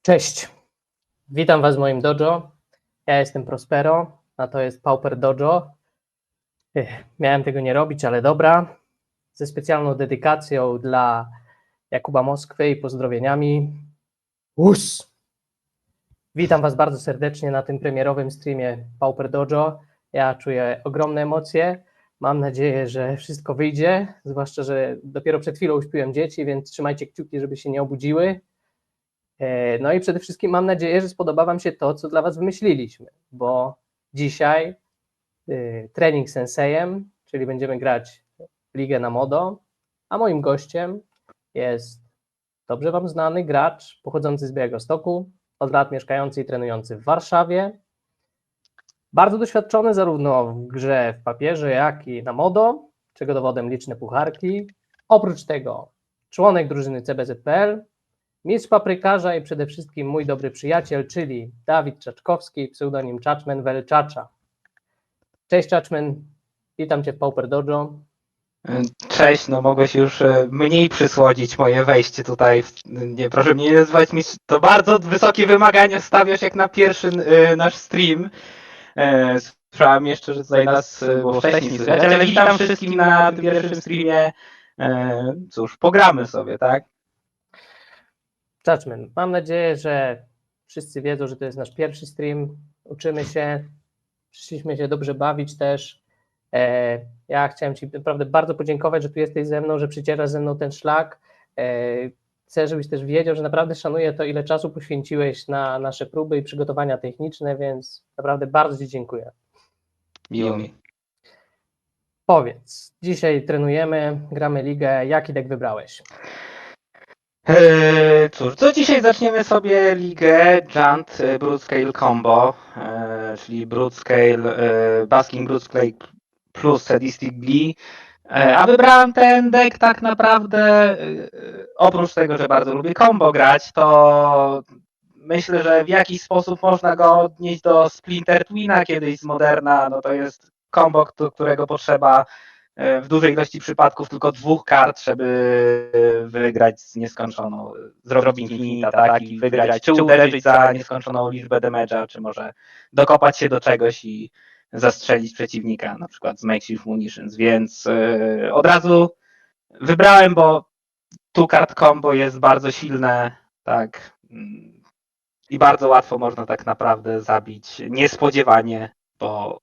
Cześć, witam Was w moim dojo. Ja jestem Prospero, a to jest Pauper Dojo. Miałem tego nie robić, ale dobra. Ze specjalną dedykacją dla Jakuba Moskwy i pozdrowieniami. Us! Witam Was bardzo serdecznie na tym premierowym streamie Pauper Dojo. Ja czuję ogromne emocje. Mam nadzieję, że wszystko wyjdzie, zwłaszcza, że dopiero przed chwilą uśpiłem dzieci, więc trzymajcie kciuki, żeby się nie obudziły. No i przede wszystkim mam nadzieję, że spodoba Wam się to, co dla Was wymyśliliśmy, bo dzisiaj trening z sensejem, czyli będziemy grać ligę na modo, a moim gościem jest dobrze Wam znany gracz pochodzący z Białegostoku, od lat mieszkający i trenujący w Warszawie, bardzo doświadczony zarówno w grze w papierze, jak i na modo, czego dowodem liczne pucharki. Oprócz tego członek drużyny CBZ.pl, mistrz paprykarza i przede wszystkim mój dobry przyjaciel, czyli Dawid Czaczkowski, pseudonim Czaczmen Wel Czacza. Cześć Czaczmen, witam Cię w Pauper Dojo. Cześć, no mogłeś już mniej przysłodzić moje wejście tutaj. Nie, proszę mnie nie nazywać to bardzo wysokie wymagania stawiasz jak na pierwszy nasz stream. Słyszałem jeszcze, że tutaj nas było wcześniej słychać, ale witam wszystkim na tym pierwszym streamie. Cóż, pogramy sobie, tak? Czaczmen, mam nadzieję, że wszyscy wiedzą, że to jest nasz pierwszy stream. Uczymy się, przyszliśmy się dobrze bawić też. Ja chciałem Ci naprawdę bardzo podziękować, że tu jesteś ze mną, że przecierasz ze mną ten szlak. Chcę, żebyś też wiedział, że naprawdę szanuję to, ile czasu poświęciłeś na nasze próby i przygotowania techniczne, więc naprawdę bardzo Ci dziękuję. Miło mi. Powiedz, dzisiaj trenujemy, gramy ligę, jaki deck wybrałeś? Cóż, to dzisiaj zaczniemy sobie ligę Giant Broodscale Combo, czyli Broodscale, Basking Broodscale plus Sadistic Glee. A wybrałem ten deck tak naprawdę, oprócz tego, że bardzo lubię combo grać, to myślę, że w jakiś sposób można go odnieść do Splinter Twina kiedyś z Moderna. No to jest combo, którego potrzeba w dużej ilości przypadków tylko 2 kart, żeby wygrać z nieskończoną, zrobić infinite ataki, wygrać, czy uderzyć za nieskończoną liczbę damage'a, czy może dokopać się do czegoś i zastrzelić przeciwnika, na przykład z Makeshift Munitions, więc od razu wybrałem, bo tu kart combo jest bardzo silne, tak, i bardzo łatwo można tak naprawdę zabić niespodziewanie, bo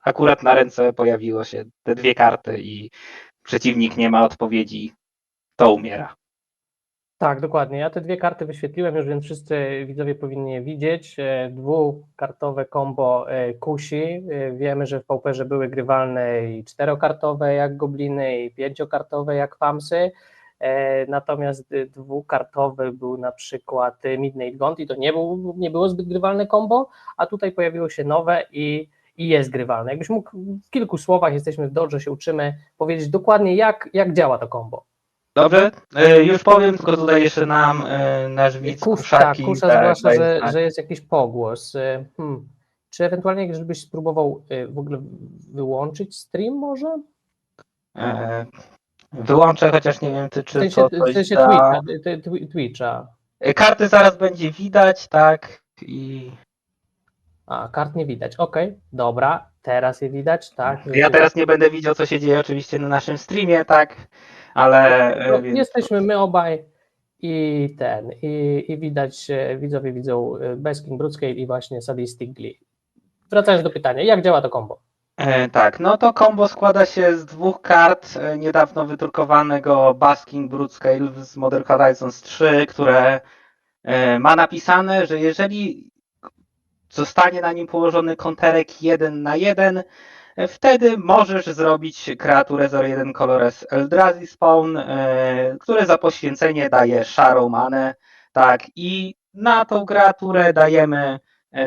akurat na ręce pojawiło się te 2 karty i przeciwnik nie ma odpowiedzi, to umiera. Tak, dokładnie. Ja te 2 karty wyświetliłem już, więc wszyscy widzowie powinni je widzieć. Dwukartowe combo kusi. Wiemy, że w pauperze były grywalne i 4-kartowe jak gobliny i 5-kartowe jak famsy. Natomiast 2-kartowy był na przykład Midnight Gaunt i to nie było zbyt grywalne combo, a tutaj pojawiło się nowe i jest grywalne. Jakbyś mógł w kilku słowach, jesteśmy w dojo, się uczymy, powiedzieć dokładnie jak działa to combo. Dobrze, już powiem, tylko tutaj jeszcze nam nasz widz Kuszaki. Kusza zwłaszcza, że jest jakiś pogłos. Czy ewentualnie, żebyś spróbował w ogóle wyłączyć stream może? Wyłączę, chociaż nie wiem, czy W to coś sensie da. Twitcha. Karty zaraz będzie widać, tak, Kart nie widać, okej, dobra, teraz je widać, tak. Ja teraz nie będę widział, co się dzieje oczywiście na naszym streamie, tak, ale... Jesteśmy my obaj i widać, widzowie widzą Basking Broodscale i właśnie Sadistic Glee. Wracając do pytania, jak działa to combo? Tak, no to combo składa się z 2 kart niedawno wydrukowanego Basking Broodscale z Modern Horizons 3, które ma napisane, że jeżeli zostanie na nim położony konterek 1/1, wtedy możesz zrobić kreaturę 0/1 Colores Eldrazi Spawn, które za poświęcenie daje szarą manę, tak, i na tą kreaturę dajemy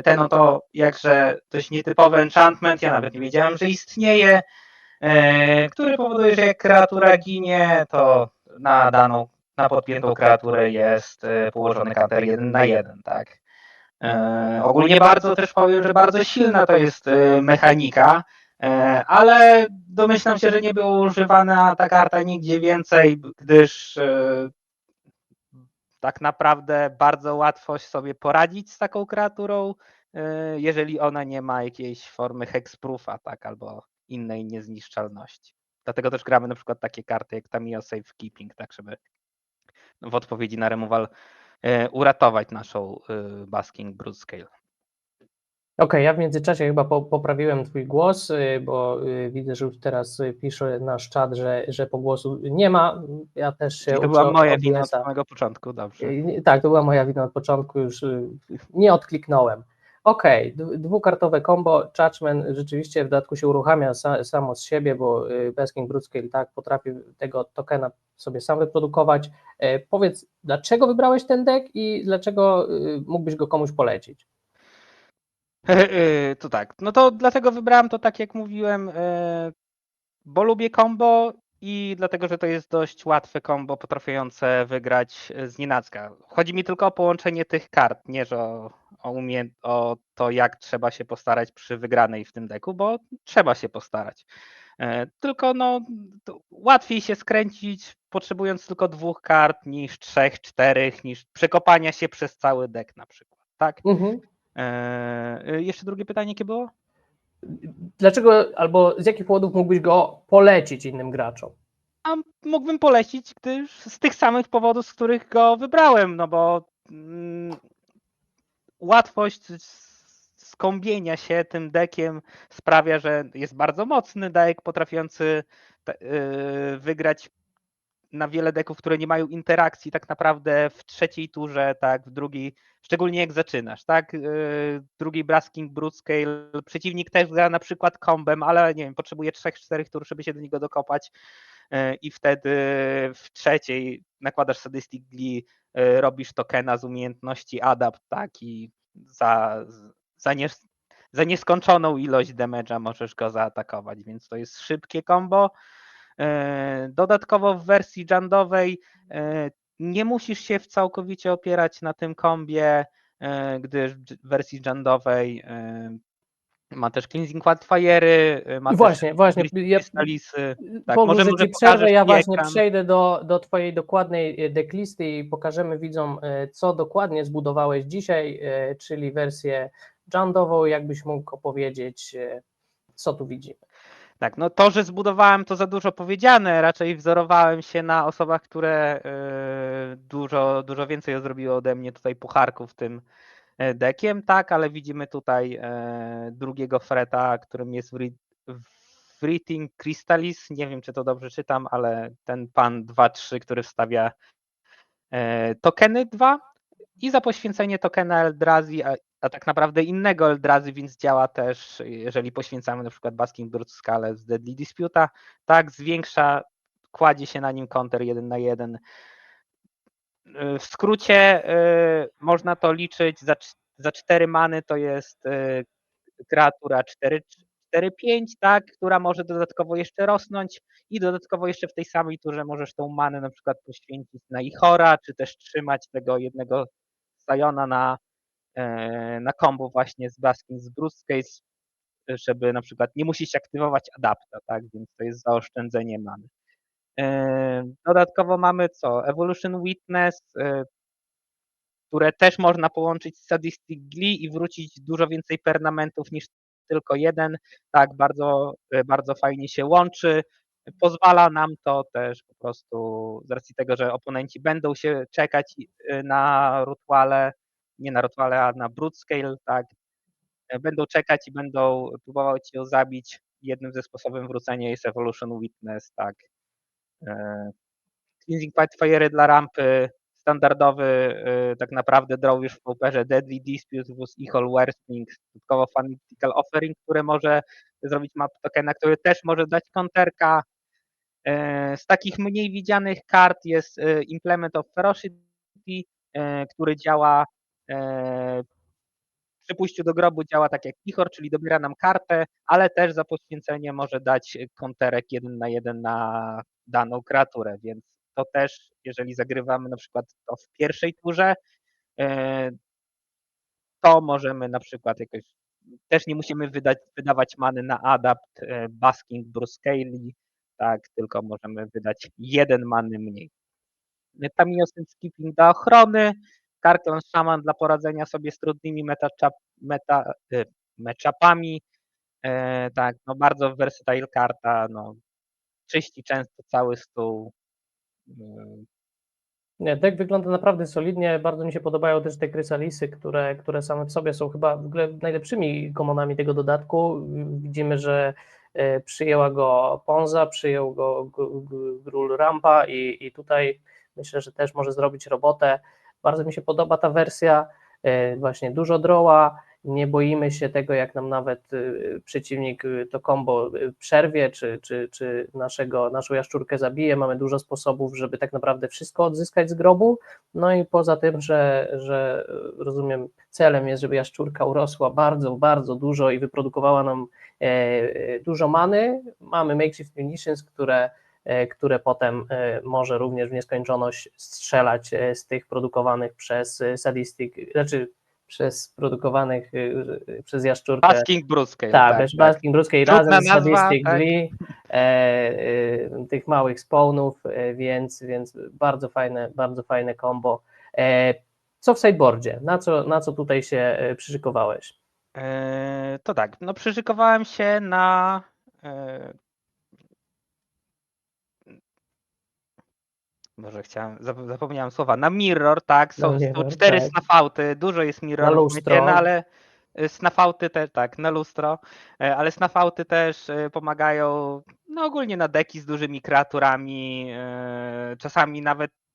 ten oto jakże dość nietypowy enchantment, ja nawet nie wiedziałem, że istnieje, który powoduje, że jak kreatura ginie, to na podpiętą kreaturę jest położony counter 1/1, tak. Ogólnie bardzo też powiem, że bardzo silna to jest mechanika, ale domyślam się, że nie była używana ta karta nigdzie więcej, gdyż tak naprawdę bardzo łatwo sobie poradzić z taką kreaturą, jeżeli ona nie ma jakiejś formy hexproofa, tak, albo innej niezniszczalności. Dlatego też gramy na przykład takie karty jak Tamiyo Safekeeping, tak, żeby w odpowiedzi na removal uratować naszą Basking Broodscale. Okej, ja w międzyczasie chyba poprawiłem twój głos, bo widzę, że już teraz pisze nasz czat, że pogłosu nie ma. Ja też się Czyli to była uczę moja wina od OBS-a. samego początku, dobrze. Tak, to była moja wina od początku, już nie odkliknąłem. Okej, dwukartowe combo, Judgment rzeczywiście w dodatku się uruchamia samo z siebie, bo Basking Broodscale tak potrafi tego tokena sobie sam wyprodukować. Powiedz, dlaczego wybrałeś ten deck i dlaczego mógłbyś go komuś polecić? To tak, no to dlatego wybrałem to, tak jak mówiłem, bo lubię combo i dlatego, że to jest dość łatwe combo potrafiące wygrać z nienacka. Chodzi mi tylko o połączenie tych kart, nie że o to, jak trzeba się postarać przy wygranej w tym deku, bo trzeba się postarać. Tylko no, łatwiej się skręcić, potrzebując tylko 2 kart niż 3, 4, niż przekopania się przez cały deck na przykład, tak? Mhm. Jeszcze drugie pytanie, jakie było? Dlaczego albo z jakich powodów mógłbyś go polecić innym graczom? A mógłbym polecić, gdyż z tych samych powodów, z których go wybrałem, no bo łatwość skąpienia się tym deckiem sprawia, że jest bardzo mocny deck, potrafiący wygrać na wiele deków, które nie mają interakcji tak naprawdę w trzeciej turze, tak, w drugiej, szczególnie jak zaczynasz, tak, drugiej Basking Broodscale, przeciwnik też gra na przykład kombem, ale nie wiem, potrzebuje 3-4 tur, żeby się do niego dokopać i wtedy w trzeciej nakładasz Sadistic Glee, robisz tokena z umiejętności Adapt, tak, i za nieskończoną ilość damage'a możesz go zaatakować, więc to jest szybkie combo. Dodatkowo w wersji jandowej nie musisz się całkowicie opierać na tym kombie, gdyż w wersji jandowej ma też Cleansing Wildfire'y, ma I też właśnie, Crystalisy. Tak, pozwól, że może ci przerwę, pokażesz ja mi właśnie ekran. przejdę do twojej dokładnej decklisty i pokażemy widzom, co dokładnie zbudowałeś dzisiaj, czyli wersję jandową, jakbyś mógł opowiedzieć, co tu widzimy. Tak, no to, że zbudowałem, to za dużo powiedziane. Raczej wzorowałem się na osobach, które dużo więcej zrobiły ode mnie tutaj pucharków tym deckiem, tak, ale widzimy tutaj drugiego freta, którym jest Writhing Crystalis. Nie wiem, czy to dobrze czytam, ale ten pan 2-3, który wstawia tokeny 2 i za poświęcenie tokena Eldrazi, a tak naprawdę innego Eldrazi, więc działa też, jeżeli poświęcamy na przykład Basking Broodscale z Deadly Dispute'a, tak, zwiększa, kładzie się na nim counter 1 na 1. W skrócie można to liczyć za 4 many, to jest kreatura 4-5, tak, która może dodatkowo jeszcze rosnąć i dodatkowo jeszcze w tej samej turze możesz tą manę na przykład poświęcić na Ichora, czy też trzymać tego jednego Sajona na combo właśnie z Basking z Broodscale, żeby na przykład nie musieć aktywować adapta, tak, więc to jest zaoszczędzenie many. Dodatkowo mamy co? Evolution Witness, które też można połączyć z Sadistic Glee i wrócić dużo więcej pernamentów niż tylko jeden. Tak, bardzo fajnie się łączy. Pozwala nam to też po prostu z racji tego, że oponenci będą się czekać na Rituale, nie na Rituale, a na Broodscale, tak. Będą czekać i będą próbować ją zabić. Jednym ze sposobów wrócenia jest Evolution Witness, tak. Cleansing Wildfire dla rampy, standardowy tak naprawdę draw już w pauperze Deadly Dispute plus Equal Worthing, dodatkowo Fanatical Offering, które może zrobić map tokena, który też może dać konterka. Z takich mniej widzianych kart jest Implement of Ferocity, który działa przy pójściu do grobu działa tak jak Ichor, czyli dobiera nam kartę, ale też za poświęcenie może dać konterek 1 na 1 na daną kreaturę, więc to też, jeżeli zagrywamy na przykład to w pierwszej turze, to możemy na przykład jakoś, też nie musimy wydawać many na adapt, Basking, Bruscale, tak, tylko możemy wydać 1 many mniej. Tamiyosen Skipping do ochrony, Karklon Shaman dla poradzenia sobie z trudnymi matchupami. Tak, no bardzo versatile karta, no czyści często cały stół. Nie, deck wygląda naprawdę solidnie, bardzo mi się podobają też te krysalisy, które same w sobie są chyba w ogóle najlepszymi komonami tego dodatku. Widzimy, że przyjęła go Ponza, przyjął go Grul Rampa i tutaj myślę, że też może zrobić robotę. Bardzo mi się podoba ta wersja, właśnie dużo droła, nie boimy się tego, jak nam nawet przeciwnik to combo przerwie, czy naszą jaszczurkę zabije. Mamy dużo sposobów, żeby tak naprawdę wszystko odzyskać z grobu. No i poza tym, że rozumiem, celem jest, żeby jaszczurka urosła bardzo, bardzo dużo i wyprodukowała nam dużo many. Mamy makeshift munitions, które potem może również w nieskończoność strzelać z tych produkowanych przez sadistic, znaczy przez jaszczurkę. Basking Bruscale, Tak, tak. Basking Bruscale Trudna razem z nazwa, Sadistic tak. Glee, tych małych spawnów, więc bardzo fajne combo. Co w sideboardzie? Na co tutaj się przyszykowałeś? To tak, no przyszykowałem się na może zapomniałem słowa, na mirror, tak, są 4 tak. snafauty, dużo jest Na mirrorów, lustro. no ale snafauty też, tak, na lustro, ale snafauty też pomagają, no ogólnie na deki z dużymi kreaturami,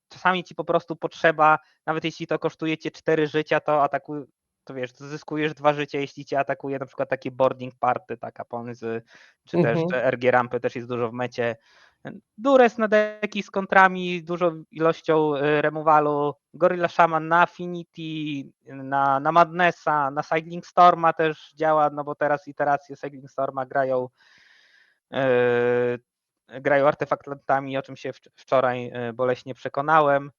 czasami ci po prostu potrzeba, nawet jeśli to kosztuje cię 4 życia, to wiesz, to zyskujesz 2 życia, jeśli cię atakuje na przykład takie boarding party, taka Ponzy, czy też RG Rampy też jest dużo w mecie. Dures na deki z kontrami, dużą ilością remowalu, Gorilla Shaman na Affinity, na Madnessa, na Cycling Storma też działa, no bo teraz iteracje Cycling Storma grają artefaktami, o czym się wczoraj boleśnie przekonałem.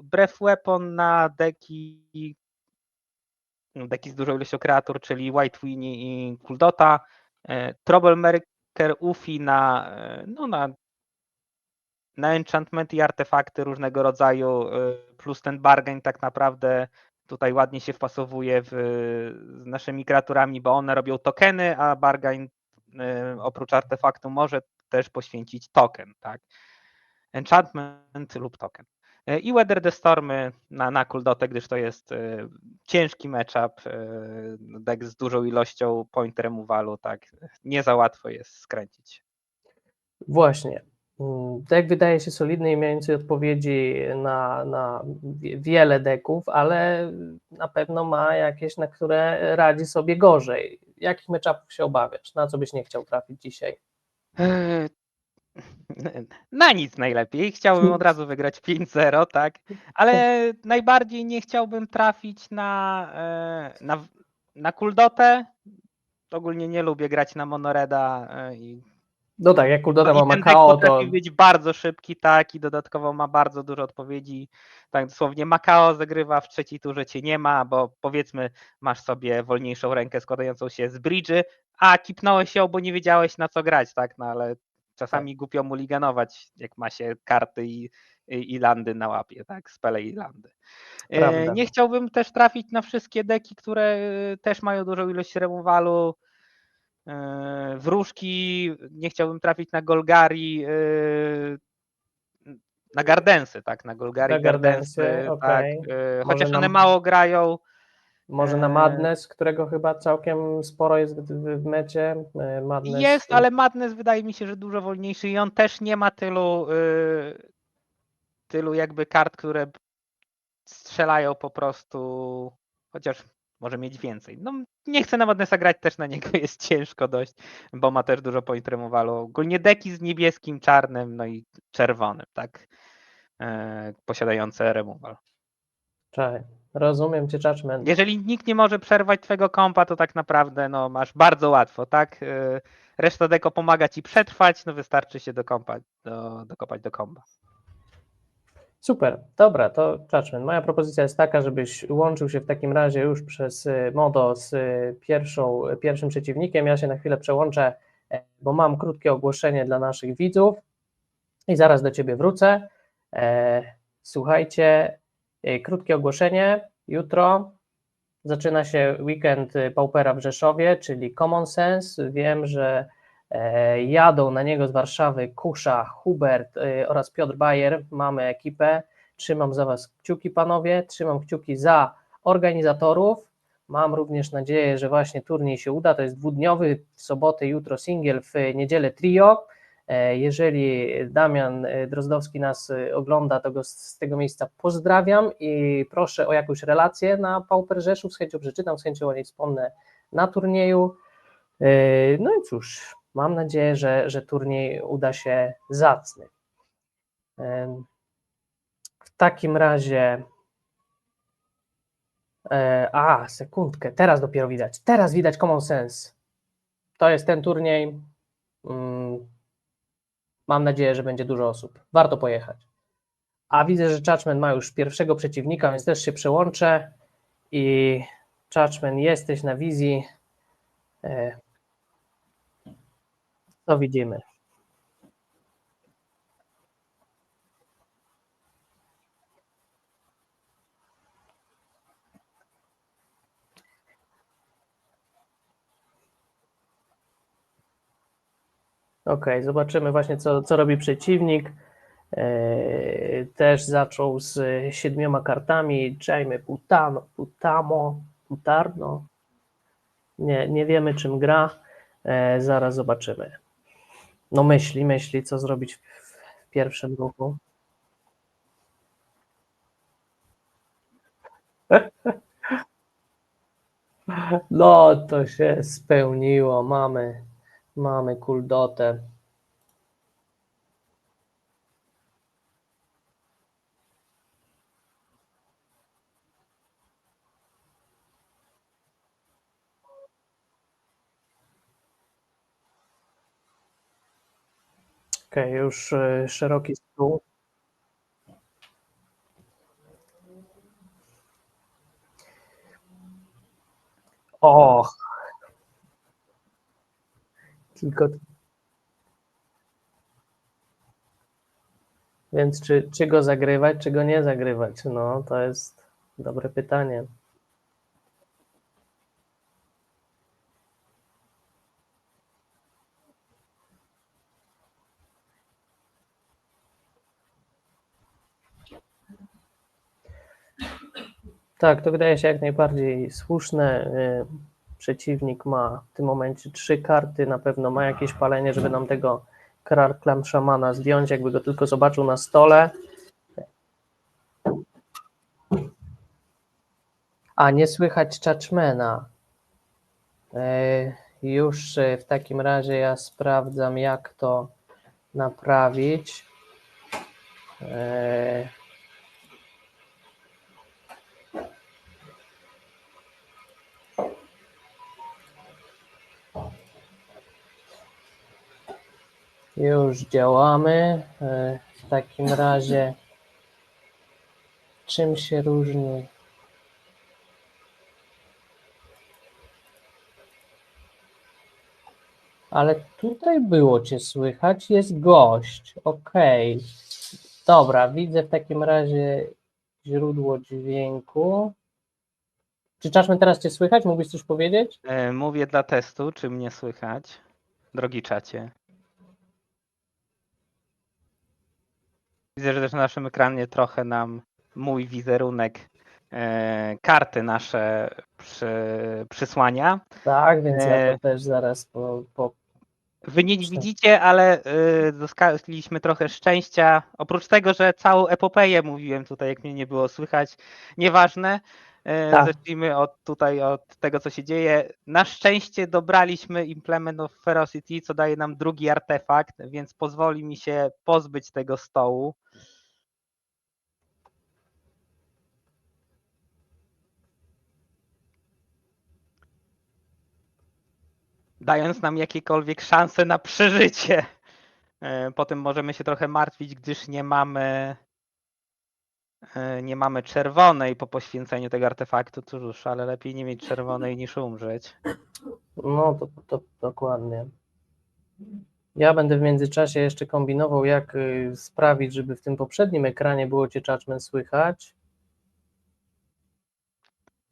Breath Weapon na deki z dużą ilością kreatur, czyli White Winnie i Kuldota. Troublemaker Ufi na enchantment i artefakty różnego rodzaju, plus ten bargain tak naprawdę tutaj ładnie się wpasowuje z naszymi kreaturami, bo one robią tokeny, a bargain oprócz artefaktu może też poświęcić token, tak? Enchantment lub token. I Weather the Stormy na Kuldotę, gdyż to jest ciężki matchup, deck z dużą ilością point removalu, tak, nie za łatwo jest skręcić. Właśnie. Deck wydaje się solidny i mający odpowiedzi na wiele deków, ale na pewno ma jakieś, na które radzi sobie gorzej. Jakich matchupów się obawiasz? Na co byś nie chciał trafić dzisiaj? Na nic najlepiej. Chciałbym od razu wygrać 5-0, tak? Ale najbardziej nie chciałbym trafić na Kuldotę. Ogólnie nie lubię grać na Monoreda No tak, jak Kuldota ma i ten deck Macao, to potrafi być bardzo szybki, tak, i dodatkowo ma bardzo dużo odpowiedzi. Tak dosłownie Macao zagrywa, w trzeciej turze cię nie ma, bo powiedzmy masz sobie wolniejszą rękę składającą się z bridge'y, a kipnąłeś ją, bo nie wiedziałeś na co grać, tak, no ale czasami głupio mulliganować, jak ma się karty i landy na łapie, tak, spele i landy. prawda. Nie chciałbym też trafić na wszystkie deki, które też mają dużą ilość remowalu. Wróżki, nie chciałbym trafić na Golgari, na Gardensy, tak, na Golgari, Na Gardensy, Gardensy, tak, okej. chociaż Może one mało grają. Może na Madness, którego chyba całkiem sporo jest w mecie. Madness. Jest, ale Madness wydaje mi się, że dużo wolniejszy i on też nie ma tylu jakby kart, które strzelają po prostu, chociaż może mieć więcej. No nie chcę na Madnessa grać, też na niego jest ciężko dość, bo ma też dużo point removalu. Ogólnie deki z niebieskim, czarnym, no i czerwonym, tak, posiadające removal. Czaj. Rozumiem cię, Judgment. Jeżeli nikt nie może przerwać twojego kompa, to tak naprawdę no, masz bardzo łatwo, tak? Reszta deko pomaga ci przetrwać, no wystarczy się dokopać do komba. Super, dobra, to Judgment. Moja propozycja jest taka, żebyś łączył się w takim razie już przez Modo z pierwszym przeciwnikiem. Ja się na chwilę przełączę, bo mam krótkie ogłoszenie dla naszych widzów. i zaraz do Ciebie wrócę. Słuchajcie, krótkie ogłoszenie. Jutro zaczyna się weekend Paupera w Rzeszowie, czyli Common Sense. Wiem, że jadą na niego z Warszawy Kusza, Hubert oraz Piotr Bayer. Mamy ekipę. Trzymam za Was kciuki, panowie. Trzymam kciuki za organizatorów. Mam również nadzieję, że właśnie turniej się uda. To jest dwudniowy, w sobotę, jutro singiel, w niedzielę trio. Jeżeli Damian Drozdowski nas ogląda, to go z tego miejsca pozdrawiam i proszę o jakąś relację na Pauper Rzeszów. Z chęcią przeczytam, z chęcią o niej wspomnę na turnieju. No i cóż, mam nadzieję, że turniej uda się zacny. W takim razie... sekundkę, teraz dopiero widać. Teraz widać Common Sense. To jest ten turniej. Mam nadzieję, że będzie dużo osób. Warto pojechać. A widzę, że Judgment ma już pierwszego przeciwnika, więc też się przełączę. I Judgment, jesteś na wizji. Co widzimy? Ok, zobaczymy właśnie, co robi przeciwnik. Też zaczął z 7 kartami. Jaime Putarno. Nie wiemy, czym gra. Zaraz zobaczymy. No myśli, co zrobić w pierwszym ruchu. No, to się spełniło. Mamy kuldotę. Okej, już szeroki stół. O, tylko więc czy go zagrywać, czy go nie zagrywać? No, to jest dobre pytanie. Tak, to wydaje się jak najbardziej słuszne. Przeciwnik ma w tym momencie 3 karty, na pewno ma jakieś palenie, żeby nam tego Klan Szamana zdjąć, jakby go tylko zobaczył na stole. A nie słychać Judgmana. Już w takim razie ja sprawdzam, jak to naprawić. Już działamy. W takim razie czym się różni? Ale tutaj było Cię słychać, jest gość. Okej. Dobra, widzę w takim razie źródło dźwięku. Czy Judgment teraz Cię słychać? Mógłbyś coś powiedzieć? Mówię dla testu, czy mnie słychać, drogi czacie. Widzę, że też na naszym ekranie trochę nam mój wizerunek, karty nasze przysłania. Tak, więc ja to też zaraz po... Wy nie widzicie, ale zyskaliśmy trochę szczęścia. Oprócz tego, że całą epopeję mówiłem tutaj, jak mnie nie było słychać, nieważne. Tak. Zacznijmy od tego, co się dzieje. Na szczęście dobraliśmy Implement of Ferocity, co daje nam drugi artefakt, więc pozwoli mi się pozbyć tego stołu. Dając nam jakiekolwiek szanse na przeżycie. Potem możemy się trochę martwić, gdyż nie mamy czerwonej po poświęceniu tego artefaktu. Cóż, ale lepiej nie mieć czerwonej niż umrzeć. No to dokładnie. Ja będę w międzyczasie jeszcze kombinował, jak sprawić, żeby w tym poprzednim ekranie było Cię, Judgment, słychać.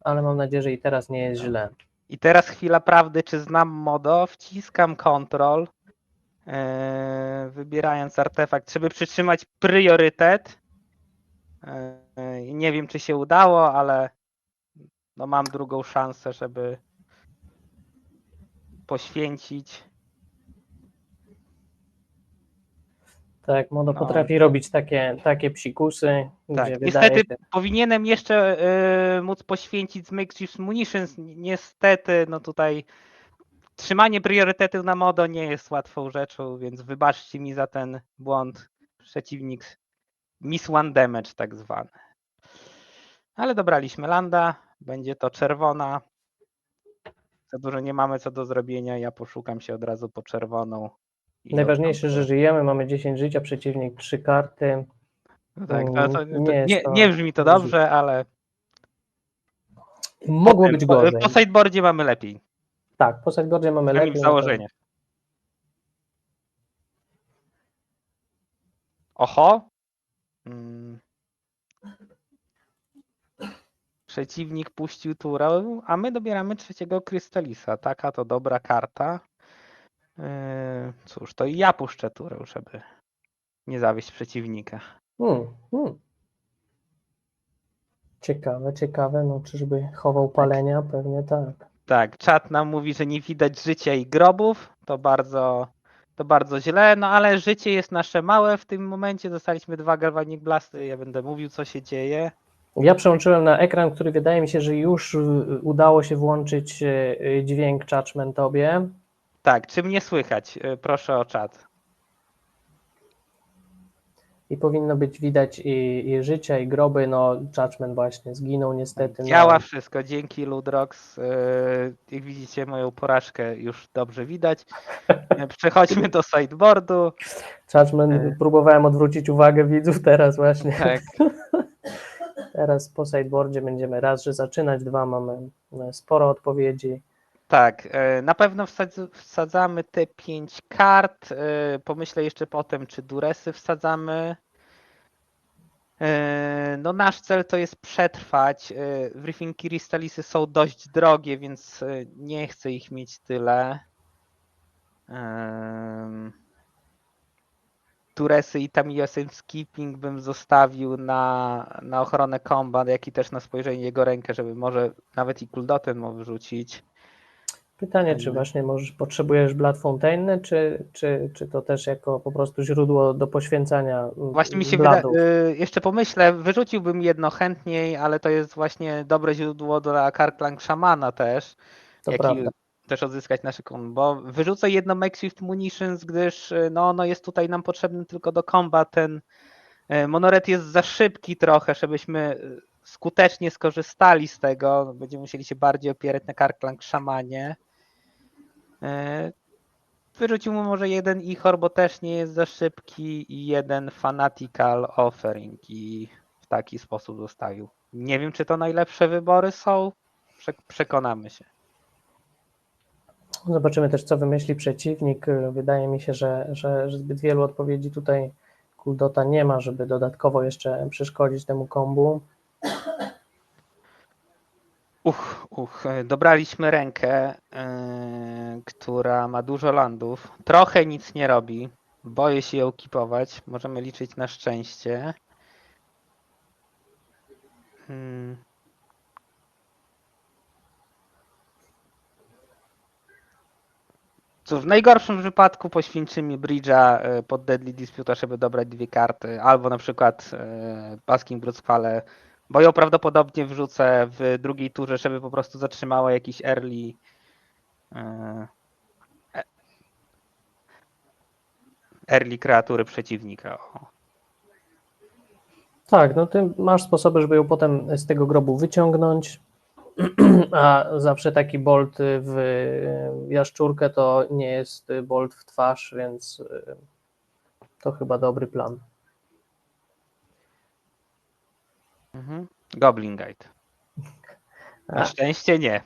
Ale mam nadzieję, że i teraz nie jest źle. I teraz chwila prawdy, czy znam modo? Wciskam Ctrl, wybierając artefakt, żeby przytrzymać priorytet. Nie wiem, czy się udało, ale no mam drugą szansę, żeby poświęcić. Tak, Modo No, potrafi robić takie psikusy, tak. gdzie wydaje Niestety się... powinienem jeszcze móc poświęcić z Makeshift Munitions. Niestety, no tutaj trzymanie priorytetu na modo nie jest łatwą rzeczą, więc wybaczcie mi za ten błąd. Przeciwnik miss one damage tak zwany. Ale dobraliśmy landa, będzie to czerwona. Za dużo nie mamy co do zrobienia, ja poszukam się od razu po czerwoną. I Najważniejsze, że odnoszę. żyjemy, mamy 10 życia, przeciwnik 3 karty. No tak, to Nie jest nie to brzmi to źle. dobrze, ale Mogło być gorzej. po sideboardzie mamy lepiej. Tak, po sideboardzie mamy Przynajmniej lepiej. w założeniach. Oho. Przeciwnik puścił turę, a my dobieramy trzeciego Krystalisa. Taka to dobra karta. Cóż, to i ja puszczę turę, żeby nie zawieść przeciwnika. Ciekawe, no czyżby chował palenia? Pewnie tak. Tak, czat nam mówi, że nie widać życia i grobów. To bardzo źle, no ale życie jest nasze małe w tym momencie. Dostaliśmy 2 Galvanic Blasty. Ja będę mówił, co się dzieje. Ja przełączyłem na ekran, który wydaje mi się, że już udało się włączyć dźwięk Judgmentowie. Tak, czy mnie słychać? Proszę o czat. I powinno być widać i życia, i groby. No, Judgment właśnie zginął niestety. Działa No, wszystko, dzięki Ludrox. Jak widzicie, moją porażkę już dobrze widać. Przechodźmy do sideboardu. Judgment, próbowałem odwrócić uwagę widzów teraz właśnie. Tak, Teraz po sideboardzie będziemy raz, że zaczynać, dwa mamy sporo odpowiedzi. tak. Na pewno wsadzamy te 5 kart. Pomyślę jeszcze potem, czy duresy wsadzamy. No nasz cel to jest przetrwać. Writing Crystalisy są dość drogie, więc nie chcę ich mieć tyle. Turesy i Tamiyosem Skipping bym zostawił na ochronę combat, jak i też na spojrzenie jego rękę, żeby może nawet i Kuldoten mógł wrzucić. Pytanie, czy właśnie potrzebujesz Blood Fountain, czy to też jako po prostu źródło do poświęcania Właśnie mi się bladów? jeszcze pomyślę, wyrzuciłbym jedno chętniej, ale to jest właśnie dobre źródło dla Karklang Szamana też, To jak i prawda. też odzyskać nasze combo. Wyrzucę jedno Makeshift Munitions, gdyż no jest tutaj nam potrzebny tylko do combat. Ten monoret jest za szybki trochę, żebyśmy skutecznie skorzystali z tego. Będziemy musieli się bardziej opierać na Karklang Szamanie. Wyrzucił mu może jeden Ichor, bo też nie jest za szybki, i jeden Fanatical Offering i w taki sposób zostawił. Nie wiem, czy to najlepsze wybory są. Przekonamy się. Zobaczymy też, co wymyśli przeciwnik. Wydaje mi się, że zbyt wielu odpowiedzi tutaj Kuldota nie ma, żeby dodatkowo jeszcze przeszkodzić temu kombu. Dobraliśmy rękę, która ma dużo landów. Trochę nic nie robi. Boję się ją kipować. Możemy liczyć na szczęście. Co w najgorszym wypadku poświęcimy Bridge'a pod Deadly Dispute, żeby dobrać 2 karty, albo na przykład Basking Brute Squale, bo ją prawdopodobnie wrzucę w drugiej turze, żeby po prostu zatrzymała jakiś early kreatury przeciwnika. Tak, no ty masz sposoby, żeby ją potem z tego grobu wyciągnąć, a zawsze taki bolt w jaszczurkę to nie jest bolt w twarz, więc to chyba dobry plan. Goblin Guide. Na szczęście nie.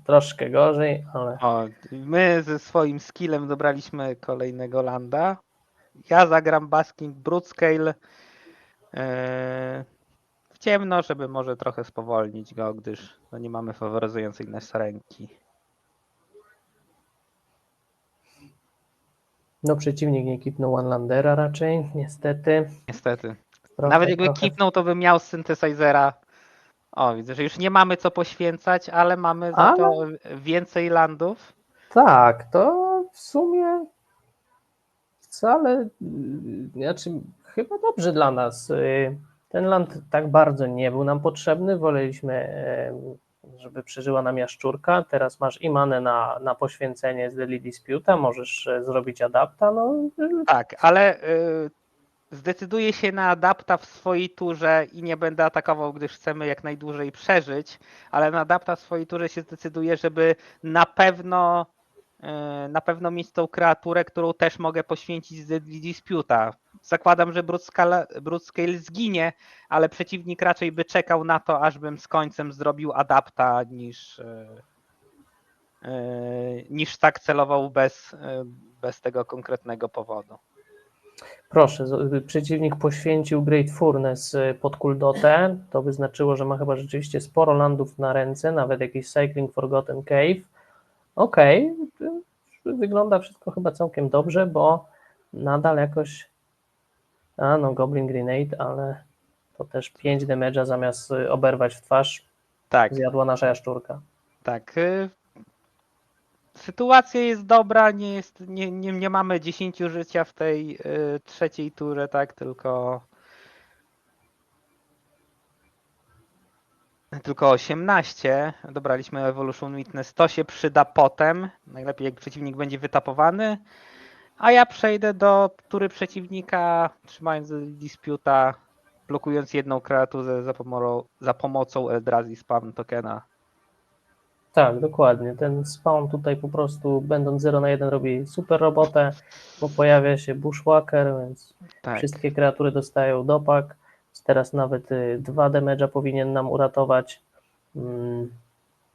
Troszkę gorzej, ale O, my ze swoim skillem dobraliśmy kolejnego landa. Ja zagram Basking Broodscale w ciemno, żeby może trochę spowolnić go, gdyż no nie mamy faworyzującej nas ręki. no przeciwnik nie kipnął One-Landera raczej, niestety. Niestety. Trochę, Nawet jakby trochę. kipnął, to bym miał synthesizera. O, widzę, że już nie mamy co poświęcać, ale mamy za to więcej landów. Tak, to w sumie wcale, znaczy chyba dobrze dla nas. Ten land tak bardzo nie był nam potrzebny, woleliśmy, żeby przeżyła nam jaszczurka. Teraz masz i manę na poświęcenie z Deadly Dispute'a, możesz zrobić adapta, no Tak, ale zdecyduję się na adapta w swojej turze i nie będę atakował, gdyż chcemy jak najdłużej przeżyć, ale na adapta w swojej turze się zdecyduję, żeby na pewno mieć tą kreaturę, którą też mogę poświęcić z Deadly Dispute'a. Zakładam, że Broodscale zginie, ale przeciwnik raczej by czekał na to, aż bym z końcem zrobił adapta, niż tak celował bez tego konkretnego powodu. proszę, przeciwnik poświęcił Great Furnace pod Kuldotę, to by znaczyło, że ma chyba rzeczywiście sporo landów na ręce, nawet jakiś Cycling Forgotten Cave. Okej, wygląda wszystko chyba całkiem dobrze, bo nadal jakoś, no Goblin Grenade, ale to też 5 damage'a zamiast oberwać w twarz Tak, zjadła nasza jaszczurka. tak. Sytuacja jest dobra, nie mamy 10 życia w tej trzeciej turze, tak, tylko 18. Dobraliśmy Evolution Witness, to się przyda potem, najlepiej jak przeciwnik będzie wytapowany, a ja przejdę do tury przeciwnika, trzymając Disputa, blokując jedną kreaturę za pomocą Eldrazi Spam Tokena. Tak, dokładnie. Ten spawn tutaj po prostu, będąc 0 na 1, robi super robotę, bo pojawia się Bushwhacker, więc Tak. wszystkie kreatury dostają dopak. Teraz nawet 2 damage'a powinien nam uratować.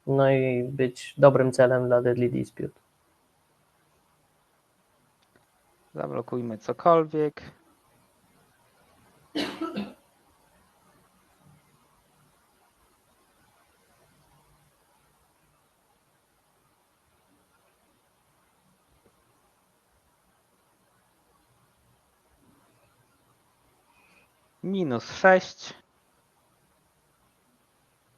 No i być dobrym celem dla Deadly Dispute. Zablokujmy cokolwiek. -6.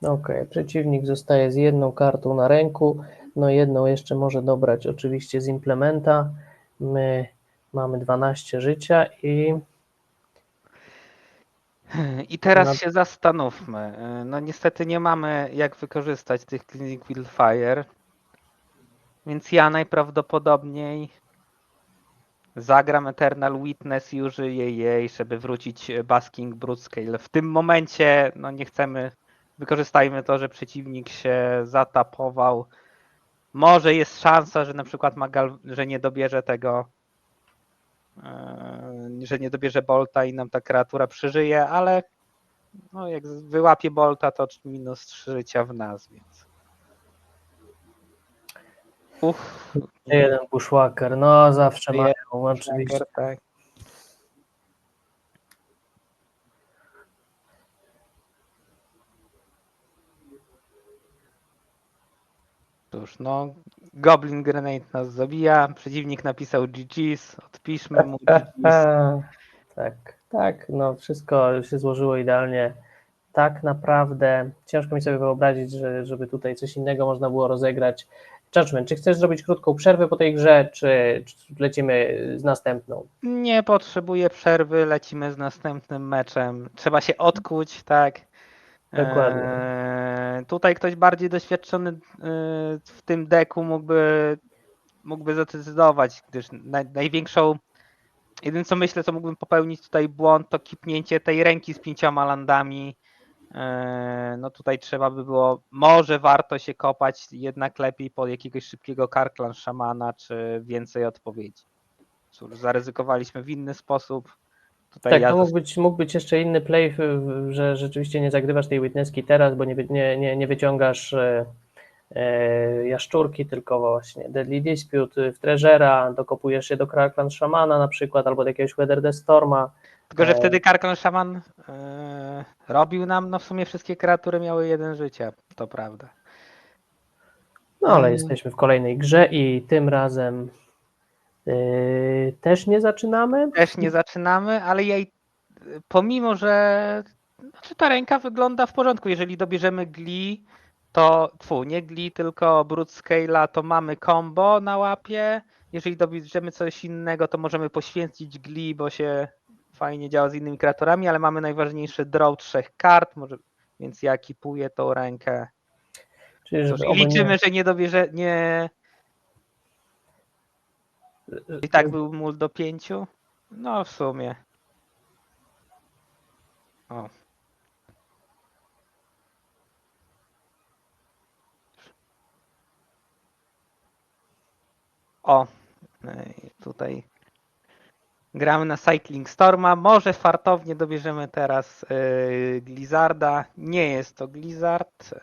Okej, przeciwnik zostaje z jedną kartą na ręku, no jedną jeszcze może dobrać oczywiście z implementa. My mamy 12 życia I teraz się zastanówmy. No niestety nie mamy jak wykorzystać tych Clinic Wildfire, więc ja najprawdopodobniej zagram Eternal Witness i użyję jej, żeby wrócić Basking Broodscale. W tym momencie no nie chcemy, wykorzystajmy to, że przeciwnik się zatapował. Może jest szansa, że na przykład że nie dobierze tego, że nie dobierze Bolta i nam ta kreatura przeżyje, ale no jak wyłapie Bolta, to -3 życia w nas, więc. jeden Bushwhacker, no zawsze mają oczywiście. Tak. Cóż, no Goblin Grenade nas zabija, przeciwnik napisał GG's, odpiszmy mu GG's. Tak, no wszystko się złożyło idealnie. Tak naprawdę ciężko mi sobie wyobrazić, żeby tutaj coś innego można było rozegrać. Judgment, czy chcesz zrobić krótką przerwę po tej grze, czy lecimy z następną? Nie potrzebuje przerwy, lecimy z następnym meczem. Trzeba się odkuć, tak. Dokładnie. Tutaj ktoś bardziej doświadczony w tym deku mógłby zadecydować, gdyż jedyne co myślę, co mógłbym popełnić tutaj błąd, to kipnięcie tej ręki z 5 landami. No tutaj trzeba by było, może warto się kopać jednak lepiej pod jakiegoś szybkiego Karklan Szamana, czy więcej odpowiedzi. Cóż, zaryzykowaliśmy w inny sposób. Tutaj Tak, ja to mógł być jeszcze inny play, że rzeczywiście nie zagrywasz tej Witnesski teraz, bo nie wyciągasz jaszczurki, tylko właśnie Deadly Dispute w Treasura, dokopujesz się do Crackland Shamana na przykład, albo do jakiegoś Weather the Storma. Tylko, że wtedy Karkon Szaman robił nam, no w sumie wszystkie kreatury miały 1 życie, to prawda. No ale jesteśmy w kolejnej grze i tym razem też nie zaczynamy. Też nie zaczynamy, ale pomimo, że znaczy ta ręka wygląda w porządku, jeżeli dobierzemy Glee, to nie Glee, tylko Brute Scale'a, to mamy combo na łapie. Jeżeli dobierzemy coś innego, to możemy poświęcić Glee, bo się fajnie działa z innymi kreaturami, ale mamy najważniejszy draw 3 kart, więc ja kipuję tą rękę. Czyli Cóż, żeby i liczymy, że nie dobierze, nie... I tak był mul do 5? No w sumie. O. O, tutaj gramy na Cycling Storma. Może fartownie dobierzemy teraz Blizzarda. Nie jest to Blizzard,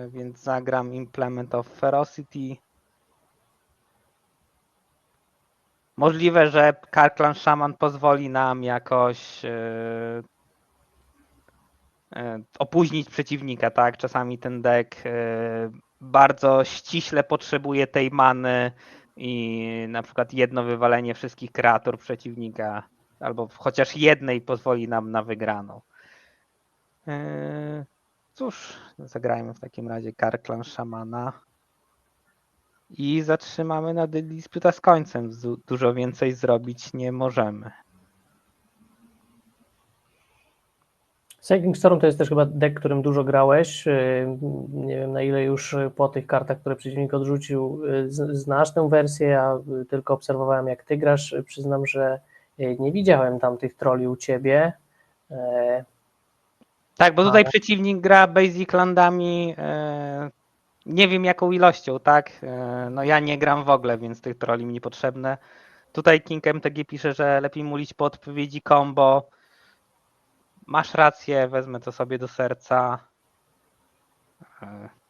więc zagram Implement of Ferocity. Możliwe, że Karklan Shaman pozwoli nam jakoś opóźnić przeciwnika, tak? Czasami ten deck bardzo ściśle potrzebuje tej many i na przykład jedno wywalenie wszystkich kreatur przeciwnika albo chociaż jednej pozwoli nam na wygraną. Cóż, zagrajmy w takim razie Karklan Szamana i zatrzymamy na Disputa z końcem. Dużo więcej zrobić nie możemy. Cycling Storm to jest też chyba deck, którym dużo grałeś. Nie wiem, na ile już po tych kartach, które przeciwnik odrzucił, znasz tę wersję. Ja tylko obserwowałem, jak ty grasz. Przyznam, że nie widziałem tam tych troli u ciebie. Tak, bo tutaj przeciwnik gra Basic Landami, nie wiem jaką ilością, tak? No ja nie gram w ogóle, więc tych troli mi niepotrzebne. Tutaj King MTG pisze, że lepiej mulić po odpowiedzi combo. Masz rację, wezmę to sobie do serca.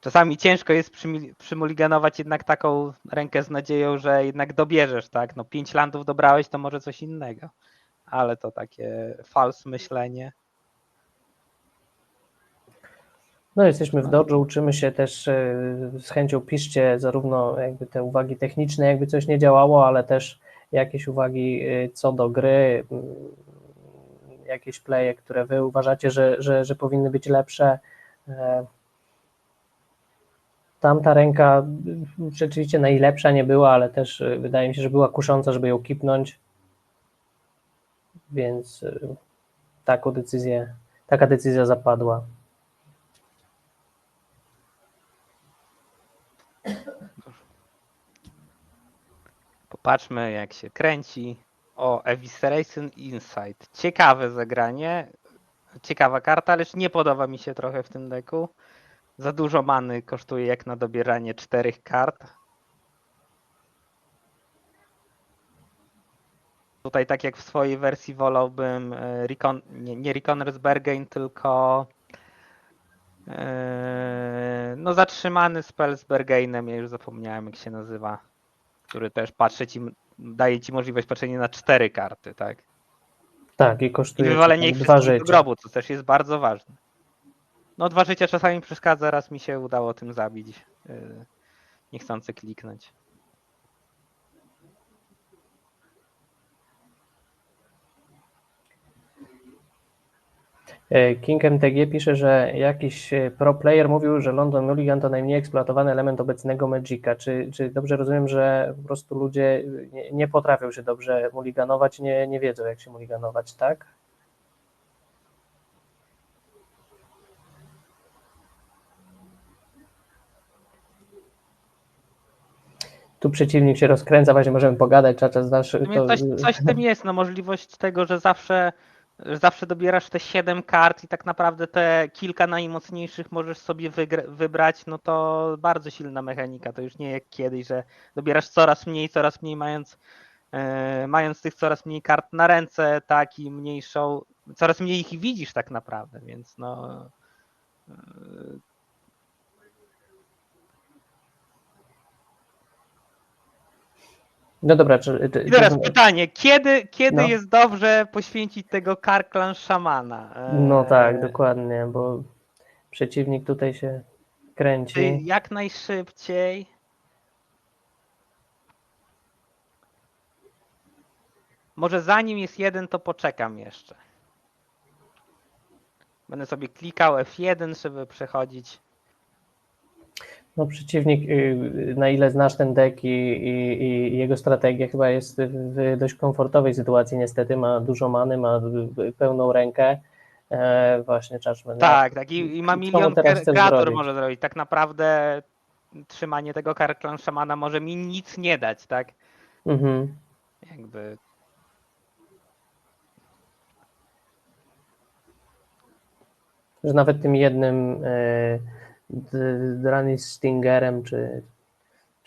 Czasami ciężko jest przymuliganować jednak taką rękę z nadzieją, że jednak dobierzesz, tak? No 5 landów dobrałeś, to może coś innego. Ale to takie false myślenie. No, jesteśmy w dojo, uczymy się też, z chęcią piszcie zarówno jakby te uwagi techniczne, jakby coś nie działało, ale też jakieś uwagi co do gry, jakieś playe, które wy uważacie, że powinny być lepsze. Tamta ręka rzeczywiście najlepsza nie była, ale też wydaje mi się, że była kusząca, żeby ją kipnąć, więc taka decyzja zapadła. Popatrzmy jak się kręci. O, Evisceration Insight. Ciekawe zagranie. Ciekawa karta, lecz nie podoba mi się trochę w tym deku. Za dużo many kosztuje jak na dobieranie 4 kart. Tutaj tak jak w swojej wersji wolałbym nie Reconner's Berghain, tylko no zatrzymany spell z Berghainem, ja już zapomniałem jak się nazywa, który też daje ci możliwość patrzenia na 4 karty, tak? Tak, i I kosztuje wywalenie ich 2 wszystkich do życia. grobu, co też jest bardzo ważne. No 2 życia czasami przeszkadza, raz mi się udało tym zabić, niechcący kliknąć. King MTG pisze, że jakiś pro player mówił, że London Mulligan to najmniej eksploatowany element obecnego Magica. Czy dobrze rozumiem, że po prostu ludzie nie potrafią się dobrze mulliganować, nie wiedzą jak się mulliganować, tak? Tu przeciwnik się rozkręca, właśnie możemy pogadać, Czacza, znasz to... Coś w tym jest, no możliwość tego, że zawsze dobierasz te 7 kart i tak naprawdę te kilka najmocniejszych możesz sobie wybrać, no to bardzo silna mechanika. To już nie jak kiedyś, że dobierasz coraz mniej, mając mając tych coraz mniej kart na ręce, tak, i mniejszą, coraz mniej ich widzisz tak naprawdę, więc no... No dobra, I teraz pytanie, kiedy No. jest dobrze poświęcić tego Karklan szamana? No tak, dokładnie, bo przeciwnik tutaj się Czy kręci. jak najszybciej? Może zanim jest jeden, to poczekam jeszcze. Będę sobie klikał F1, żeby przechodzić. No przeciwnik, na ile znasz ten deck i jego strategię, chyba jest w dość komfortowej sytuacji niestety, ma dużo many, ma pełną rękę, właśnie Judgment. Tak, tak. I ma Co mu milion teraz chcesz kreatur zrobić? może zrobić. Tak naprawdę trzymanie tego Karklan szamana może mi nic nie dać, tak? Mhm. Jakby... Że nawet tym jednym Dranis Stingerem, czy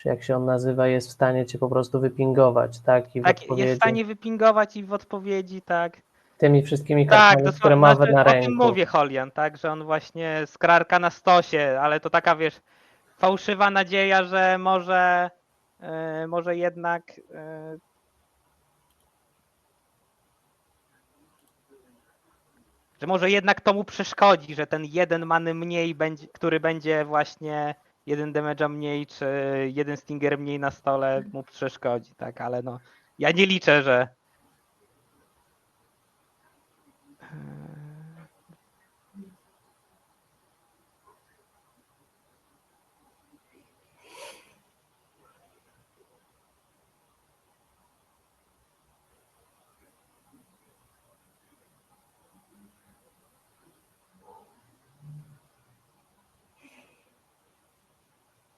jak się on nazywa, jest w stanie cię po prostu wypingować, tak? I w Tak, jest w odpowiedzi stanie wypingować i w odpowiedzi, tak. tymi wszystkimi Tak, kartami, które ma znaczy na o tym ręku. mówię, Holian, tak, że on właśnie skrarka na stosie, ale to taka, wiesz, fałszywa nadzieja, że może jednak że może jednak to mu przeszkodzi, że ten jeden many mniej, będzie, który będzie właśnie jeden damage'a mniej, czy jeden stinger mniej na stole mu przeszkodzi, tak, ale no, ja nie liczę, że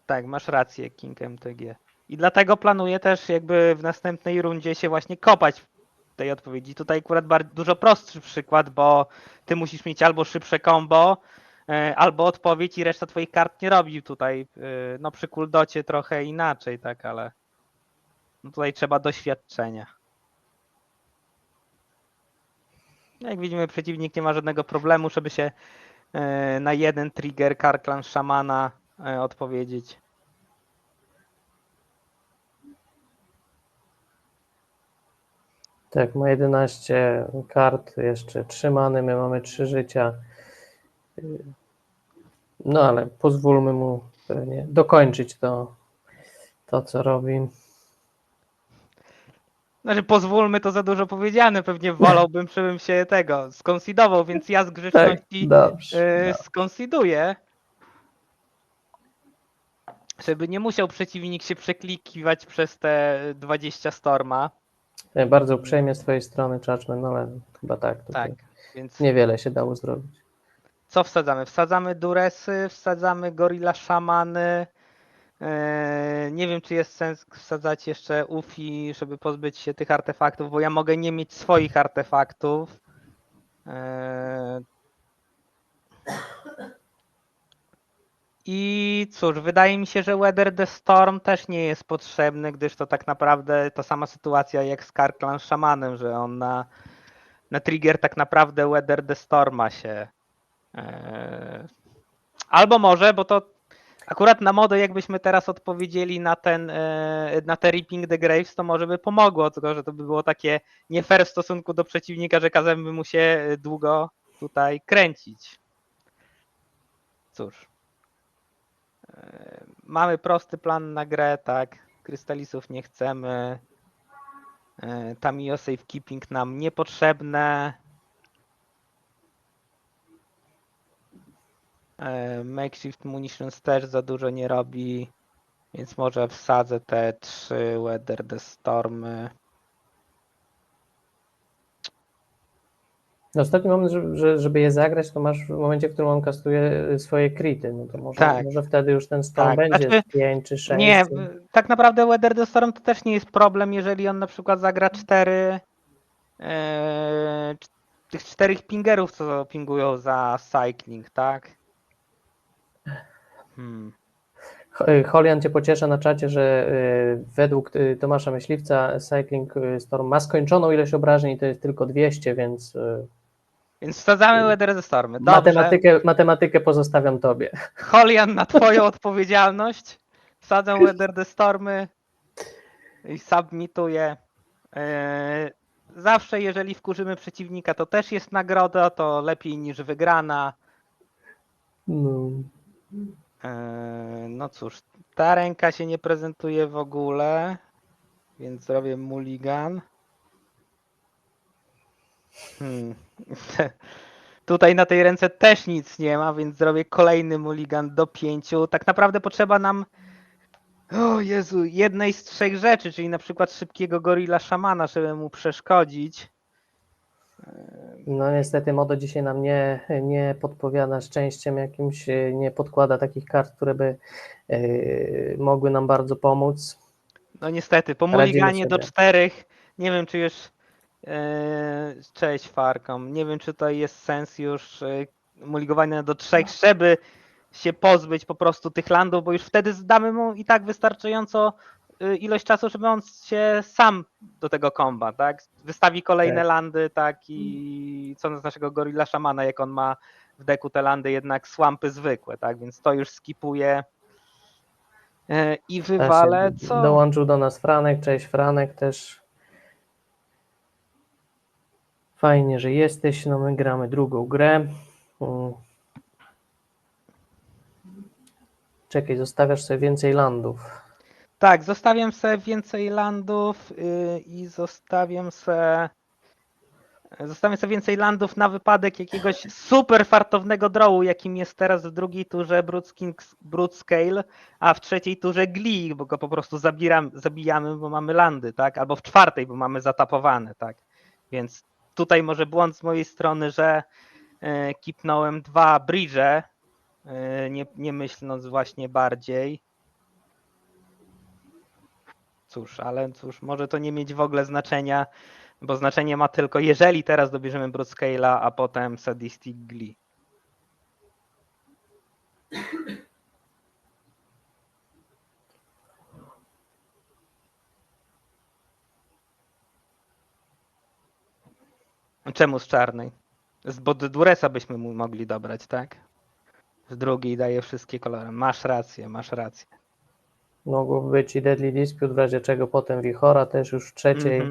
tak, masz rację, King MTG. I dlatego planuję też jakby w następnej rundzie się właśnie kopać w tej odpowiedzi. Tutaj akurat bardzo dużo prostszy przykład, bo ty musisz mieć albo szybsze combo, albo odpowiedź i reszta twoich kart nie robi tutaj. No przy Kuldocie trochę inaczej, tak, ale no tutaj trzeba doświadczenia. No jak widzimy, przeciwnik nie ma żadnego problemu, żeby się na jeden trigger Karklan szamana odpowiedzieć. Tak, ma 11 kart, jeszcze 3 many, my mamy 3 życia. No ale pozwólmy mu pewnie dokończyć to co robi. Znaczy pozwólmy, to za dużo powiedziane, pewnie wolałbym, żebym się tego skonsidował, więc ja z Tak, grzeczności dobrze. skonsiduję, żeby nie musiał przeciwnik się przeklikiwać przez te 20 storma. Bardzo uprzejmie z twojej strony, Judgment, no ale chyba tak, Tak, tutaj więc niewiele się dało zrobić. co wsadzamy? Wsadzamy Duresy, wsadzamy Gorilla Szamany. Nie wiem, czy jest sens wsadzać jeszcze Ufi, żeby pozbyć się tych artefaktów, bo ja mogę nie mieć swoich artefaktów. I cóż, wydaje mi się, że Weather the Storm też nie jest potrzebny, gdyż to tak naprawdę ta sama sytuacja jak z Karklan Szamanem, że on na trigger tak naprawdę Weather the Storma się... Albo może, bo to akurat na modę jakbyśmy teraz odpowiedzieli na te Reaping the Graves, to może by pomogło, tylko że to by było takie nie fair w stosunku do przeciwnika, że kazałby mu się długo tutaj kręcić. Cóż. Mamy prosty plan na grę, tak. Krystalisów nie chcemy. Tamio safekeeping nam niepotrzebne. Makeshift munitions też za dużo nie robi, więc może wsadzę te 3 Weather the Stormy. No, ostatni moment, żeby je zagrać, to masz w momencie, w którym on kastuje swoje krity, no to Tak, może wtedy już ten storm tak. będzie Znaczy, 5 czy 6. nie, tak naprawdę Weather the Storm to też nie jest problem, jeżeli on na przykład zagra 4 tych 4 pingerów, co pingują za cycling, tak? Holian cię pocieszę na czacie, że według Tomasza Myśliwca Cycling Storm ma skończoną ilość obrażeń i to jest tylko 200, więc Więc wsadzamy Weather the Stormy. Dobrze. matematykę pozostawiam tobie. Holian, na twoją odpowiedzialność. Wsadzę Weather the Stormy i submituję. Zawsze jeżeli wkurzymy przeciwnika, to też jest nagroda, to lepiej niż wygrana. No. No cóż, ta ręka się nie prezentuje w ogóle, więc zrobię mulligan. Tutaj na tej ręce też nic nie ma, więc zrobię kolejny mulligan do 5. Tak naprawdę potrzeba nam, o Jezu, jednej z 3 rzeczy, czyli na przykład szybkiego gorilla szamana, żeby mu przeszkodzić. No niestety Modo dzisiaj nam nie podpowiada szczęściem jakimś, nie podkłada takich kart, które by mogły nam bardzo pomóc. No niestety, po Radzimy mulliganie do sobie. 4, nie wiem czy już, cześć Farkom, nie wiem czy to jest sens już mulligowania do 3, żeby się pozbyć po prostu tych landów, bo już wtedy zdamy mu i tak wystarczająco ilość czasu, żeby on się sam do tego komba, tak? Wystawi kolejne Tak. landy, tak? I co z naszego gorilla szamana, jak on ma w deku te landy jednak swampy zwykłe, tak? Więc to już skipuje i wywalę co? Dołączył do nas Franek, cześć Franek też. Fajnie, że jesteś, no my gramy drugą grę. Czekaj, zostawiasz sobie więcej landów. Tak, zostawiam sobie więcej landów i zostawiam sobie więcej landów na wypadek jakiegoś super fartownego drołu, jakim jest teraz w drugiej turze Broodscale, a w trzeciej turze Glee, bo go po prostu zabijamy, bo mamy landy, tak? Albo w czwartej, bo mamy zatapowane, tak? Więc tutaj może błąd z mojej strony, że kipnąłem 2 bridge'e, nie myśląc właśnie bardziej. Cóż, ale cóż, może to nie mieć w ogóle znaczenia, bo znaczenie ma tylko, jeżeli teraz dobierzemy Broodscale'a, a potem Sadistic Glee. Czemu z czarnej? Bo Duresa byśmy mu mogli dobrać, tak? Z drugiej daje wszystkie kolory. Masz rację, masz rację. Mogłoby być i Deadly Dispute, w razie czego potem Wichora też już w trzeciej.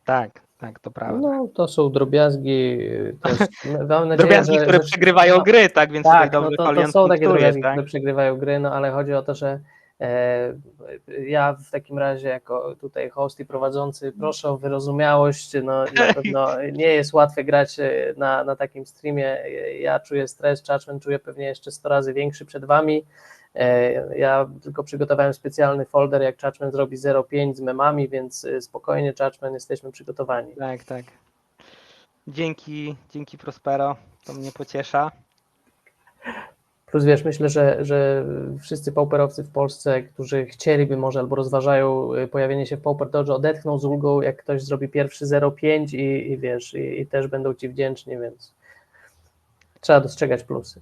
Tak, to prawda. No, to są drobiazgi. Też, mam nadzieję, Drobiazgi, że, które przegrywają gry, tak? Więc tutaj tak, no dobrze to Holian są takie punktuje, drobiazgi, tak? które przegrywają gry, no ale chodzi o to, że ja w takim razie jako tutaj host i prowadzący proszę o wyrozumiałość, no na pewno nie jest łatwe grać na takim streamie, ja czuję stres, Judgment czuje pewnie jeszcze 100 razy większy przed wami, ja tylko przygotowałem specjalny folder, jak Judgment zrobi 0,5 z memami, więc spokojnie Judgment, jesteśmy przygotowani. Tak. Dzięki Prospero, to mnie pociesza. Plus wiesz, myślę, że wszyscy pauperowcy w Polsce, którzy chcieliby może albo rozważają pojawienie się w Pauper Dojo, odetchną z ulgą, jak ktoś zrobi pierwszy 0,5 i wiesz, i też będą ci wdzięczni, więc trzeba dostrzegać plusy.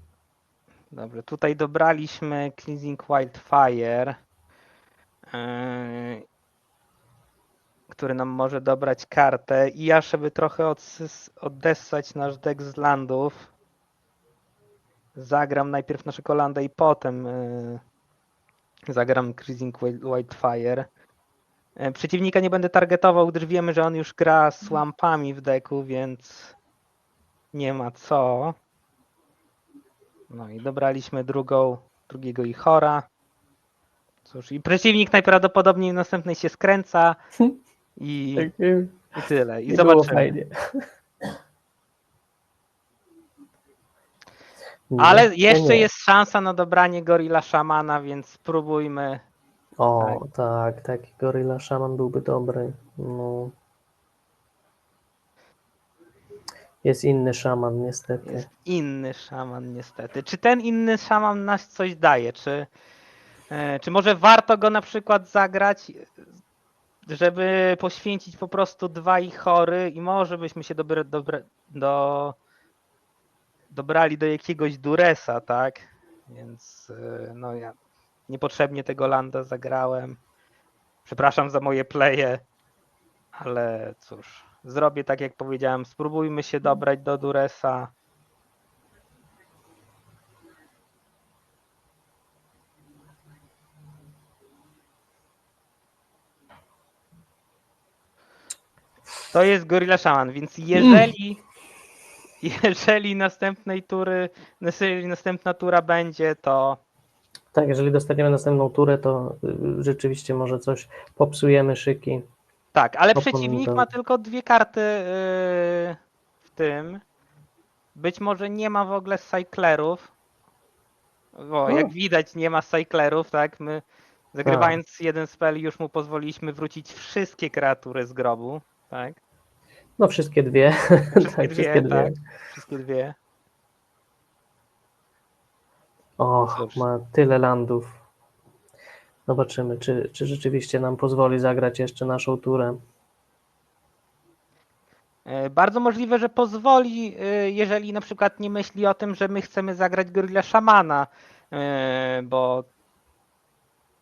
Dobrze, tutaj dobraliśmy Cleansing Wildfire, który nam może dobrać kartę i ja, żeby trochę odessać nasz deck z landów, zagram najpierw naszego landa i potem zagram Cleansing Wildfire. Przeciwnika nie będę targetował, gdyż wiemy, że on już gra swampami w deku, więc nie ma co. No i dobraliśmy drugiego Ichora. Cóż, i przeciwnik najprawdopodobniej w następnej się skręca i tyle. I było zobaczymy. fajnie. Ale jeszcze jest szansa na dobranie Gorilla Szamana, więc spróbujmy. O, tak, taki Gorilla Shaman byłby dobry. No. Jest inny szaman, niestety. Jest inny szaman, niestety. Czy ten inny szaman nas coś daje? Czy może warto go na przykład zagrać, żeby poświęcić po prostu 2 Ichory i może byśmy się dobrali do jakiegoś Duresa, tak? Więc no ja niepotrzebnie tego landa zagrałem. Przepraszam za moje playe, ale cóż, zrobię tak jak powiedziałem, spróbujmy się dobrać do Duresa. To jest Gorilla Shaman, więc jeżeli następna tura będzie, to Tak, jeżeli dostaniemy następną turę, to rzeczywiście może coś popsujemy szyki. tak, ale przeciwnik Oponentowi. ma tylko 2 karty w tym. Być może nie ma w ogóle cyclerów. Bo jak widać nie ma cyclerów, tak? My zagrywając jeden spell już mu pozwoliliśmy wrócić wszystkie kreatury z grobu, tak? No wszystkie dwie. Wszystkie Tak, dwie, wszystkie dwie. tak? Wszystkie dwie. Och, Cóż. ma tyle landów. Zobaczymy, czy rzeczywiście nam pozwoli zagrać jeszcze naszą turę. Bardzo możliwe, że pozwoli, jeżeli na przykład nie myśli o tym, że my chcemy zagrać Gorilla Szamana, bo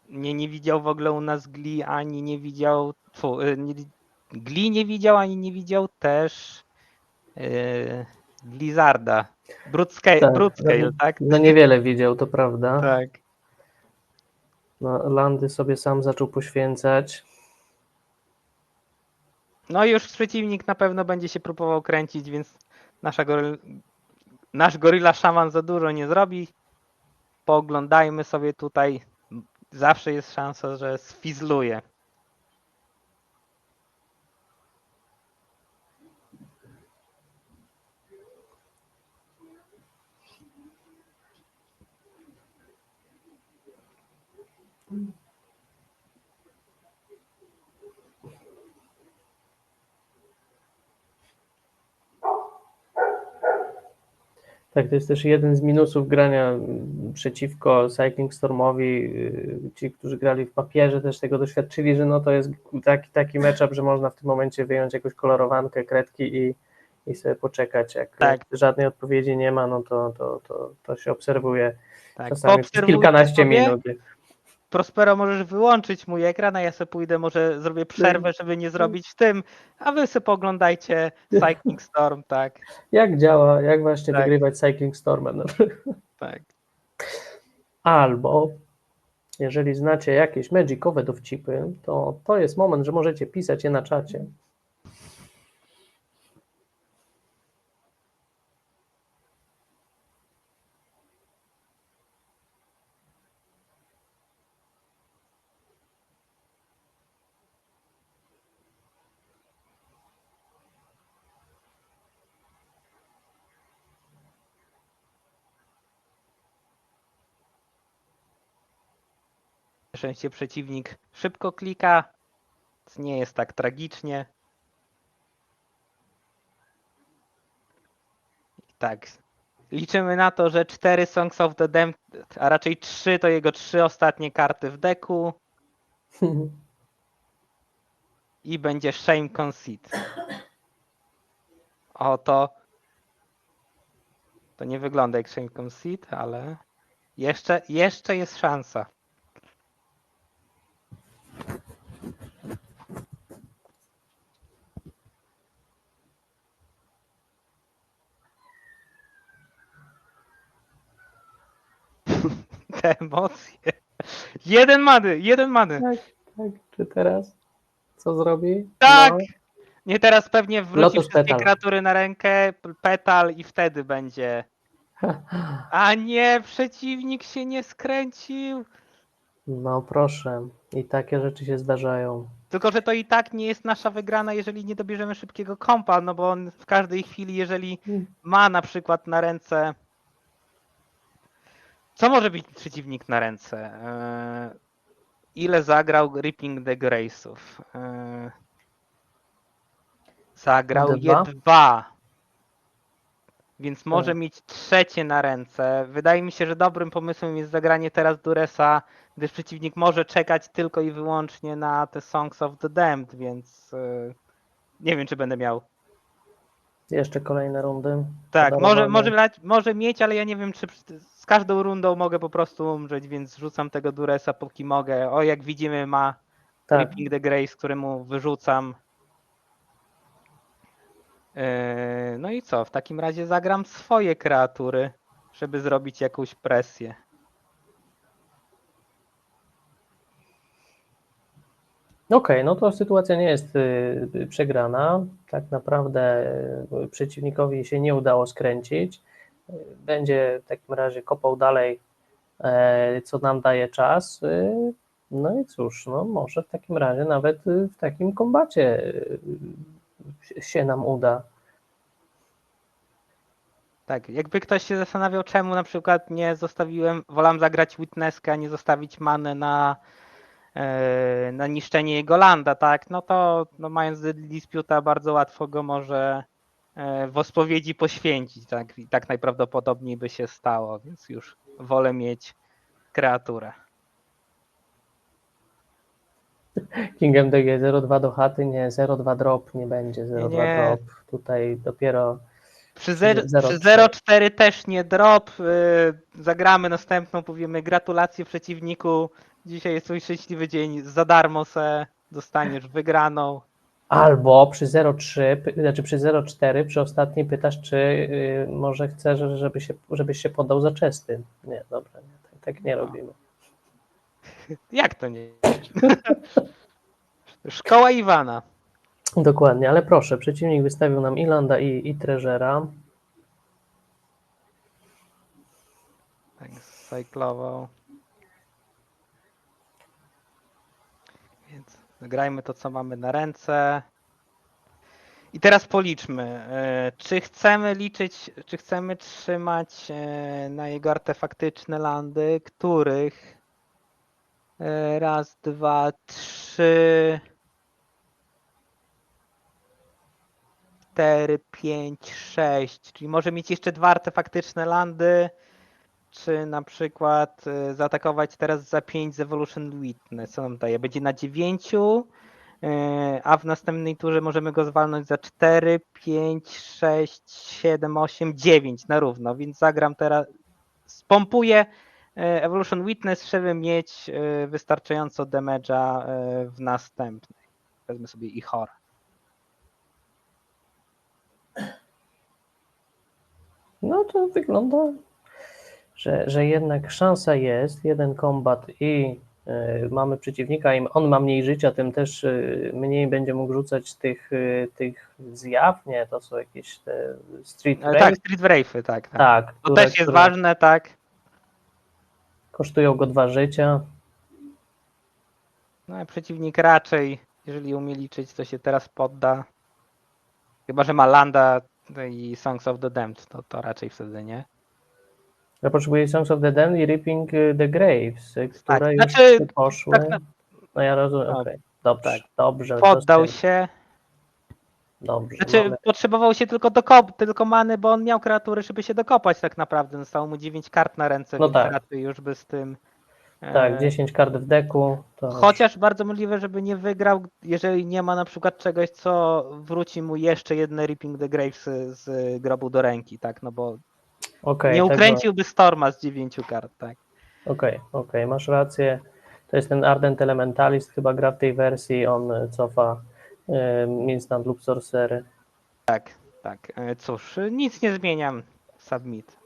nie widział w ogóle u nas Gli, ani nie widział. Gli nie widział, ani nie widział też Blizzarda. Tak, Broodscale, tak? no niewiele widział, to prawda. Tak. No, landy sobie sam zaczął poświęcać. No i już przeciwnik na pewno będzie się próbował kręcić, więc nasz Gorilla Shaman za dużo nie zrobi. Pooglądajmy sobie tutaj. Zawsze jest szansa, że sfizluje. Tak, to jest też jeden z minusów grania przeciwko Cycling Stormowi. Ci, którzy grali w papierze, też tego doświadczyli, że no to jest taki matchup, że można w tym momencie wyjąć jakąś kolorowankę, kredki i sobie poczekać. Jak Tak, żadnej odpowiedzi nie ma, no to się obserwuje tak. czasami przez Poobserwujcie kilkanaście sobie. minut. Prospero, możesz wyłączyć mój ekran, a ja sobie pójdę, może zrobię przerwę, żeby nie zrobić w tym, a wy sobie pooglądajcie Cycling Storm, tak, Jak działa, jak właśnie tak, wygrywać Cycling Stormem. tak. Albo jeżeli znacie jakieś magicowe dowcipy, to jest moment, że możecie pisać je na czacie. Na szczęście przeciwnik szybko klika, więc nie jest tak tragicznie. Tak, liczymy na to, że 4 Songs of the Damned, a raczej 3 to jego 3 ostatnie karty w deku i będzie Shame Conceit. O, to nie wygląda jak Shame Conceit, ale jeszcze jest szansa. Te emocje. Jeden many. Tak, czy teraz? Co zrobi? Tak! No. Nie, teraz pewnie wróci Lotus wszystkie Petal. kreatury na rękę, petal i wtedy będzie. A nie, przeciwnik się nie skręcił. No proszę, i takie rzeczy się zdarzają. Tylko, że to i tak nie jest nasza wygrana, jeżeli nie dobierzemy szybkiego kompa, no bo on w każdej chwili, jeżeli ma na przykład na ręce. Co może być przeciwnik na ręce? Ile zagrał Ripping the Grace'ów? Zagrał je 2. Więc może Tak. mieć trzecie na ręce. Wydaje mi się, że dobrym pomysłem jest zagranie teraz Duresa, gdyż przeciwnik może czekać tylko i wyłącznie na te Songs of the Damned, więc nie wiem, czy będę miał Jeszcze kolejne rundy. Tak, podarowane. może mieć, ale ja nie wiem, czy z każdą rundą mogę po prostu umrzeć, więc rzucam tego Duresa póki mogę. O, jak widzimy, ma Tak. Ripping the Grace, któremu wyrzucam. No i co? W takim razie zagram swoje kreatury, żeby zrobić jakąś presję. Okej, no to sytuacja nie jest przegrana. Tak naprawdę przeciwnikowi się nie udało skręcić. Będzie w takim razie kopał dalej, co nam daje czas. No i cóż, no może w takim razie nawet w takim kombacie się nam uda. Tak, jakby ktoś się zastanawiał, czemu na przykład nie zostawiłem, wolałem zagrać Witnesskę, a nie zostawić manę na niszczenie jego landa, tak? No to no mając Disputa bardzo łatwo go może w odpowiedzi poświęcić, tak? I tak najprawdopodobniej by się stało, więc już wolę mieć kreaturę. King MDG 0,2 do chaty, nie, 0,2 drop, nie będzie 0,2 Nie. drop. Tutaj dopiero Przy przy 0,3. 0,4 też nie drop. Zagramy następną, powiemy gratulacje przeciwniku. Dzisiaj jest twój szczęśliwy dzień. Za darmo se dostaniesz wygraną. Albo przy 0,3, znaczy przy 0,4, przy ostatniej pytasz, czy może chcesz, żebyś się podał za czesty. Nie, dobra, nie, tak nie robimy. Jak to nie? Szkoła Iwana. Dokładnie, ale proszę, przeciwnik wystawił nam i landa, i treżera. Tak, zcyklował. Więc grajmy to, co mamy na ręce. I teraz policzmy, czy chcemy trzymać na jego artefaktyczne landy, których raz, dwa, trzy, 4, 5, 6, czyli może mieć jeszcze 2 artefaktyczne landy, czy na przykład zaatakować teraz za 5 z Evolution Witness, co nam daje? Będzie na 9, a w następnej turze możemy go zwalnąć za 4, 5, 6, 7, 8, 9 na równo, więc zagram teraz, spompuję Evolution Witness, żeby mieć wystarczająco damage'a w następnej. Wezmę sobie Ihor. No to wygląda, że jednak szansa jest, jeden kombat i mamy przeciwnika, on ma mniej życia, tym też mniej będzie mógł rzucać tych zjaw, nie, to są jakieś te Street Tak, Wraith. Street Wraith'y, tak. Tak, To też jest ważne, tak. Kosztują go 2 życia. No a przeciwnik raczej, jeżeli umie liczyć, to się teraz podda. Chyba że ma Landa i Songs of the Damned, to raczej wtedy nie. Ja potrzebuję Songs of the Damned i Ripping the Graves, które Tak, już znaczy, poszły. tak No ja rozumiem, no, okej. Dobrze, tak. dobrze. Poddał się. Dobrze, Znaczy mamy. potrzebował się tylko many, bo on miał kreatury, żeby się dokopać tak naprawdę. Zostało mu 9 kart na ręce, No więc tak. raczej już by z tym. Tak, 10 kart w deku. To Chociaż bardzo możliwe, żeby nie wygrał, jeżeli nie ma na przykład czegoś, co wróci mu jeszcze jedne Ripping the Graves z grobu do ręki, tak? No bo nie ukręciłby Storma z 9 kart, tak? Okej, masz rację. To jest ten Ardent Elementalist, chyba gra w tej wersji, on cofa instant lub sorcery. Tak. Cóż, nic nie zmieniam. Submit.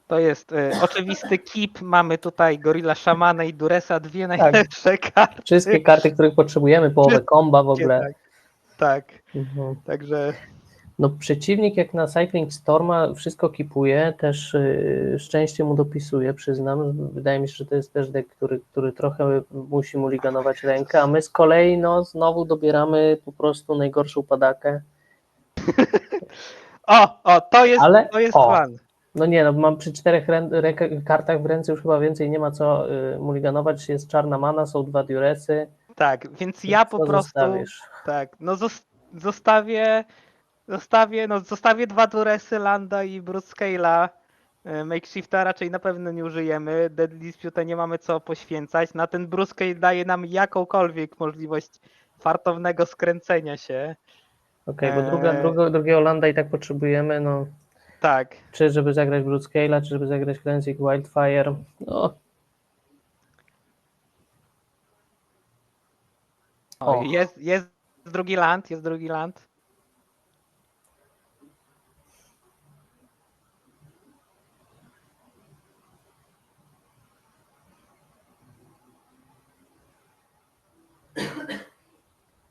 To jest oczywisty keep. Mamy tutaj Gorilla Szamana i Duresa, dwie najlepsze karty. Wszystkie karty, których potrzebujemy, połowę komba w ogóle. Tak. Mhm. Także. No przeciwnik jak na Cycling Storma wszystko kipuje, też szczęście mu dopisuje, przyznam. Wydaje mi się, że to jest też deck, który trochę musi mulliganować rękę, a my z kolei no, znowu dobieramy po prostu najgorszą padakę. To jest plan. No nie, no mam przy 4 kartach w ręce już chyba więcej nie ma co mulliganować, jest czarna mana, są 2 duresy. Tak, więc ja po prostu zostawisz? Tak, no zostawię 2 duresy Landa i Broodscale'a Makeshifta raczej na pewno nie użyjemy. Deadly Dispute nie mamy co poświęcać. Na ten Bruscale daje nam jakąkolwiek możliwość fartownego skręcenia się. Okej, bo drugiego landa i tak potrzebujemy, no. Tak. Czy żeby zagrać Bloodscale'a, czy żeby zagrać Cleansing Wildfire. No. O, Och. jest drugi land, jest drugi land.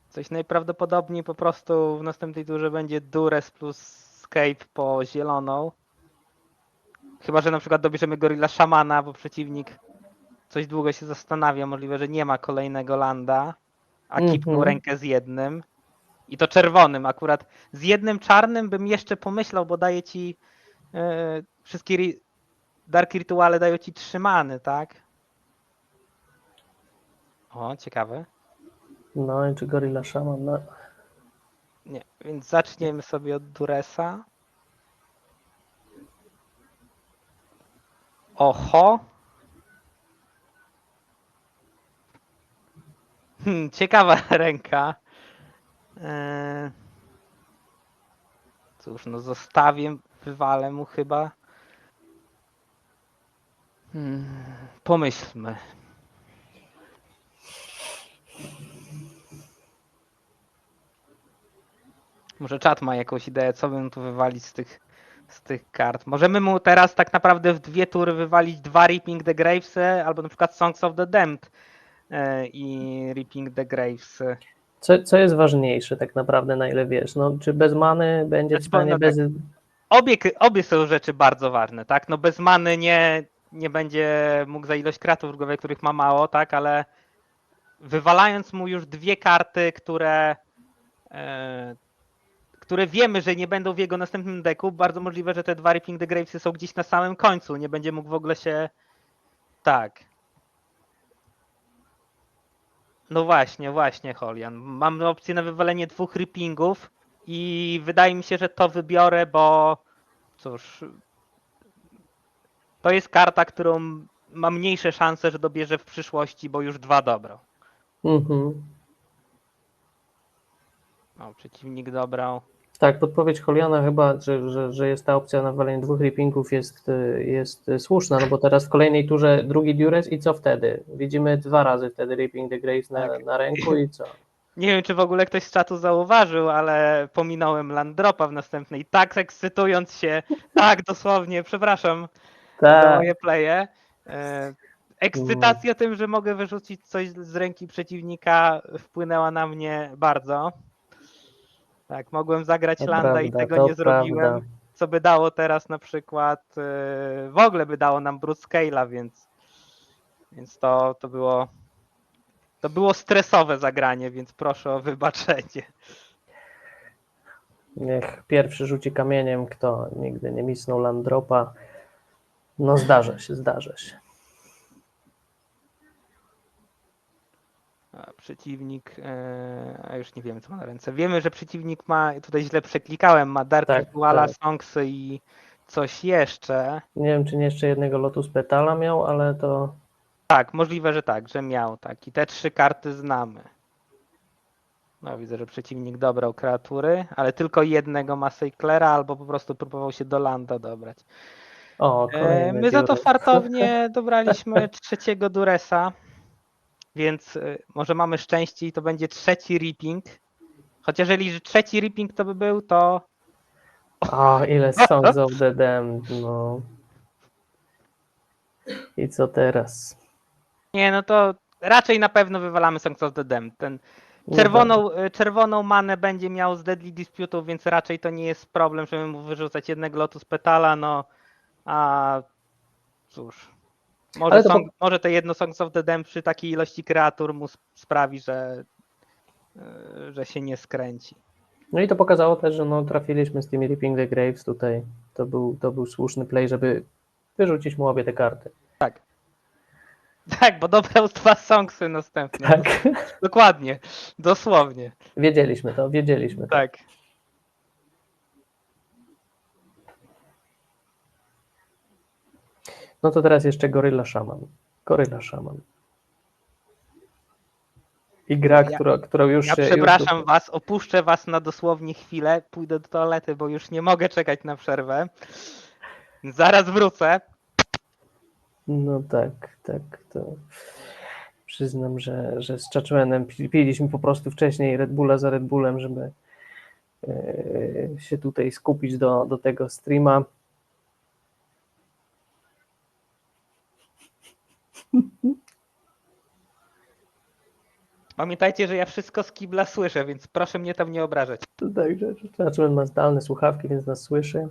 Coś najprawdopodobniej po prostu w następnej turze będzie Duress plus Scape po zieloną. Chyba że na przykład dobierzemy Gorilla Szamana, bo przeciwnik coś długo się zastanawia. Możliwe, że nie ma kolejnego landa, a kipnął rękę z jednym. I to czerwonym akurat. Z jednym czarnym bym jeszcze pomyślał, bo daje ci wszystkie Dark Rituale dają ci 3 many, tak? O, ciekawe. No i czy Gorilla Shaman, no. Nie, więc zaczniemy sobie od Duressa. Oho. Ciekawa ręka. Cóż, no zostawię, wywalę mu chyba. Pomyślmy. Może czat ma jakąś ideę, co bym tu wywalić z tych kart. Możemy mu teraz tak naprawdę w 2 tury wywalić 2 Reaping the Gravesy, albo na przykład Songs of the Damned i Reaping the Graves. Co jest ważniejsze tak naprawdę, na ile wiesz? No, czy bez many będzie w stanie bez... Obie są rzeczy bardzo ważne, tak? No bez many nie będzie mógł za ilość kratów drugowych, których ma mało, tak? Ale wywalając mu już 2 karty, które wiemy, że nie będą w jego następnym deku, bardzo możliwe, że te 2 Reaping the Gravesy są gdzieś na samym końcu. Nie będzie mógł w ogóle się... Tak. No właśnie, Holian. Mam opcję na wywalenie 2 Reapingów i wydaje mi się, że to wybiorę, bo cóż... To jest karta, którą ma mniejsze szanse, że dobierze w przyszłości, bo już 2 dobro. O, przeciwnik dobrał. Tak, podpowiedź Holiana chyba, że jest ta opcja na walenie 2 Reapingów jest słuszna, no bo teraz w kolejnej turze drugi Duress i co wtedy? Widzimy 2 razy wtedy Reaping the Graves na ręku i co? Nie wiem, czy w ogóle ktoś z czatu zauważył, ale pominąłem Landdropa w następnej, tak ekscytując się, tak dosłownie, przepraszam za moje playe. Ekscytacja tym, że mogę wyrzucić coś z ręki przeciwnika, wpłynęła na mnie bardzo. Tak, mogłem zagrać To landa i prawda, tego to nie zrobiłem, prawda. co by dało teraz na przykład, w ogóle by dało nam Broodscale'a, więc to było stresowe zagranie, więc proszę o wybaczenie. Niech pierwszy rzuci kamieniem, kto nigdy nie misnął Landdropa. No zdarza się. A przeciwnik, a już nie wiemy co ma na ręce. Wiemy, że przeciwnik ma, tutaj źle przeklikałem, ma Dark Rituala, Songsy i coś jeszcze. Nie wiem, czy nie jeszcze jednego Lotus Petala miał, ale to... Tak, możliwe, że tak, że miał, tak. I te 3 karty znamy. No widzę, że przeciwnik dobrał kreatury, ale tylko jednego ma Seiclera, albo po prostu próbował się do landa dobrać. O, kolejny My za to Duress. fartownie dobraliśmy 3 Duressa, więc może mamy szczęście i to będzie 3 Reaping. Chociaż jeżeli 3 Reaping to by był, to... O, ile Songs of the Damned, no. I co teraz? Nie, no to raczej na pewno wywalamy Songs of the Damned. Ten czerwoną manę będzie miał z Deadly Dispute'ów, więc raczej to nie jest problem, żeby mu wyrzucać jednego Lotus Petala, no a cóż. Może to jedno Songs of the Damned przy takiej ilości kreatur mu sprawi, że się nie skręci. No i to pokazało też, że no, trafiliśmy z tymi Reaping the Graves tutaj. To był słuszny play, żeby wyrzucić mu obie te karty. Tak. Tak, bo dobrał 2 Songsy następne. Tak. Dokładnie. Dosłownie. Wiedzieliśmy to. No to teraz jeszcze Gorylla Shaman. Gorylla Shaman. I gra, która już Ja się... przepraszam was, opuszczę was na dosłownie chwilę, pójdę do toalety, bo już nie mogę czekać na przerwę. Zaraz wrócę. No tak, to przyznam, że z Chachuanem piliśmy po prostu wcześniej Red Bulla za Red Bullem, żeby się tutaj skupić do tego streama. Pamiętajcie, że ja wszystko z kibla słyszę, więc proszę mnie tam nie obrażać. Także Chachuan ma zdalne słuchawki, więc nas słyszy.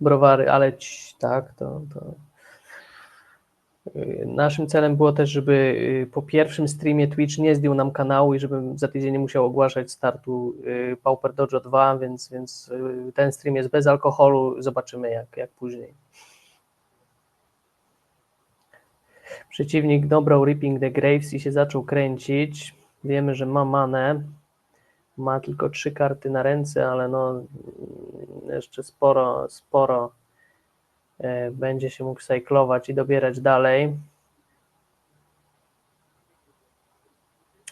Browary, ale tak, to naszym celem było też, żeby po pierwszym streamie Twitch nie zdjął nam kanału i żebym za tydzień nie musiał ogłaszać startu Pauper Dojo 2, więc ten stream jest bez alkoholu, zobaczymy jak później. Przeciwnik dobrał Ripping the Graves i się zaczął kręcić. Wiemy, że ma manę, ma tylko 3 karty na ręce, ale no jeszcze sporo będzie się mógł cyklować i dobierać dalej.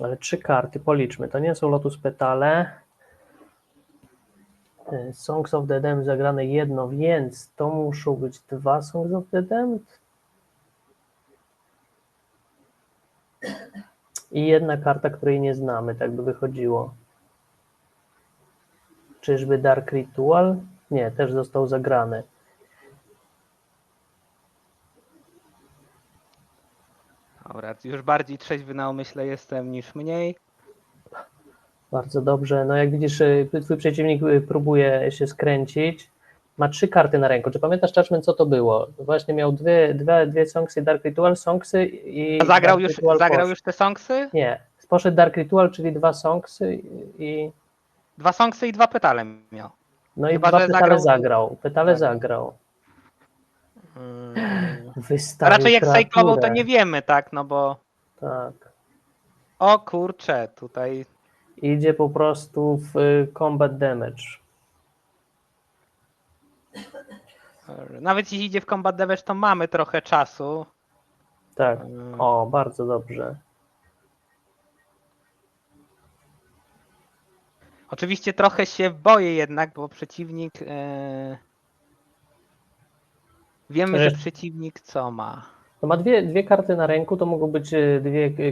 Ale 3 karty, policzmy, to nie są Lotus Petale. Songs of the Damned zagrane jedno, więc to muszą być 2 Songs of the Damned. I jedna karta, której nie znamy, tak by wychodziło. Czyżby Dark Ritual? Nie, też został zagrany. Dobra, już bardziej trzeźwy na umyśle jestem niż mniej. Bardzo dobrze. No jak widzisz, twój przeciwnik próbuje się skręcić. Ma 3 karty na ręku. Czy pamiętasz, Chachuan, co to było? Właśnie miał dwie songsy, Dark Ritual, songsy i A zagrał Dark Ritual już te songsy? Nie. Poszedł Dark Ritual, czyli 2 songsy i 2 songsy i 2 petale miał. no Chyba, i 2 że petale zagrał. Petale Tak. zagrał. A Wystawił raczej jak kreaturę. cyklował, to nie wiemy, tak? No bo... Tak. O kurczę, tutaj... Idzie po prostu w combat damage. Nawet jeśli idzie w combat damage, to mamy trochę czasu. Tak. O, bardzo dobrze. Oczywiście trochę się boję jednak, bo przeciwnik... Wiemy, że przeciwnik co ma? No ma dwie karty na ręku, to mogą być 2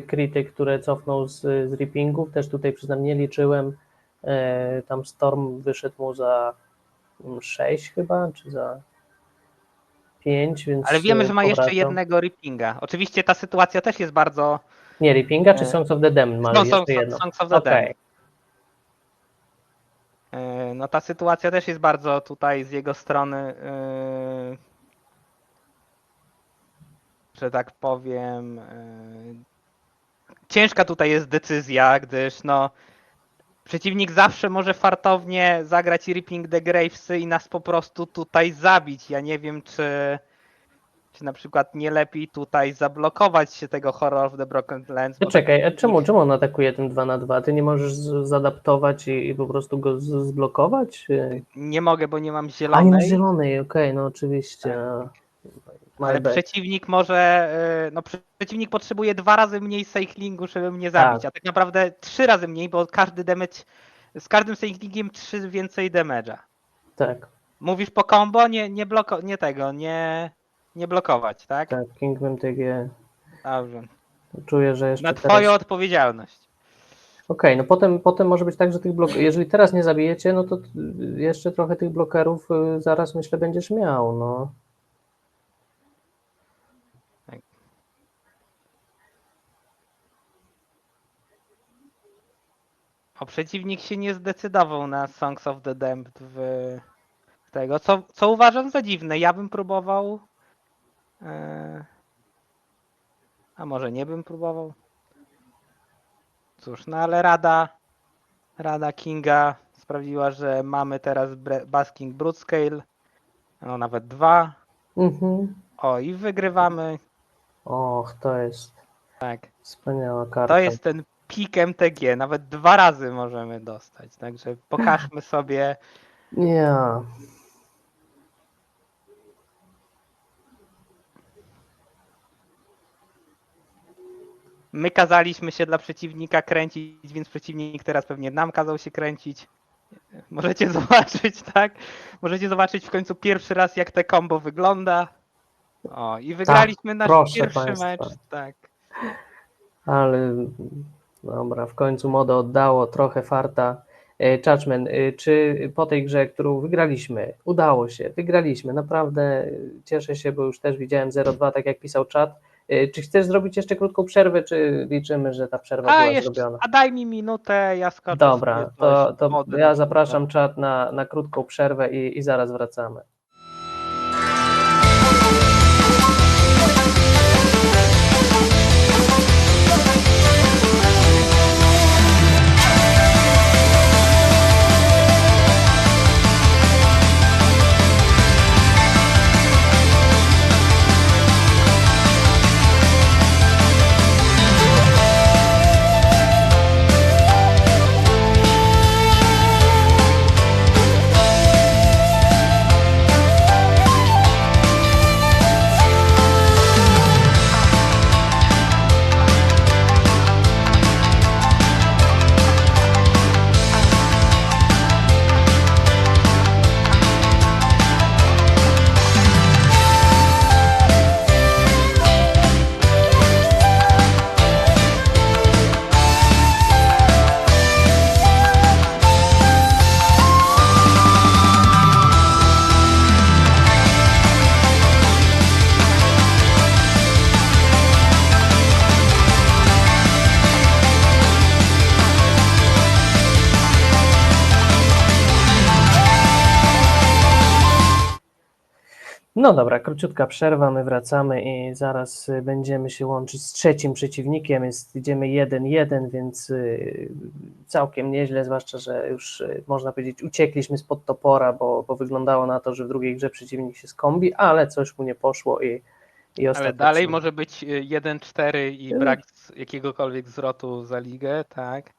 kryty, które cofnął z rippingów. Też tutaj przyznam nie liczyłem. Tam Storm wyszedł mu za 6 chyba, czy za 5, więc Ale wiemy, że ma jeszcze powracał. jednego rippinga. Oczywiście ta sytuacja też jest bardzo... Nie, rippinga czy Songs of the Damned ma jeszcze jedno? Songs of the Damned. No ta sytuacja też jest bardzo tutaj z jego strony, że tak powiem, ciężka tutaj jest decyzja, gdyż no przeciwnik zawsze może fartownie zagrać Ripping the Gravesy i nas po prostu tutaj zabić. Ja nie wiem, czy na przykład nie lepiej tutaj zablokować się tego Horror of the Broken Lands. No czekaj, a czemu on atakuje tym 2/2? Ty nie możesz zadaptować i po prostu go zblokować? Nie mogę, bo nie mam A zielonej. nie masz zielonej, okej, no oczywiście. Ale przeciwnik może, no przeciwnik potrzebuje 2 razy mniej cyclingu, żeby mnie zabić, a tak naprawdę 3 razy mniej, bo każdy damage, z każdym cyclingiem 3 więcej damage'a. Tak. Mówisz po combo, nie blokować, tak? Tak, Kingdom TG. Dobrze. Czuję, że jeszcze Na twoją teraz... odpowiedzialność. Okej, no potem może być tak, że tych jeżeli teraz nie zabijecie, no to jeszcze trochę tych blokerów zaraz myślę będziesz miał, no. Tak. O, przeciwnik się nie zdecydował na Songs of the Damned w tego, co uważam za dziwne. Ja bym próbował, a może nie bym próbował. Cóż, no ale Rada Kinga sprawiła, że mamy teraz Basking Broodscale, no nawet 2. O, i wygrywamy. Och, to jest wspaniała karta. To jest ten pik MTG, nawet 2 razy możemy dostać, także pokażmy sobie. Ja. My kazaliśmy się dla przeciwnika kręcić, więc przeciwnik teraz pewnie nam kazał się kręcić. Możecie zobaczyć, tak? Możecie zobaczyć w końcu pierwszy raz, jak te combo wygląda. O, i wygraliśmy nasz proszę pierwszy państwa. mecz, tak. Ale dobra, w końcu modo oddało, trochę farta. Judgment, czy po tej grze, którą wygraliśmy, udało się, wygraliśmy, naprawdę cieszę się, bo już też widziałem 0-2, tak jak pisał czat. Czy chcesz zrobić jeszcze krótką przerwę, czy liczymy, że ta przerwa była zrobiona? A daj mi minutę, ja skoczę sobie Dobra, coś to wody ja na zapraszam czat na krótką przerwę i zaraz wracamy. No dobra, króciutka przerwa, my wracamy i zaraz będziemy się łączyć z trzecim przeciwnikiem. Idziemy 1-1, więc całkiem nieźle, zwłaszcza, że już można powiedzieć uciekliśmy spod topora, bo wyglądało na to, że w drugiej grze przeciwnik się skombi, ale coś mu nie poszło i Ale ostatecznie... dalej może być 1-4 i brak jakiegokolwiek zwrotu za ligę, tak?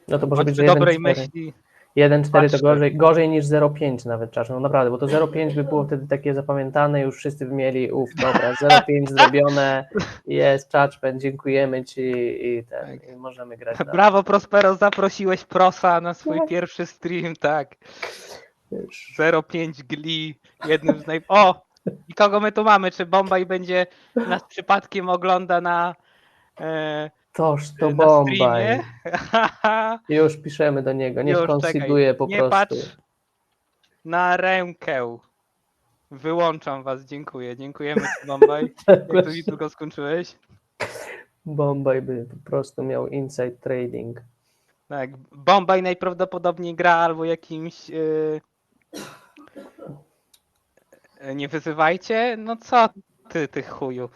No to może być, że Bądźmy dobrej 1-4. myśli. 1-4 to Patrzcie. gorzej niż 0-5 nawet czasem, no naprawdę, bo to 0-5 by było wtedy takie zapamiętane, już wszyscy by mieli, dobra, 0-5 zrobione, jest, Judgment, dziękujemy Ci i Tak. i możemy grać dalej. Brawo Prospero, zaprosiłeś Prosa na swój Tak. pierwszy stream, tak. Już. 0,5 Gli, jednym z O! I kogo my tu mamy? Czy Bombaj będzie nas przypadkiem ogląda na Toż to na Bombaj. streamie? Już piszemy do niego, niech Już, konsiduje po nie prostu. patrz na rękę. Wyłączam was, dziękuję. Dziękujemy Ci, Bombaj. Jak to mi tylko skończyłeś? Bombaj by po prostu miał inside trading. Tak, Bombaj najprawdopodobniej gra albo jakimś nie wyzywajcie, no co ty chuju.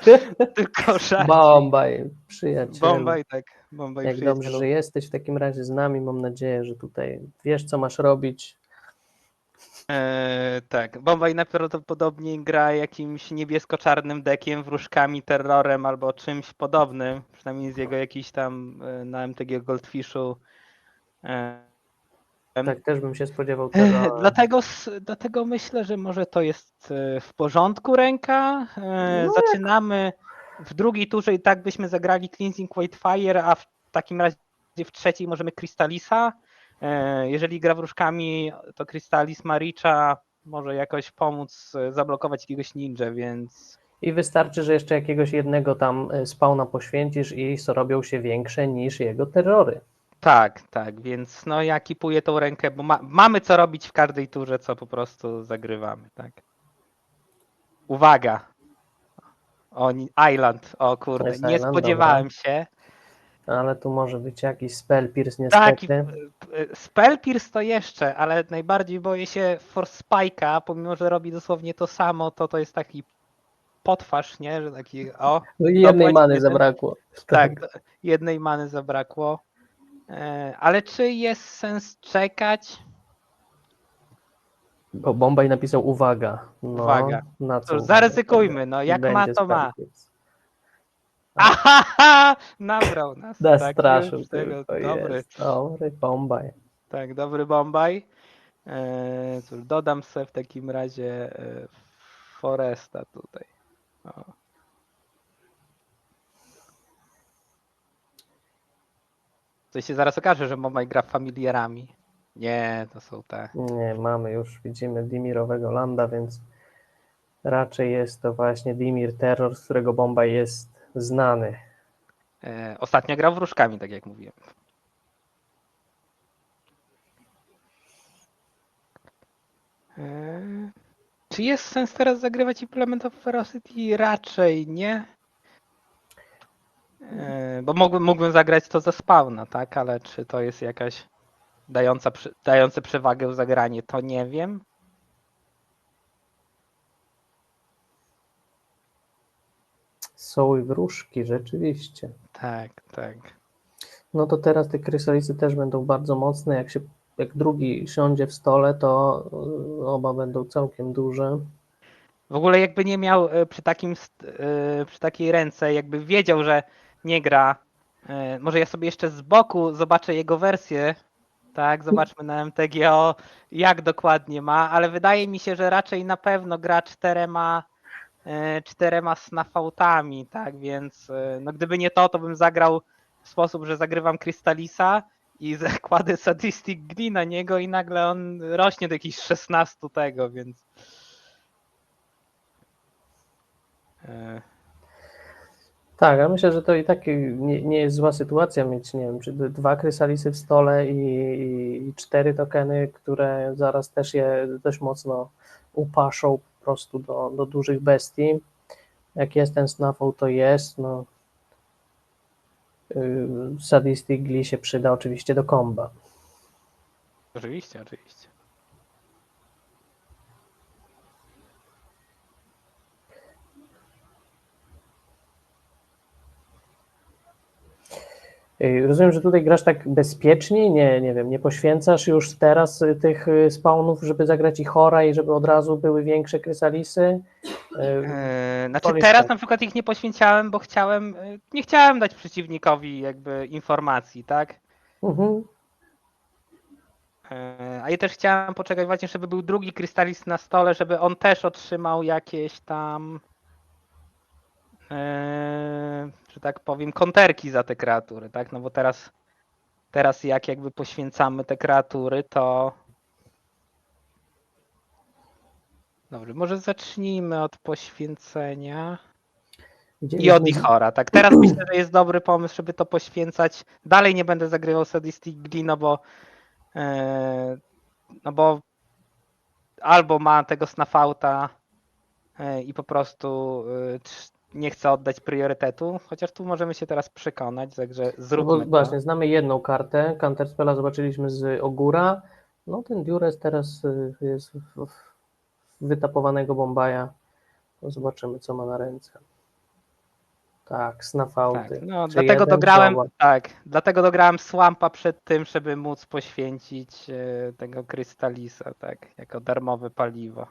Nie, no, tylko żarcik. Bombaj, przyjacielu. Bombaj, tak. Bombaj, Jak przyjacielu. dobrze, że jesteś w takim razie z nami, mam nadzieję, że tutaj wiesz, co masz robić. Tak, Bombaj najprawdopodobniej gra jakimś niebiesko-czarnym dekiem, wróżkami, terrorem albo czymś podobnym, przynajmniej z jego jakiś tam na MTG Goldfishu. Tak, też bym się spodziewał tego. Dlatego myślę, że może to jest w porządku ręka. Zaczynamy w drugiej turze i tak byśmy zagrali Cleansing Whitefire, a w takim razie w trzeciej możemy Crystalisa. Jeżeli gra wróżkami, to Crystalis Maricza może jakoś pomóc zablokować jakiegoś ninja, więc... I wystarczy, że jeszcze jakiegoś jednego tam spawna poświęcisz i robią się większe niż jego terrory. Tak, więc no ja kipuję tą rękę, bo mamy co robić w każdej turze, co po prostu zagrywamy, tak. Uwaga! Island, o kurde, Jest nie Island, spodziewałem dobra. się. Ale tu może być jakiś spell pierce Tak, niestety. Spell Pierce to jeszcze, ale najbardziej boję się Force Spike'a, pomimo że robi dosłownie to samo, to jest taki potwarz, nie? Że taki No i jednej dopłać many jeden. zabrakło. Tak, jednej many zabrakło. Ale czy jest sens czekać? Bo Bombaj napisał uwaga. No, Uwaga. na co? To zaryzykujmy, no jak ma, Będzie to ma. spell pierce. Ahaha! Nabrał nas. Nastraszył już tego. tylko, Dobry. jest. Dobry Bombaj. Tak, dobry Bombaj. Cóż, dodam sobie w takim razie Foresta tutaj. O. To się zaraz okaże, że Momaj gra familiarami. Nie, to są te. Nie, mamy już, widzimy Dimirowego landa, więc raczej jest to właśnie Dimir Terror, z którego Bombaj jest znany. Ostatnio grał wróżkami, tak jak mówiłem. Czy jest sens teraz zagrywać Implement of Ferocity? Raczej nie. Bo mógłbym zagrać to ze spawna, tak? Ale czy to jest jakaś dające przewagę w zagranie, to nie wiem. Są i wróżki, rzeczywiście. Tak, tak. No to teraz te krysalisy też będą bardzo mocne. Jak drugi siądzie w stole, to oba będą całkiem duże. W ogóle jakby nie miał przy takiej ręce, jakby wiedział, że nie gra. Może ja sobie jeszcze z boku zobaczę jego wersję. Tak, zobaczmy na MTGO, jak dokładnie ma, ale wydaje mi się, że raczej na pewno gra czterema snafautami, tak, więc no gdyby nie to, to bym zagrał w sposób, że zagrywam Crystalisa i zakładę Sadistic Glee na niego i nagle on rośnie do jakichś 16 tego, więc Tak, ja myślę, że to i tak nie jest zła sytuacja mieć, nie wiem, czy dwa krysalisy w stole i cztery tokeny, które zaraz też je dość mocno upaszą po prostu do dużych bestii. Jak jest ten snaffle, to jest. No, Sadistic Glee się przyda oczywiście do komba. oczywiście, oczywiście. Rozumiem, że tutaj grasz tak bezpiecznie, nie wiem, nie poświęcasz już teraz tych spawnów, żeby zagrać ich chora i żeby od razu były większe krysalisy. Znaczy Wolisz teraz tak. na przykład ich nie poświęciałem, bo nie chciałem dać przeciwnikowi jakby informacji, tak? Mhm. A ja też chciałem poczekać właśnie, żeby był drugi krystalis na stole, żeby on też otrzymał jakieś tam, że tak powiem, konterki za te kreatury, tak? No bo teraz jak jakby poświęcamy te kreatury, to... Dobrze, może zacznijmy od poświęcenia i od Ichora, tak? Teraz myślę, że jest dobry pomysł, żeby to poświęcać. Dalej nie będę zagrywał Sadistic Glee, no bo albo ma tego snafauta i po prostu nie chce oddać priorytetu, chociaż tu możemy się teraz przekonać, także No bo zróbmy to. właśnie, znamy jedną kartę, Counterspella zobaczyliśmy z Ogóra, no ten Dures teraz jest wytapowanego Bombaja, no zobaczymy co ma na ręce. Tak, Tak, snafauty, no czy jeden, czy oba. dlatego dograłem Swampa przed tym, żeby móc poświęcić tego Crystalisa, tak, jako darmowe paliwo.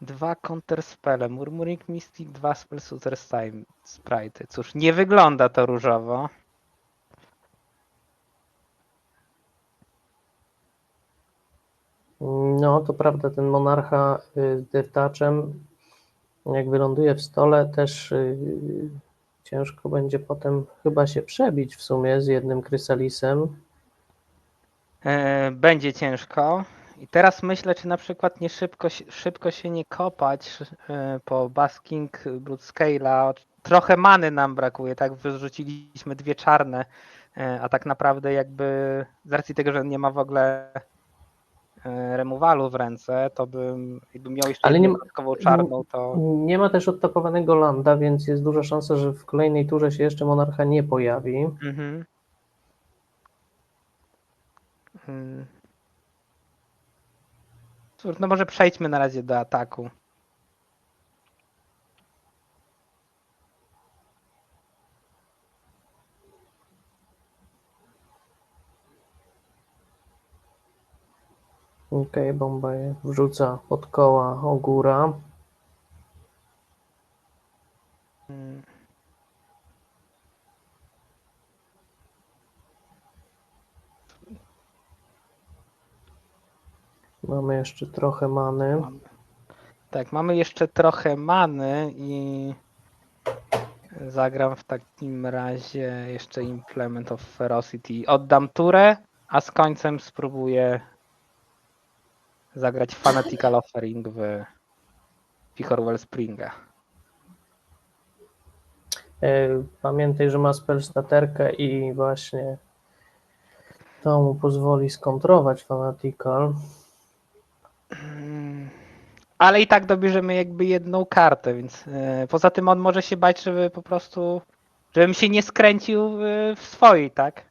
Dwa counterspele, Murmuring Mystic, dwa Spellsuiter Sprite. Cóż, nie wygląda to różowo. No to prawda, ten Monarcha z Death-Touchem, jak wyląduje w stole, też ciężko będzie potem chyba się przebić w sumie z jednym Crysalisem. Będzie ciężko. I teraz myślę, czy na przykład nie szybko się nie kopać po Basking Bloodscale'a. Trochę many nam brakuje, tak? Wyrzuciliśmy dwie czarne, a tak naprawdę jakby z racji tego, że nie ma w ogóle remowalu w ręce, to jakbym miał jeszcze Ale jedną dodatkową czarną, to... nie ma też odtapowanego landa, więc jest duża szansa, że w kolejnej turze się jeszcze Monarcha nie pojawi. Mhm. Cóż, no może przejdźmy na razie do ataku. Okej, Bombay wrzuca pod koła Ogóra. Mm. Mamy jeszcze trochę many. Tak, mamy jeszcze trochę many i Zagram w takim razie jeszcze Implement of Ferocity. Oddam turę, a z końcem spróbuję zagrać Fanatical Offering w Vichor Wellspringa. Pamiętaj, że ma spellstaterkę i właśnie to mu pozwoli skontrować Fanatical. Ale i tak dobierzemy jakby jedną kartę, więc poza tym on może się bać, żeby po prostu, żebym się nie skręcił w swojej, tak?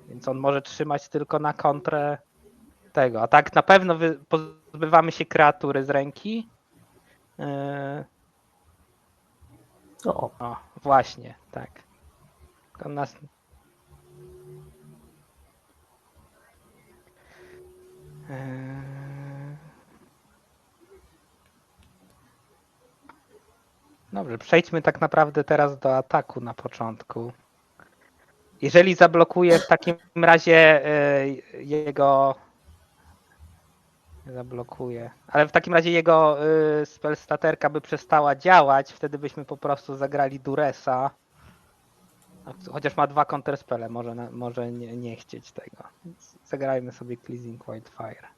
Więc on może trzymać tylko na kontrę tego. A tak na pewno pozbywamy się kreatury z ręki. O, O, właśnie, tak. To nas... Dobrze, przejdźmy tak naprawdę teraz do ataku na początku. Jeżeli zablokuje w takim razie jego... Zablokuje. Ale w takim razie jego spellstaterka by przestała działać, wtedy byśmy po prostu zagrali Duresa. Chociaż ma 2 counterspele, może nie chcieć tego. Więc zagrajmy sobie Cleansing Wildfire.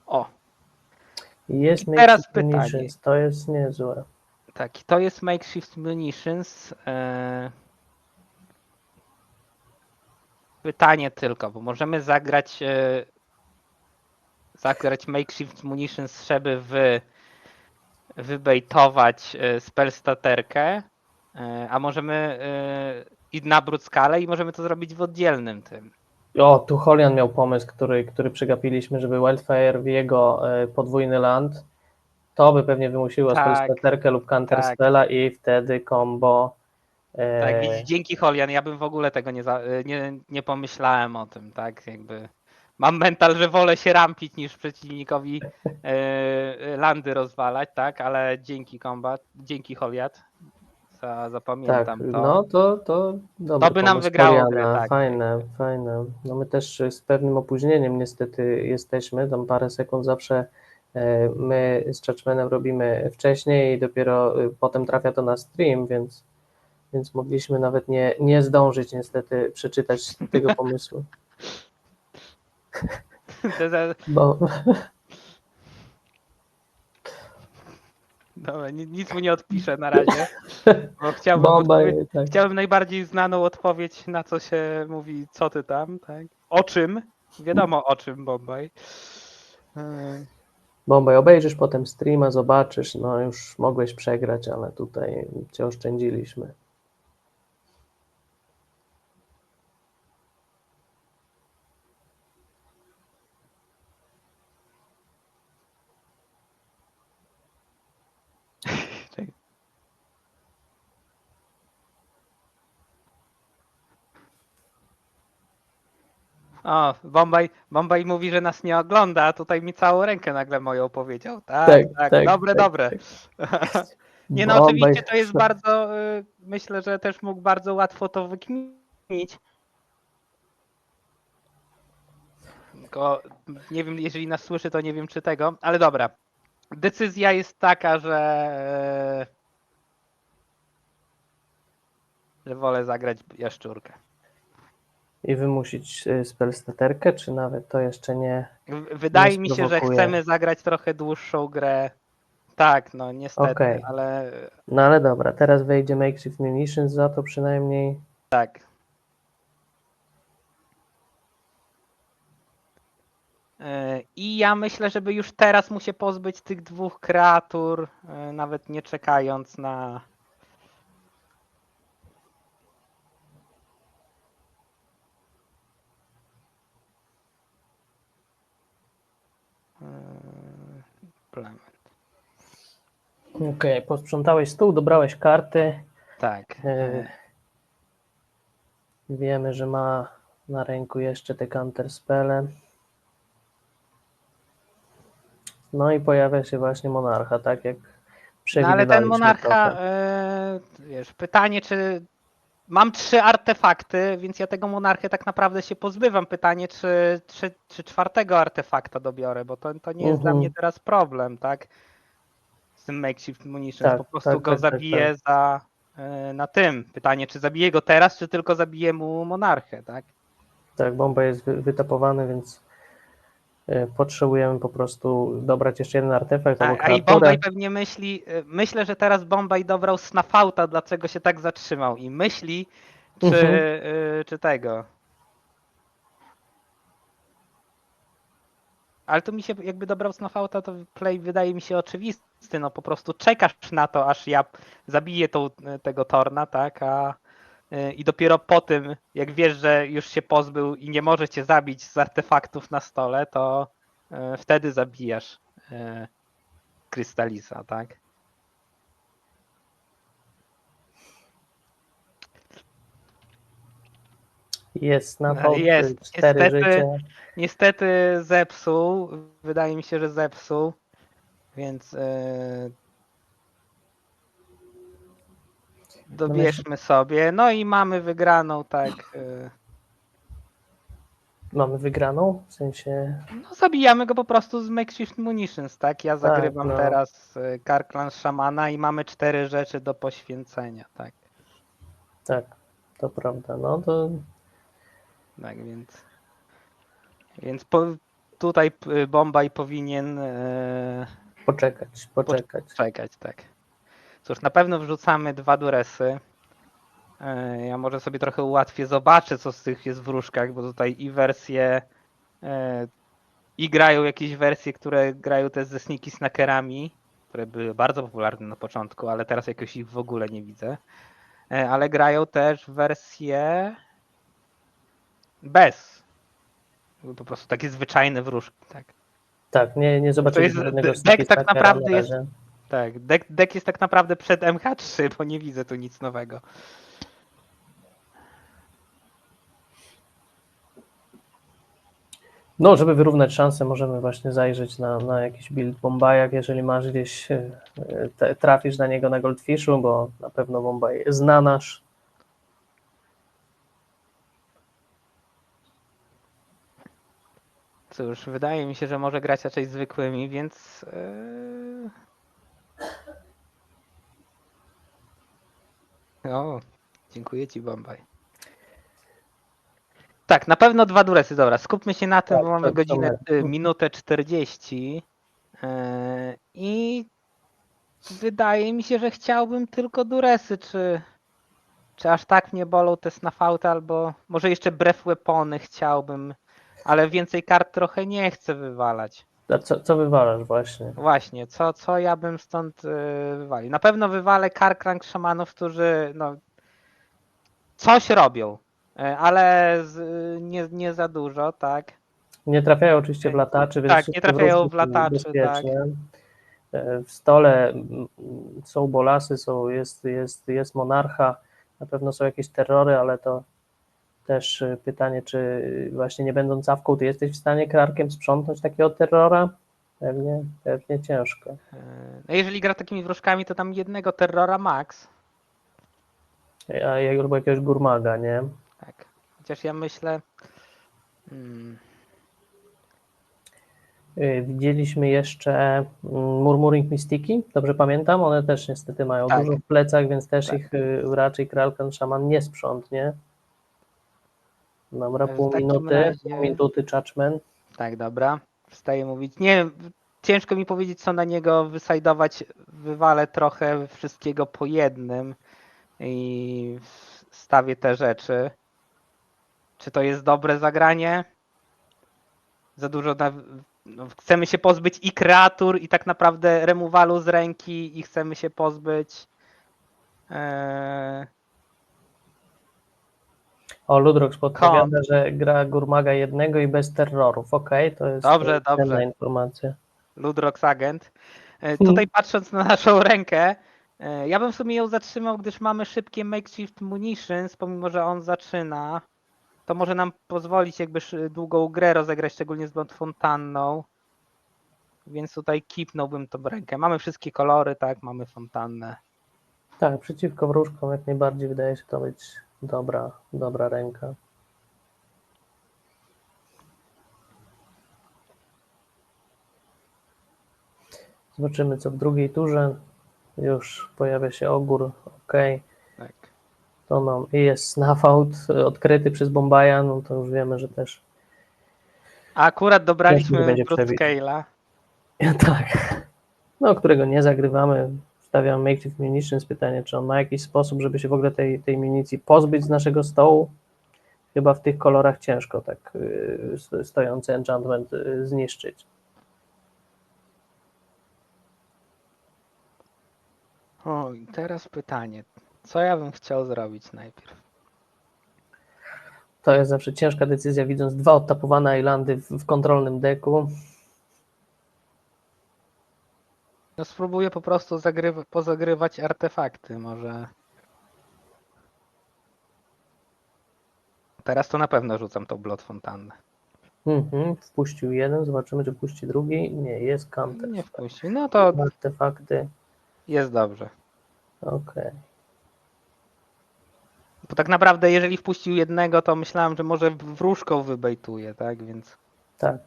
O, jest i teraz Makeshift pytanie. Munitions, to jest niezłe. Tak, to jest Makeshift Munitions. Pytanie tylko, bo możemy zagrać Makeshift Munitions, żeby wybejtować spellstaterkę, a możemy i na Brudskalę i możemy to zrobić w oddzielnym tym. O, tu Holian miał pomysł, który przegapiliśmy, żeby Wildfire w jego podwójny land, to by pewnie wymusiło Tak, spellstaterkę lub counterspella i wtedy combo. Tak, widzisz, dzięki Holian, ja bym w ogóle tego nie pomyślałem o tym, tak, jakby mam mental, że wolę się rampić niż przeciwnikowi landy rozwalać, tak, ale dzięki Holiat, Tak, zapamiętam to. no to dobry To by nam pomysł wygrało grę, Holiana, tak. fajne, fajne. No my też z pewnym opóźnieniem niestety jesteśmy, tam parę sekund zawsze my z Churchmanem robimy wcześniej i dopiero potem trafia to na stream, więc mogliśmy nawet nie zdążyć niestety przeczytać tego pomysłu. Bo, Dobra, nic mu nie odpiszę na razie, bo tak. chciałbym najbardziej znaną odpowiedź, na co się mówi, co ty tam, tak? O czym? Wiadomo o czym, Bombaj. Bombaj, obejrzysz potem streama, zobaczysz, no już mogłeś przegrać, ale tutaj cię oszczędziliśmy. O, Bombaj mówi, że nas nie ogląda, a tutaj mi całą rękę nagle moją powiedział. Tak, Tak, tak, dobre, tak, dobre. Nie no, Bombaj. oczywiście to jest bardzo, myślę, że też mógł bardzo łatwo to wykminić. Tylko nie wiem, jeżeli nas słyszy, to nie wiem czy tego, ale dobra. Decyzja jest taka, że wolę zagrać jaszczurkę. I wymusić spellstaterkę, czy nawet to jeszcze nie. Wydaje mi się, że sprowokuje. chcemy zagrać trochę dłuższą grę. Tak, no niestety, Okej. ale No ale dobra, teraz wejdzie Makeshift Munitions za to przynajmniej. tak. I ja myślę, żeby już teraz mu się pozbyć tych 2 kreatur, nawet nie czekając na... Implement. Okej, posprzątałeś stół, dobrałeś karty. Tak. Wiemy, że ma na ręku jeszcze te counterspele. No i pojawia się właśnie monarcha, tak jak No ale ten przewidywaliśmy monarcha, trochę. wiesz, pytanie, czy mam 3 artefakty, więc ja tego monarchę tak naprawdę się pozbywam. Pytanie, czy 4. artefakta dobiorę, bo to nie jest dla mnie teraz problem, tak? Z tym Makeshift Munitions. Po prostu go tak. zabiję na tym. Pytanie, czy zabiję go teraz, czy tylko zabiję mu monarchę, tak? Tak, bomba jest wytapowany, więc potrzebujemy po prostu dobrać jeszcze jeden artefakt albo A i Bombay kreaturę. pewnie myślę, że teraz Bombay dobrał Snafauta, dlaczego się tak zatrzymał i myśli, czy tego. Ale to mi się, jakby dobrał Snafauta, to play wydaje mi się oczywisty, no po prostu czekasz na to, aż ja zabiję tego Torna, tak, i dopiero po tym, jak wiesz, że już się pozbył i nie może cię zabić z artefaktów na stole, to wtedy zabijasz Krystalisa, tak? Jest na Jest. 4 życia. Niestety zepsuł. Wydaje mi się, że zepsuł. Więc dobierzmy sobie. No i mamy wygraną, tak. Mamy wygraną? W sensie... No zabijamy go po prostu z Makeshift Munitions, tak? Ja zagrywam no. teraz Karklan Szamana i mamy 4 rzeczy do poświęcenia, tak. Tak, to prawda. No to Tak, więc tutaj Bombay powinien poczekać. czekać, tak. Cóż, na pewno wrzucamy 2 duresy. Ja może sobie trochę ułatwię, zobaczę co z tych jest w różkach, bo tutaj i wersje i grają jakieś wersje, które grają też ze sneaky snackerami, które były bardzo popularne na początku, ale teraz jakoś ich w ogóle nie widzę. Ale grają też wersje bez. Po prostu takie zwyczajne wróżki, tak. Tak, nie zobaczyliśmy żadnego deck tak stackera naprawdę na jest. razie. Tak, deck jest tak naprawdę przed MH3, bo nie widzę tu nic nowego. No, żeby wyrównać szanse, możemy właśnie zajrzeć na jakiś build Bombajak, jeżeli masz gdzieś, trafisz na niego na Goldfishu, bo na pewno Bombaj zna nasz. Cóż, wydaje mi się, że może grać raczej zwykłymi, więc o, dziękuję ci, Bombaj. Tak, na pewno 2 duresy, dobra, skupmy się na tym, Tak, bo mamy godzinę, my. minutę 40 i wydaje mi się, że chciałbym tylko duresy, czy aż tak mnie bolą te snafauty, albo może jeszcze breath weapony chciałbym, ale więcej kart trochę nie chcę wywalać. A co wywalasz właśnie? Właśnie, co ja bym stąd wywalił? Na pewno wywalę Karklank szamanów, którzy no, coś robią, ale nie za dużo, tak? Nie trafiają oczywiście w lataczy, więc Tak, nie wszystkie trafiają wróżki w są lataczy, tak. bezpieczne. W stole są bolasy, jest monarcha, na pewno są jakieś terrory, ale to też pytanie, czy właśnie nie będąc cawką, ty jesteś w stanie krarkiem sprzątnąć takiego terrora? Pewnie ciężko. No jeżeli gra takimi wróżkami, to tam jednego terrora max. Albo jakiegoś gurmaga, nie? Tak. Chociaż ja myślę. Widzieliśmy jeszcze Murmuring Mystiki, dobrze pamiętam? One też niestety mają Tak. dużo w plecach, więc też Tak. ich raczej Kralkan Szaman nie sprzątnie. Dobra, pół minuty Judgment. Tak, dobra. Wstaję mówić. Nie, ciężko mi powiedzieć, co na niego wysajdować. Wywalę trochę wszystkiego po jednym i wstawię te rzeczy. Czy to jest dobre zagranie? Za dużo. Chcemy się pozbyć i kreatur, i tak naprawdę remowalu z ręki, i chcemy się pozbyć. O, Ludrox podpowiada, że gra Gurmaga jednego i bez terrorów. Okej, to jest cenna informacja. Ludrox Agent. Tutaj patrząc na naszą rękę, ja bym w sumie ją zatrzymał, gdyż mamy szybkie Makeshift Munitions, pomimo że on zaczyna. To może nam pozwolić jakby długą grę rozegrać, szczególnie z Blond Fontanną. Więc tutaj kipnąłbym tą rękę. Mamy wszystkie kolory, tak, mamy fontannę. Tak, przeciwko wróżkom jak najbardziej wydaje się to być dobra ręka. Zobaczymy, co w drugiej turze. Już pojawia się ogór. Ok. Tak. To mam. I jest snuff out odkryty przez Bombaja. No to już wiemy, że też A akurat nie dobraliśmy będzie przebić. Broodscale'a. Tak. No, którego nie zagrywamy. Stawiam Makeshift Munitions. Pytanie, czy on ma jakiś sposób, żeby się w ogóle tej municji pozbyć z naszego stołu? Chyba w tych kolorach ciężko tak stojący enchantment zniszczyć. O, i teraz pytanie. Co ja bym chciał zrobić najpierw? To jest zawsze ciężka decyzja, widząc dwa odtapowane islandy w kontrolnym deku. No spróbuję po prostu pozagrywać artefakty, może. Teraz to na pewno rzucam tą Blood Fontannę. Wpuścił jeden, zobaczymy, czy wpuści drugi. Nie, jest counter. Nie wpuścił. No to Artefakty, jest dobrze. okej. Bo tak naprawdę, jeżeli wpuścił jednego, to myślałem, że może wróżką wybejtuje, tak? Więc. Tak.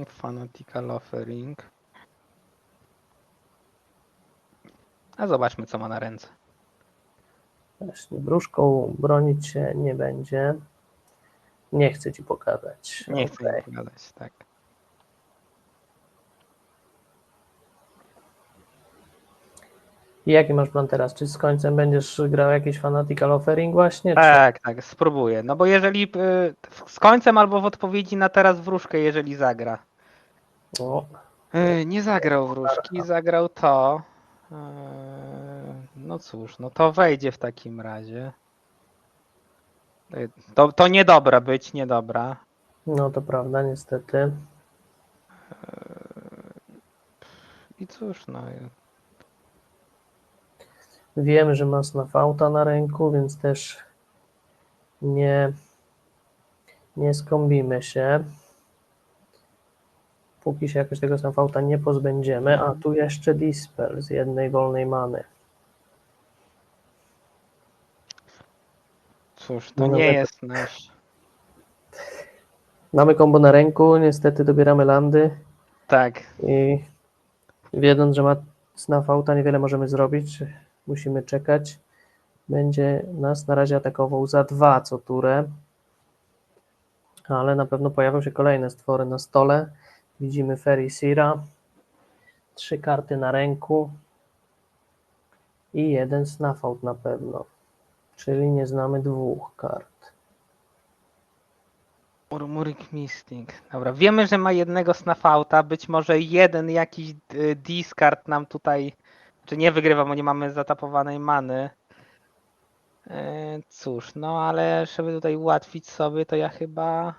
Fanatical Offering. A zobaczmy, co ma na ręce. Właśnie, wróżką bronić się nie będzie. Nie chcę ci pokazać. Nie chcę Okej. im pogadać, tak. I jaki masz plan teraz? Czy z końcem będziesz grał jakiś Fanatical Offering właśnie? Tak, tak, spróbuję. No bo jeżeli z końcem albo w odpowiedzi na teraz wróżkę, jeżeli zagra. Czy... O, Nie zagrał wróżki, zagrał to. No cóż, no to wejdzie w takim razie. To niedobra być, niedobra. no to prawda, niestety. I cóż, no. Wiem, że ma Snafauta na ręku, więc też nie skąbimy się. Póki się jakoś tego Snafauta nie pozbędziemy. A tu jeszcze Dispel z jednej wolnej many. Cóż, to No nie nawet- jest nasz. Mamy kombo na ręku, niestety dobieramy landy Tak. i wiedząc, że ma Snafauta, niewiele możemy zrobić. Musimy czekać. Będzie nas na razie atakował za 2 co turę, ale na pewno pojawią się kolejne stwory na stole. Widzimy Fairy Sira, 3 karty na ręku i jeden Snufout na pewno, czyli nie znamy 2 kart. Murmurik Mystic. Dobra, wiemy, że ma jednego Snafauta, być może jeden jakiś discard nam tutaj, czy nie wygrywa, bo nie mamy zatapowanej many. Cóż, no ale żeby tutaj ułatwić sobie, to ja chyba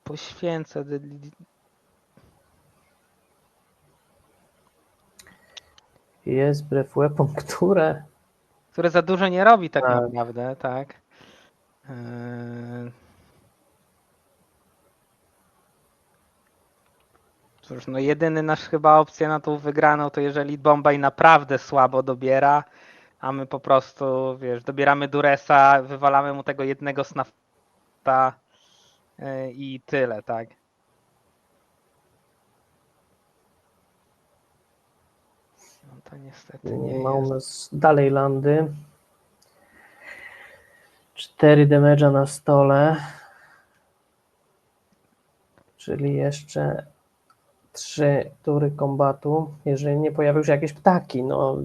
poświęcę. Jest Breath Weapon, Które za dużo nie robi tak Tak. naprawdę, tak. Yy, Cóż, no jedyny nasz chyba opcja na tą wygraną to jeżeli Bombay naprawdę słabo dobiera, a my po prostu, wiesz, dobieramy Duresa, wywalamy mu tego jednego snafta i tyle, tak. No to niestety nie Ma u jest. nas dalej landy. 4 damage'a na stole, czyli jeszcze 3 tury kombatu, jeżeli nie pojawią się jakieś ptaki, no.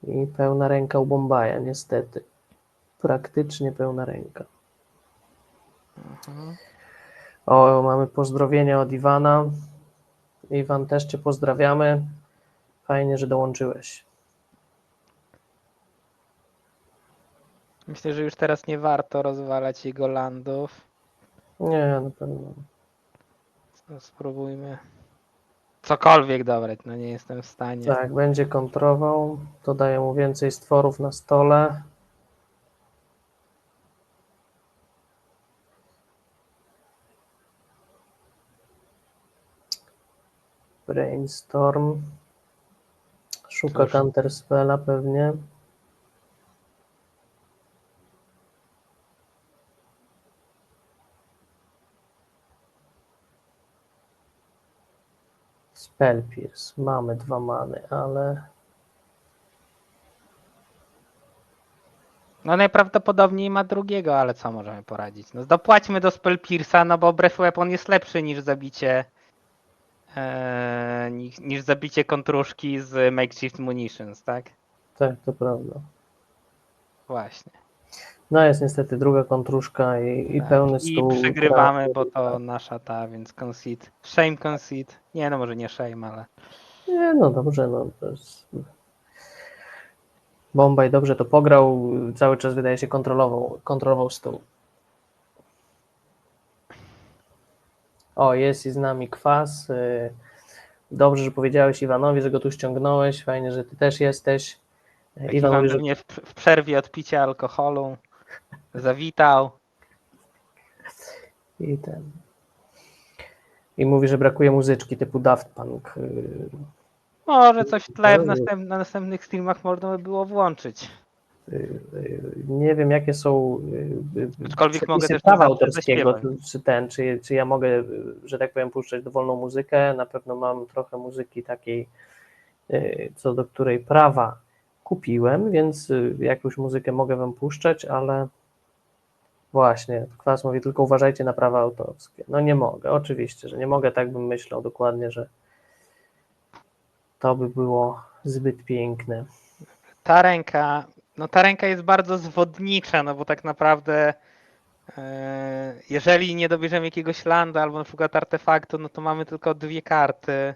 I pełna ręka u Bombaja, niestety. Praktycznie pełna ręka. Mhm. O, mamy pozdrowienia od Iwana. Iwan, też Cię pozdrawiamy. Fajnie, że dołączyłeś. Myślę, że już teraz nie warto rozwalać jego landów. Nie, na pewno. To spróbujmy cokolwiek dobrać, no nie jestem w stanie. Tak, będzie kontrował. To daje mu więcej stworów na stole. Brainstorm. Szuka Cóż. Counterspella pewnie. Spell Pierce. Mamy 2 many, ale No najprawdopodobniej ma drugiego, ale co możemy poradzić? No dopłaćmy do Spell Pierce'a, no bo Breath Weapon jest lepszy niż zabicie niż zabicie kontruszki z Makeshift Munitions, tak? tak, to prawda. Właśnie. No jest niestety druga kontruszka i Tak. pełny I stół. przegrywamy, bo to nasza ta, więc concede. Shame concede. Nie, no może nie shame, ale Nie, no dobrze, no to jest... Bombaj dobrze to pograł, cały czas wydaje się kontrolował stół. O, jest i z nami Kwas. Dobrze, że powiedziałeś Iwanowi, że go tu ściągnąłeś. Fajnie, że ty też jesteś. jak Iwan Iwan mówi, że pewnie w przerwie od picia alkoholu zawitał. i ten. I mówi, że brakuje muzyczki typu Daft Punk. Może coś w tle na następnych streamach można by było włączyć. Nie wiem, jakie są Aczkolwiek mogę przepisy też to prawa zawsze autorskiego, zaśpiewać. czy ja mogę, że tak powiem, puszczać dowolną muzykę. Na pewno mam trochę muzyki takiej, co do której prawa kupiłem, więc jakąś muzykę mogę wam puszczać, ale właśnie, Kwas mówi, tylko uważajcie na prawa autorskie. No nie mogę, oczywiście, że nie mogę, tak bym myślał dokładnie, że to by było zbyt piękne. Ta ręka jest bardzo zwodnicza, no bo tak naprawdę jeżeli nie dobierzemy jakiegoś landa albo na przykład artefaktu, no to mamy tylko 2 karty.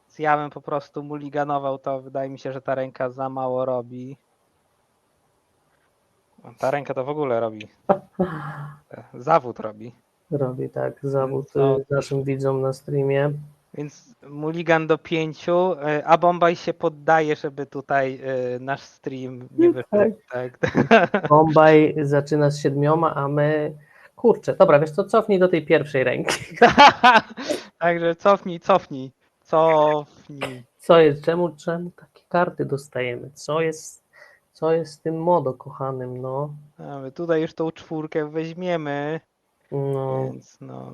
Więc ja bym po prostu mulliganował to, wydaje mi się, że ta ręka za mało robi. Ta ręka to w ogóle robi. Zawód robi. Robi tak zawód Więc, no, naszym widzom na streamie. Więc mulligan do 5, a Bombaj się poddaje, żeby tutaj nasz stream nie wyszedł. Tak. Bombaj zaczyna z 7, a my... Kurczę, dobra, wiesz co, cofnij do tej pierwszej ręki. Także cofnij. Co jest, czemu takie karty dostajemy? Co jest z tym modo kochanym, no? A my tutaj już tą 4 weźmiemy, No, więc no.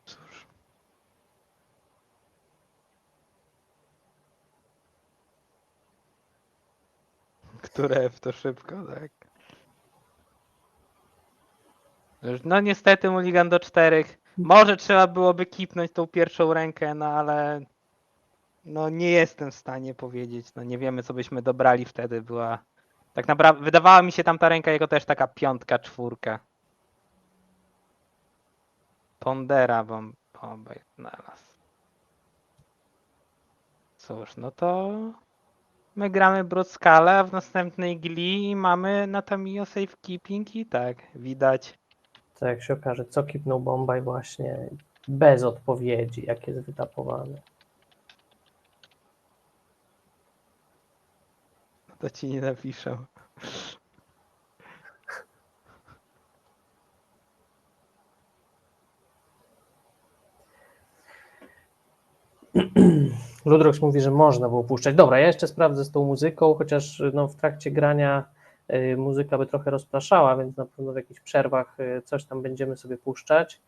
Cóż. Które w to szybko, tak. No niestety mulligan do 4. Może trzeba byłoby kipnąć tą pierwszą rękę, no ale no nie jestem w stanie powiedzieć. No nie wiemy, co byśmy dobrali wtedy. Była tak naprawdę, wydawała mi się tamta ręka jako też taka 5, 4. Pondera Bombaj znalazł. Cóż, no to my gramy Brodscale, a w następnej gli mamy Natamio Safekeeping i tak, widać. to jak się okaże, co kipnął Bombaj właśnie bez odpowiedzi, jak jest wytapowany. No to ci nie napiszę. Ludrox mówi, że można było puszczać. Dobra, ja jeszcze sprawdzę z tą muzyką, chociaż no, w trakcie grania muzyka by trochę rozpraszała, więc na pewno w jakichś przerwach coś tam będziemy sobie puszczać.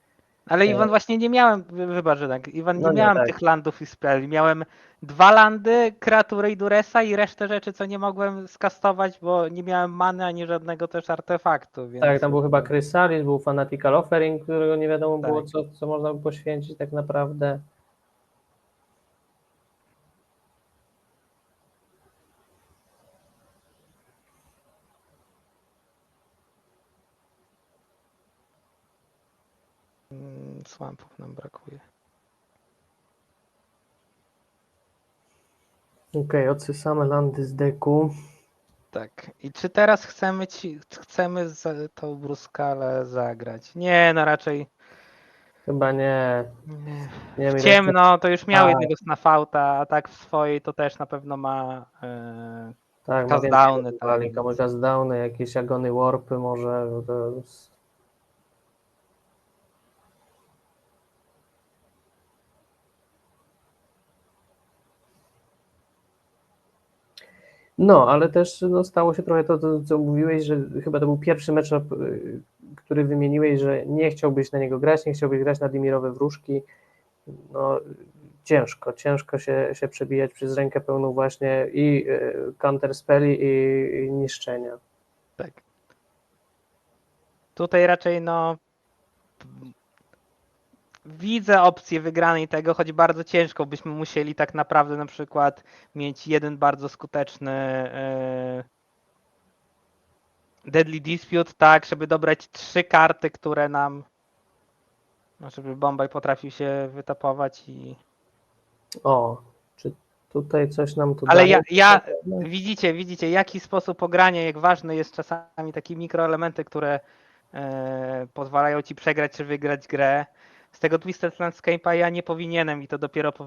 Ale Iwan właśnie nie miałem, wybacz, że tak, Iwan No nie nie, miałem tak. tych landów i spelli. Miałem 2 landy, kreatury i duresa i resztę rzeczy, co nie mogłem skastować, bo nie miałem many ani żadnego też artefaktu, więc... Tak, tam był chyba Chrysalis, był Fanatical Offering, którego nie wiadomo było, Tak. co można by poświęcić tak naprawdę. Swampów nam brakuje. Okej, odsysamy landy z deku. Tak. I czy teraz chcemy tą bruskalę zagrać? Nie, no raczej Chyba nie. Nie w wiem, ile jeszcze... ciemno to już miał Tak, jednego snafauta, a tak w swojej to też na pewno ma tak, ma więcej castdowny, tak, walika, więc... może downy, jakieś agony warpy może. To jest... No, ale też no, stało się trochę to, co mówiłeś, że chyba to był pierwszy matchup, który wymieniłeś, że nie chciałbyś na niego grać, nie chciałbyś grać na Dimirowe wróżki. No, ciężko się przebijać przez rękę pełną właśnie i counterspelli i niszczenia. Tak. Tutaj raczej no widzę opcję wygranej tego, choć bardzo ciężko byśmy musieli tak naprawdę na przykład mieć jeden bardzo skuteczny Deadly Dispute, tak, żeby dobrać 3 karty, które nam, no, żeby Bombay potrafił się wytapować i... O, czy tutaj coś nam tu Ale daje? widzicie, jaki sposób pogrania, jak ważne jest czasami takie mikroelementy, które pozwalają ci przegrać czy wygrać grę. Z tego Twisted Landscape'a ja nie powinienem, i to dopiero po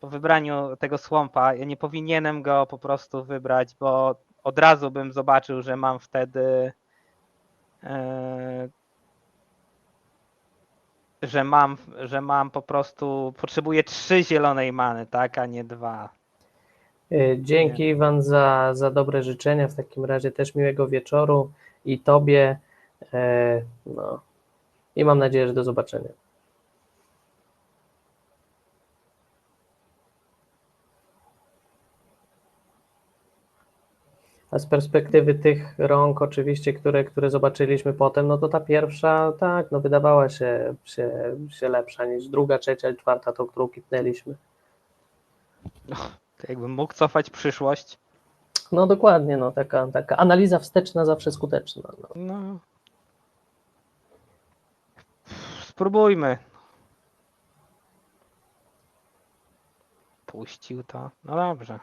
wybraniu tego Swampa, ja nie powinienem go po prostu wybrać, bo od razu bym zobaczył, że mam wtedy że mam po prostu, potrzebuję 3 zielonej many, tak, a nie 2. Dzięki Iwan za dobre życzenia. W takim razie też miłego wieczoru i tobie. No, i mam nadzieję, że do zobaczenia. A z perspektywy tych rąk oczywiście, które zobaczyliśmy potem, no to ta pierwsza, tak, no wydawała się lepsza niż druga, trzecia i czwarta, tą, którą kipnęliśmy. To jakbym mógł cofać przyszłość. No dokładnie, no taka analiza wsteczna zawsze skuteczna. No. No. Spróbujmy. Puścił to. No dobrze.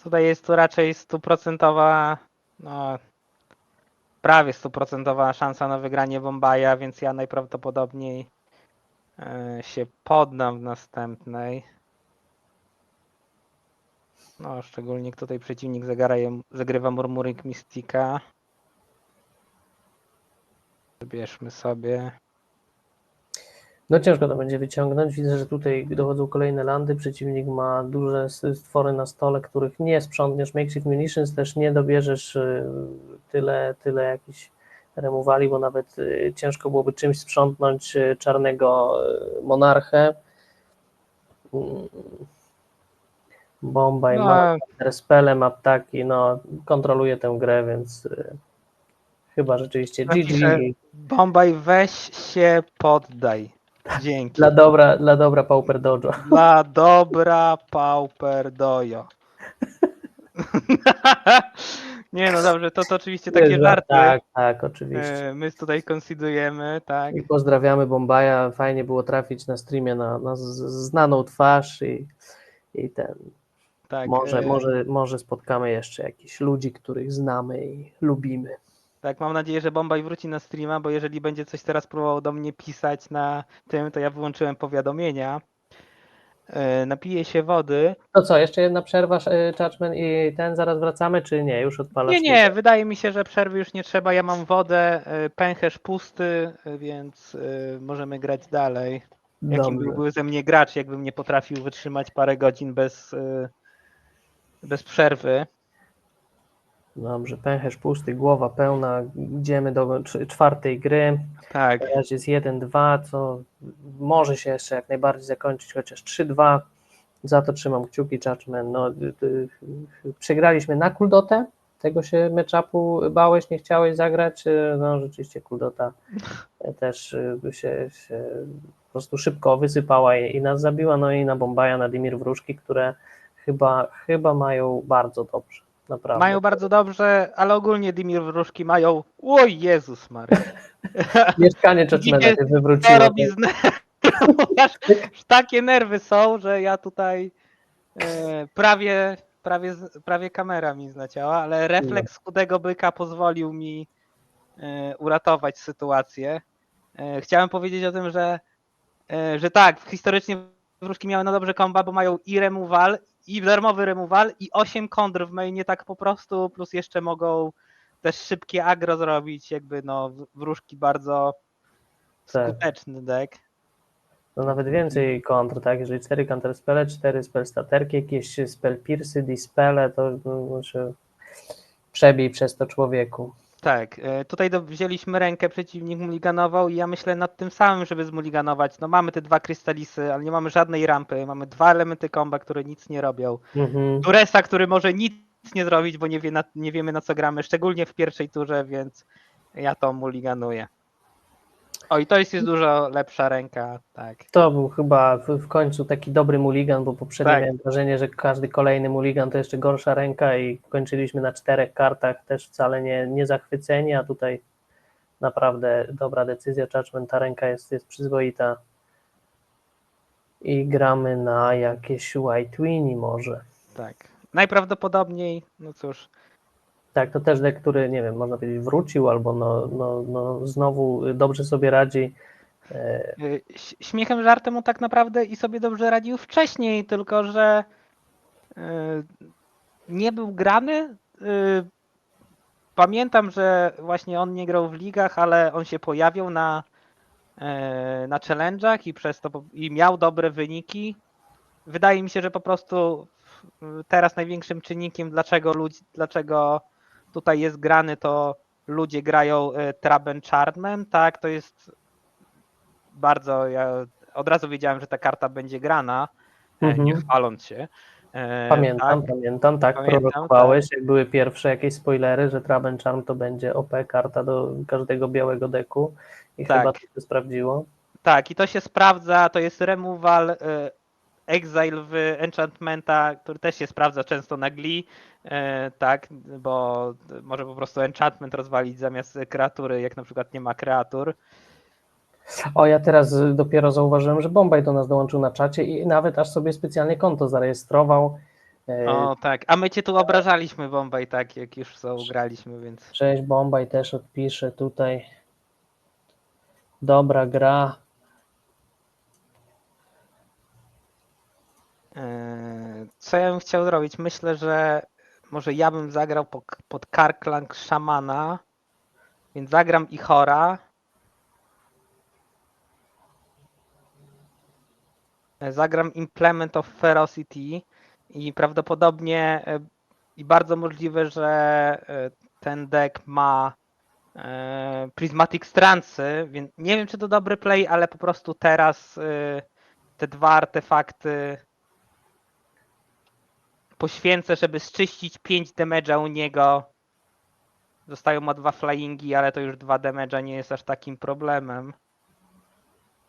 Tutaj jest tu raczej 100%, no prawie 100% szansa na wygranie Bombaja, więc ja najprawdopodobniej się poddam w następnej. No, szczególnie tutaj przeciwnik zagrywa Murmuring Mystica. Wybierzmy sobie. No ciężko to będzie wyciągnąć. Widzę, że tutaj dochodzą kolejne landy. Przeciwnik ma duże stwory na stole, których nie sprzątniesz. Makeshift Munitions też nie dobierzesz tyle jakichś removali, bo nawet ciężko byłoby czymś sprzątnąć czarnego monarchę. Bombay ma No, spelem, aptaki, no kontroluje tę grę, więc chyba rzeczywiście napiszę, GG. Bombay, weź się poddaj. Dzięki. Dla dobra Pauper Dojo. Dla dobra Pauper Dojo. Nie no dobrze, to oczywiście takie żarty. Tak, oczywiście. My tutaj konsidujemy, tak. I pozdrawiamy Bombaja. Fajnie było trafić na streamie na znaną twarz i ten. Tak, Może spotkamy jeszcze jakichś ludzi, których znamy i lubimy. tak, mam nadzieję, że Bombay wróci na streama, bo jeżeli będzie coś teraz próbował do mnie pisać na tym, to ja wyłączyłem powiadomienia. Napiję się wody. To co, jeszcze jedna przerwa, Judgment i zaraz wracamy, czy nie? Już odpalasz? Nie, wydaje mi się, że przerwy już nie trzeba. Ja mam wodę, pęcherz pusty, więc możemy grać dalej. Jakim Dobrze. byłby ze mnie gracz, jakbym nie potrafił wytrzymać parę godzin bez przerwy. Dobrze, pęcherz pusty, głowa pełna, idziemy do czwartej gry. Tak. Teraz jest 1-2, co może się jeszcze jak najbardziej zakończyć, chociaż 3-2. Za to trzymam kciuki, Judgment. No, przegraliśmy na Kuldotę, tego się matchupu bałeś, nie chciałeś zagrać. No rzeczywiście Kuldota też się po prostu szybko wysypała i nas zabiła, no i na Bombaja, na Dimir Wróżki, które chyba mają bardzo dobrze. Naprawdę. Mają bardzo dobrze, ale ogólnie Dimir Wróżki mają... Oj, Jezus Maria. Mieszkanie Judgmenta się wywróciło. To robi takie nerwy są, że ja tutaj prawie kamera mi zleciała, ale refleks chudego byka pozwolił mi uratować sytuację. Chciałem powiedzieć o tym, że tak, historycznie wróżki miały na dobrze komba, bo mają i removal, i darmowy removal, i 8 kontr w mainie tak po prostu, plus jeszcze mogą też szybkie aggro zrobić, jakby no wróżki bardzo skuteczny deck. No nawet więcej kontr, tak? Jeżeli 4 counterspele, 4 spellstaterki, jakieś spellpiercy, dispele, to znaczy przebij przez to człowieku. Tak, tutaj wzięliśmy rękę, przeciwnik muliganował i ja myślę nad tym samym, żeby zmuliganować. No mamy te 2 krystalisy, ale nie mamy żadnej rampy, mamy 2 elementy komba, które nic nie robią. Mhm. Duresa, który może nic nie zrobić, bo nie wiemy na co gramy, szczególnie w pierwszej turze, więc ja to muliganuję. O, i to jest dużo lepsza ręka, tak. To był chyba w końcu taki dobry mulligan, bo poprzednio Tak. miałem wrażenie, że każdy kolejny mulligan to jeszcze gorsza ręka i kończyliśmy na 4 kartach, też wcale nie zachwyceni, a tutaj naprawdę dobra decyzja, Judgment, ta ręka jest przyzwoita. I gramy na jakieś White Winnie może. Tak. Najprawdopodobniej, no cóż. Tak, to też deck, który, nie wiem, można powiedzieć wrócił, albo znowu dobrze sobie radzi. Śmiechem, żartem on tak naprawdę i sobie dobrze radził wcześniej, tylko że nie był grany. Pamiętam, że właśnie on nie grał w ligach, ale on się pojawiał na challenge'ach i przez to i miał dobre wyniki. Wydaje mi się, że po prostu teraz największym czynnikiem, dlaczego tutaj jest grany, to ludzie grają Trabem Charmem, tak, to jest bardzo, ja od razu wiedziałem, że ta karta będzie grana, nie chwaląc się. Pamiętam, tak, Pamiętam, prorokowałeś, jak były pierwsze jakieś spoilery, że Traben Charm to będzie OP karta do każdego białego deku i chyba to się sprawdziło. Tak, i to się sprawdza, to jest removal, exile w enchantmenta, który też się sprawdza często na Glee, tak, bo może po prostu enchantment rozwalić zamiast kreatury, jak na przykład nie ma kreatur. O, ja teraz dopiero zauważyłem, że Bombay do nas dołączył na czacie i nawet aż sobie specjalnie konto zarejestrował. O tak, a my cię tu obrażaliśmy, Bombay, tak, jak już graliśmy, więc... Cześć, Bombay też odpiszę tutaj. Dobra gra. Co ja bym chciał zrobić? Myślę, że może ja bym zagrał pod Karklang Szamana, więc zagram Ichora. Zagram Implement of Ferocity i prawdopodobnie i bardzo możliwe, że ten deck ma Prismatic Strandsy, więc nie wiem, czy to dobry play, ale po prostu teraz te 2 artefakty poświęcę, żeby zczyścić 5 damage'a u niego. Zostają ma 2 flyingi, ale to już 2 damage'a nie jest aż takim problemem.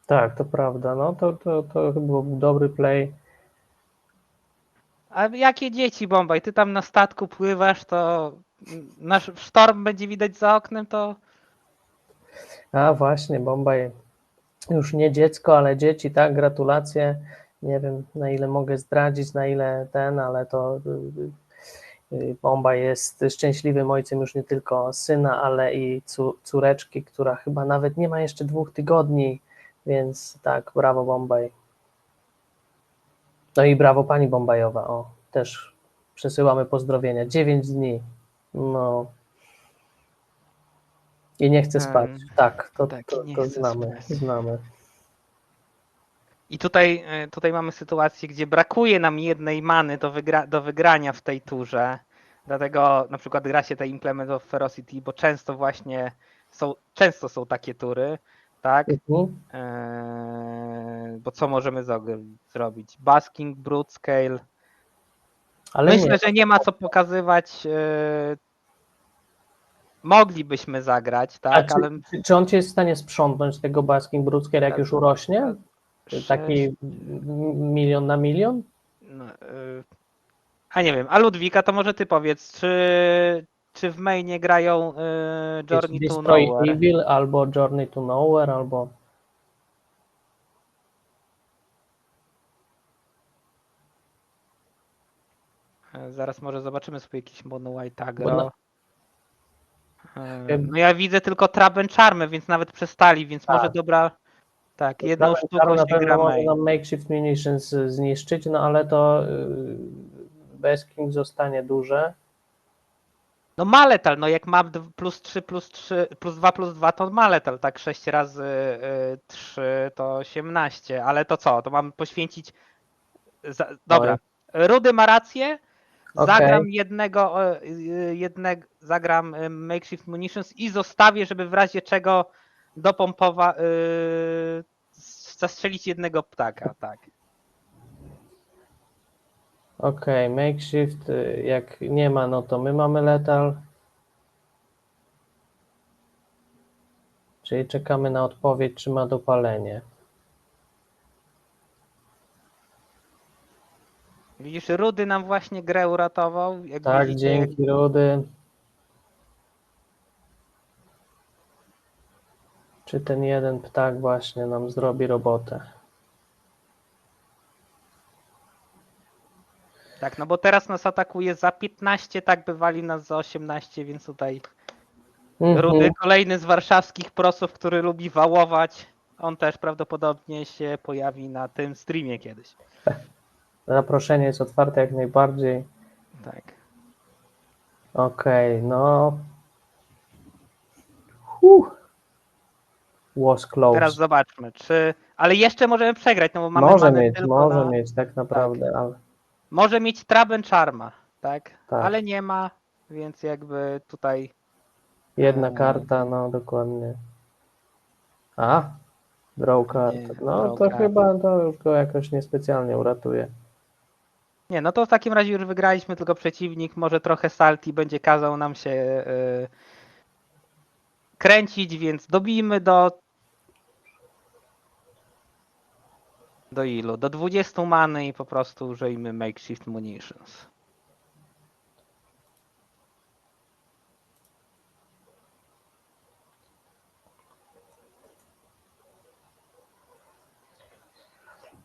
Tak, to prawda. No to chyba był dobry play. A jakie dzieci, Bombaj? Ty tam na statku pływasz, to nasz sztorm będzie widać za oknem, to... A właśnie, Bombay już nie dziecko, ale dzieci, tak, gratulacje. Nie wiem, na ile mogę zdradzić, na ile ale to Bombay jest szczęśliwym ojcem już nie tylko syna, ale i córeczki, która chyba nawet nie ma jeszcze 2 tygodni, więc tak, brawo Bombay. No i brawo pani Bombajowa, o, też przesyłamy pozdrowienia. 9 dni, no. I nie chce spać. Tak, to znamy. I tutaj mamy sytuację, gdzie brakuje nam jednej many do wygrania w tej turze. Dlatego na przykład gra się te Implement of Ferocity, bo często są takie tury, tak? Bo co możemy zrobić? Basking, Broodscale. Ale myślę, że nie ma co pokazywać. Moglibyśmy zagrać, tak? Ale czy on ci jest w stanie sprzątnąć tego Basking Broodscale, jak już urośnie? Taki 1 na 1 000 000? No, a nie wiem, a Ludwika, to może ty powiedz, czy w mainie grają Journey to Nowhere? Evil, albo Journey to Nowhere, albo... Zaraz może zobaczymy sobie jakiś Mono White Agro. No ja widzę tylko Trap and Charmy, więc nawet przestali, więc może dobra... Tak, jedną sztuką się gra może main. nam Makeshift Munitions zniszczyć, no ale to Basking zostanie duże. No ma letal, no jak mam plus 3, plus 2 to ma letal, tak 6 razy 3 to 18, ale to co, to mam poświęcić, Oj, dobra, Rudy ma rację, okej, zagram zagram Makeshift Munitions i zostawię, żeby w razie czego zastrzelić jednego ptaka, tak. okej, makeshift, jak nie ma, no to my mamy letal, czyli czekamy na odpowiedź, czy ma dopalenie. Widzisz, Rudy nam właśnie grę uratował, jak Tak, widzicie, dzięki Rudy. Czy ten jeden ptak właśnie nam zrobi robotę? tak, no bo teraz nas atakuje za 15, tak bywali nas za 18, więc tutaj Rudy, Mhm. kolejny z warszawskich prosów, który lubi wałować, on też prawdopodobnie się pojawi na tym streamie kiedyś. Zaproszenie jest otwarte jak najbardziej. Tak. Okej, no. Huh. Was Teraz close. zobaczmy, ale jeszcze możemy przegrać, no bo mamy manę tylko Może na... mieć tak Tak. naprawdę, ale Może mieć Traben Charma, tak? tak. Ale nie ma, więc jakby tutaj... Jedna karta, no dokładnie. A, draw card. Nie, No draw to card. chyba to już go jakoś niespecjalnie uratuje. Nie, no to w takim razie już wygraliśmy, tylko przeciwnik może trochę salty będzie kazał nam się kręcić, więc dobijmy do ilu? Do 20 many i po prostu użyjmy Makeshift Munitions.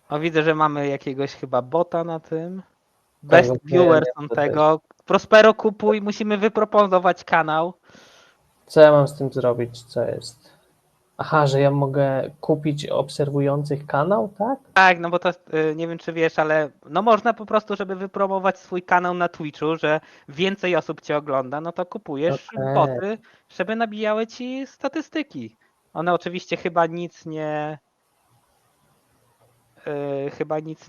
O, widzę, że mamy jakiegoś chyba bota na tym. Tak, Best właśnie viewers on tego. Prospero kupuj, musimy wyproponować kanał. co ja mam z tym zrobić? Co jest? Aha, że ja mogę kupić obserwujących kanał, tak? Tak, no bo to nie wiem czy wiesz, ale no można po prostu, żeby wypromować swój kanał na Twitchu, że więcej osób cię ogląda, no to kupujesz Okej. boty, żeby nabijały ci statystyki. One oczywiście chyba nic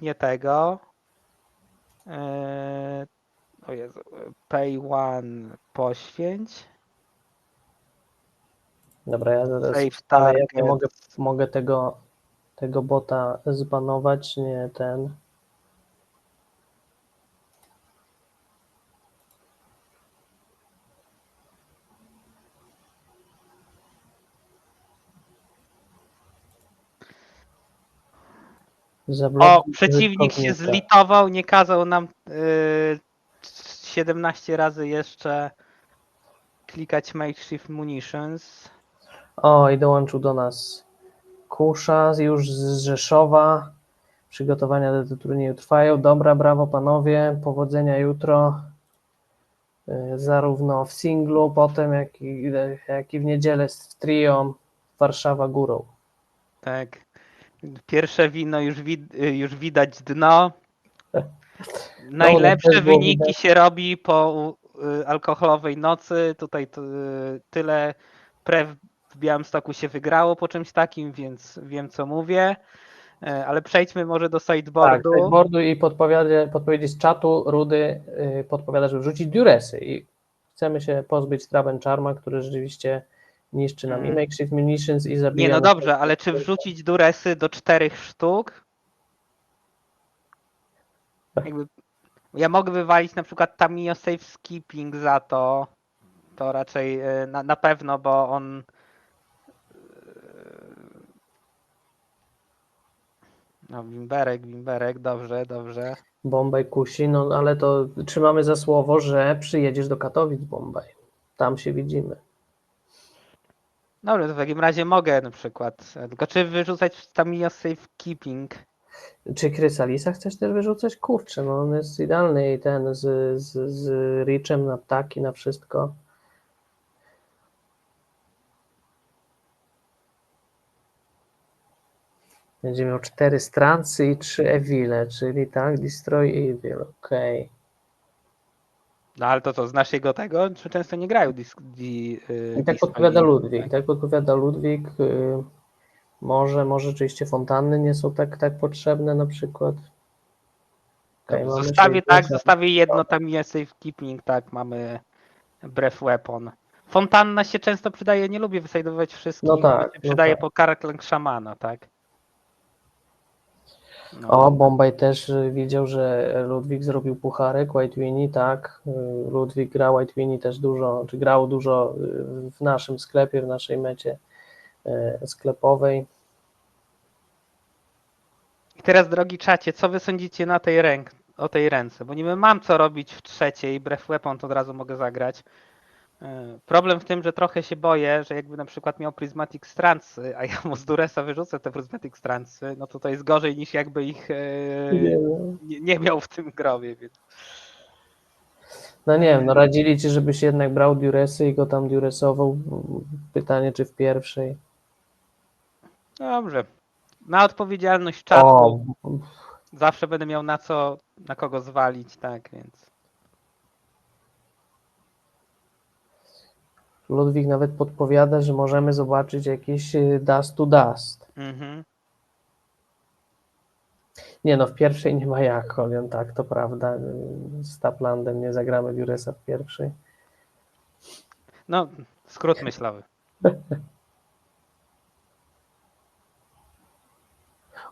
nie tego. O Jezu, pay one poświęć. Dobra, ja zaraz, Save ale jak ja target. mogę tego bota zbanować, nie ten. O, Zablokuj przeciwnik się użytkownika. zlitował, nie kazał nam 17 razy jeszcze klikać Makeshift Munitions. O, i dołączył do nas Kusza już z Rzeszowa. Przygotowania do tego turnieju trwają. Dobra, brawo panowie, powodzenia jutro. Zarówno w singlu, potem jak i w niedzielę w trio Warszawa górą. Tak. Pierwsze wino już widać dno. No u nas też Najlepsze było wyniki widać. się robi po alkoholowej nocy. Tutaj tyle pre w Białymstoku się wygrało po czymś takim, więc wiem co mówię. Ale przejdźmy może do Tak, sideboardu. sideboardu i podpowiedzi z czatu Rudy podpowiada, żeby wrzucić Duresy i chcemy się pozbyć Traben Charma, który rzeczywiście niszczy nam i Makeshift Munitions i Nie, zabija no nas. dobrze, ale czy wrzucić duresy do 4 sztuk? Jakby, ja mogę wywalić na przykład Tamiyo Safe Skipping za to. To raczej na pewno, bo on. No, Bimberek, dobrze, dobrze. Bombaj kusi, no ale to trzymamy za słowo, że przyjedziesz do Katowic, Bombaj. Tam się widzimy. Dobrze, to w takim razie mogę na przykład. Tylko czy wyrzucać Tamiyo Safe Keeping? Czy Chrysalisa chcesz też wyrzucać? Kurczę, no on jest idealny i ten z Richem na ptaki, na wszystko. Będzie miał 4 Strancy i 3 Evile, czyli tak, Destroy Evil, okej. No ale to co, znasz jego tego? Czy często nie grają I tak podpowiada Ludwik. Tak podpowiada Ludwik. Może rzeczywiście fontanny nie są tak potrzebne na przykład. Okej, Dobrze, mamy zostawię jedno tam jest safekeeping, tak, mamy Breath Weapon. Fontanna się często przydaje, nie lubię wysajdować wszystkich, No bo tak, się no przydaje tak. po Karklang Szamana, tak? No. O, Bombay też widział, że Ludwik zrobił pucharek White Winnie, tak. Ludwik gra White Winnie też dużo, czy grał dużo w naszym sklepie, w naszej mecie sklepowej. I teraz, drogi czacie, co wy sądzicie na o tej ręce? Bo niby mam co robić w trzeciej, Breath Weapon to od razu mogę zagrać. Problem w tym, że trochę się boję, że jakby na przykład miał Prismatic Strands, a ja mu z Duresa wyrzucę te Prismatic Strands, no to jest gorzej niż jakby ich Nie wiem. nie miał w tym grobie. Więc... No nie wiem, no radzili ci, żebyś jednak brał Duresy i go tam Duresował. Pytanie, czy w pierwszej. No dobrze. Na odpowiedzialność czatu O, zawsze będę miał na kogo zwalić, tak, więc... Ludwik nawet podpowiada, że możemy zobaczyć jakieś Dust to Dust. Mhm. Nie no, w pierwszej nie ma jak, Holian, tak, to prawda. Z Taplandem nie zagramy Duresa w pierwszej. No, skrót myślowy.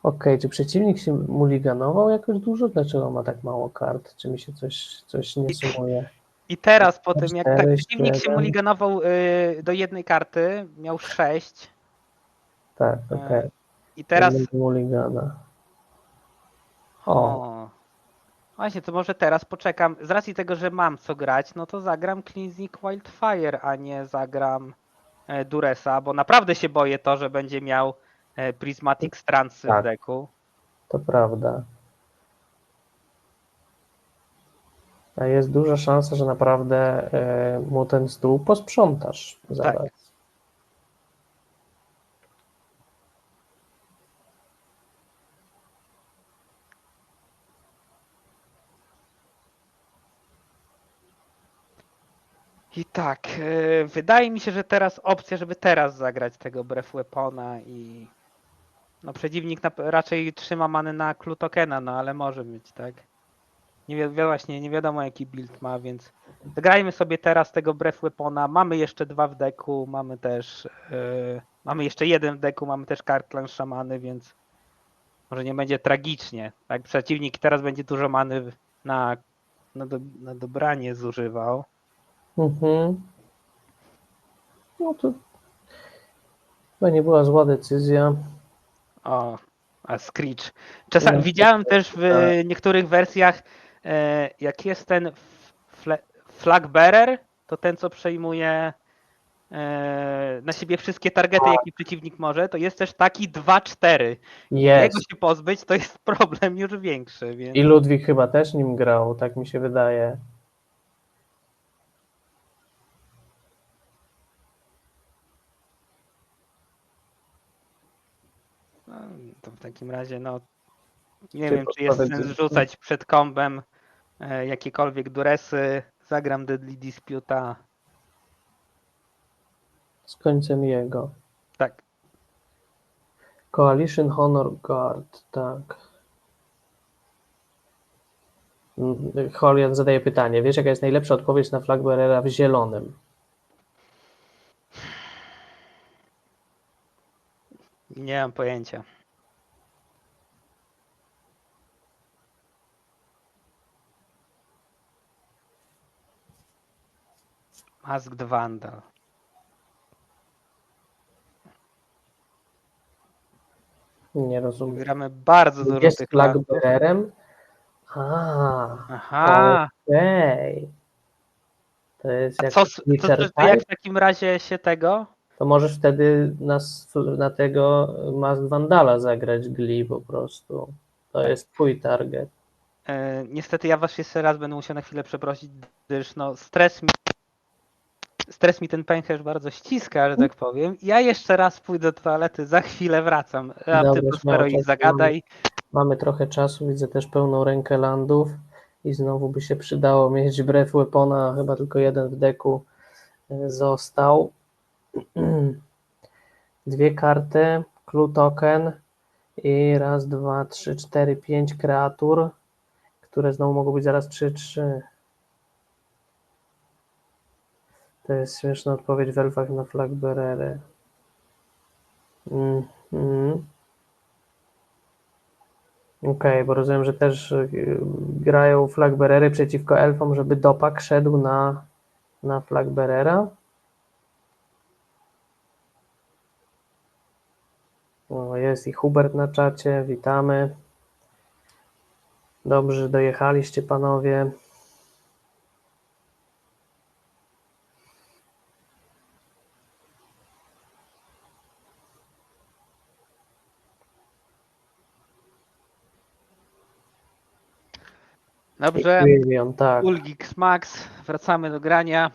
Okej, czy przeciwnik się muliganował jakoś dużo? Dlaczego ma tak mało kart? Czy mi się coś nie sumuje? I teraz po tym, jak tak 4, przeciwnik się 7. muliganował do jednej karty, miał 6. Tak, okej. I teraz... Muligana. O, właśnie, to może teraz poczekam. Z racji tego, że mam co grać, no to zagram Cleansing Wildfire, a nie zagram Duresa, bo naprawdę się boję to, że będzie miał Prismatic Strandsy w Tak. deku. To prawda. A jest duża szansa, że naprawdę mu ten stół posprzątasz zaraz. Tak. I tak, wydaje mi się, że teraz opcja, żeby teraz zagrać tego Breath Weapona i no przeciwnik raczej trzyma many na Klutokena, no ale może być, tak? Właśnie nie wiadomo jaki build ma, więc zagrajmy sobie teraz tego Breath Weapona. Mamy jeszcze 2 w deku, mamy też mamy jeszcze 1 w deku, mamy też Karklan Szamany, więc może nie będzie tragicznie. Tak, przeciwnik teraz będzie dużo many na dobranie zużywał. Mhm. No to chyba nie była zła decyzja. O, a Screech. Czasami No, widziałem też w tak. niektórych wersjach, jak jest ten flag bearer, to ten co przejmuje na siebie wszystkie targety, jakie przeciwnik może, to jest też taki 2-4. Jego Jest. się pozbyć to jest problem już większy, więc... I Ludwik chyba też nim grał, tak mi się wydaje. No, to w takim razie, no nie Ty wiem, czy jest podpowiedz- sens rzucać przed kombem jakiekolwiek duresy. Zagram Deadly Dispute'a. Z końcem jego. Tak. Coalition Honor Guard, tak. Holian zadaje pytanie. Wiesz, jaka jest najlepsza odpowiedź na Flagbearera w zielonym? Nie mam pojęcia. Masked Vandal. Nie rozumiem. Gramy bardzo dużo Jest tych klasów. Flagbearerem? Aha. Okej. To jest A jak to Witcher jak type? w takim razie się tego? To możesz wtedy na tego Masked Vandala zagrać Glee po prostu. To Tak. jest twój target. Niestety ja was jeszcze raz będę musiał na chwilę przeprosić, gdyż no stres mi ten pęcherz bardzo ściska, że tak powiem. Ja jeszcze raz pójdę do toalety, za chwilę wracam. A ty Dobra, Prospero śmiało, i zagadaj. mamy trochę czasu, widzę też pełną rękę landów. I znowu by się przydało mieć Breath Weapona, chyba tylko jeden w deku został. 2 karty, Clue Token i raz, 2, 3, 4, 5 kreatur, które znowu mogą być zaraz 3/3. To jest śmieszna odpowiedź w elfach na Flagberery. Okej, bo rozumiem, że też grają Flagberery przeciwko elfom, żeby dopak szedł na Flagberera. O, jest i Hubert na czacie, witamy. Dobrze, dojechaliście panowie. Dobrze, William, tak. Ulgix Max, wracamy do grania.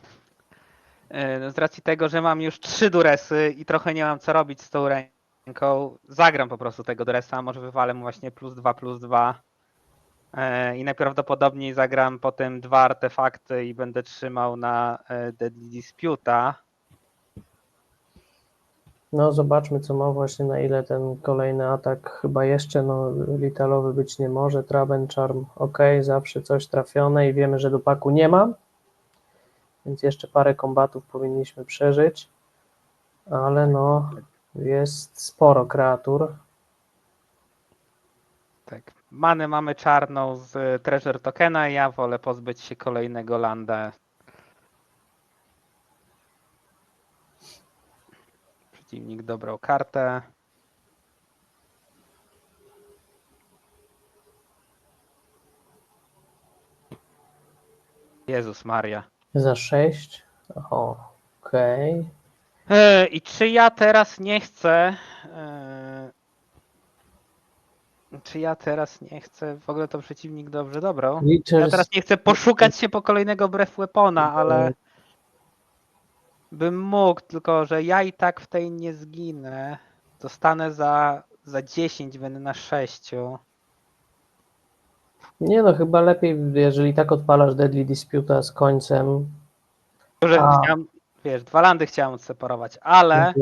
Z racji tego, że mam już 3 duresy i trochę nie mam co robić z tą ręką, zagram po prostu tego duresa, może wywalę mu właśnie +2/+2 i najprawdopodobniej zagram potem 2 artefakty i będę trzymał na Deadly Disputa. No zobaczmy, co ma właśnie, na ile ten kolejny atak chyba jeszcze litalowy być nie może. Traben Charm, ok, zawsze coś trafione i wiemy, że dupaku nie ma, więc jeszcze parę kombatów powinniśmy przeżyć, ale no jest sporo kreatur. Tak. Manę mamy czarną z Treasure Tokena i ja wolę pozbyć się kolejnego landa. Przeciwnik dobrał kartę. Jezus Maria. Za 6. O, okej. I czy ja teraz nie chcę... Czy ja teraz nie chcę... W ogóle to przeciwnik dobrze dobrał. Liczę, Ja teraz nie chcę poszukać się po kolejnego Breath Weapona, ale... Bym mógł, tylko że ja i tak w tej nie zginę. Zostanę za 10, będę na 6. nie no, chyba lepiej, jeżeli tak odpalasz Deadly Disputa z końcem. Że chciałem, wiesz, 2 landy chciałem odseparować, ale...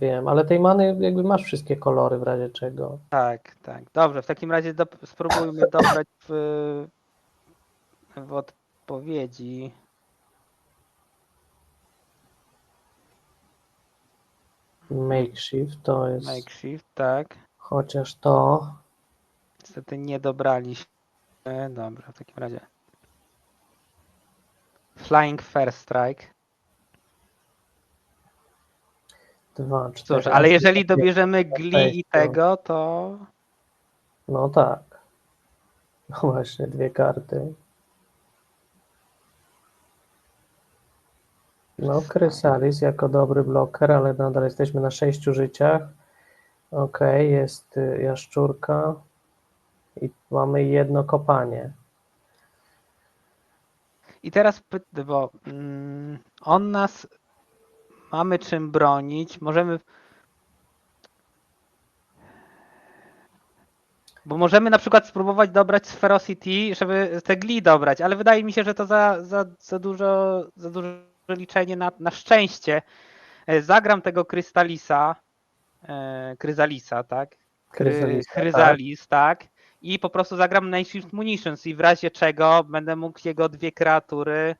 Wiem, ale tej many jakby masz wszystkie kolory w razie czego. Tak. Dobrze, w takim razie spróbujmy dobrać w odpowiedzi. Makeshift to jest, Makeshift, tak. chociaż to, Niestety nie dobraliśmy. Dobra, w takim razie. Flying First Strike. 2, 4. Cóż, ale jeżeli dobierzemy Gli i tego, to... No tak. No właśnie, 2 karty. No, Chrysalis jako dobry bloker, ale nadal jesteśmy na 6 życiach. Okej, jest jaszczurka i mamy jedno kopanie. I teraz, bo on nas... Mamy czym bronić, możemy... Bo możemy na przykład spróbować dobrać z Ferocity, żeby te Gli dobrać, ale wydaje mi się, że to za duże liczenie na szczęście. Zagram tego Chrysalisa, tak? Chrysalis, tak? I po prostu zagram Night Munitions i w razie czego będę mógł jego 2 kreatury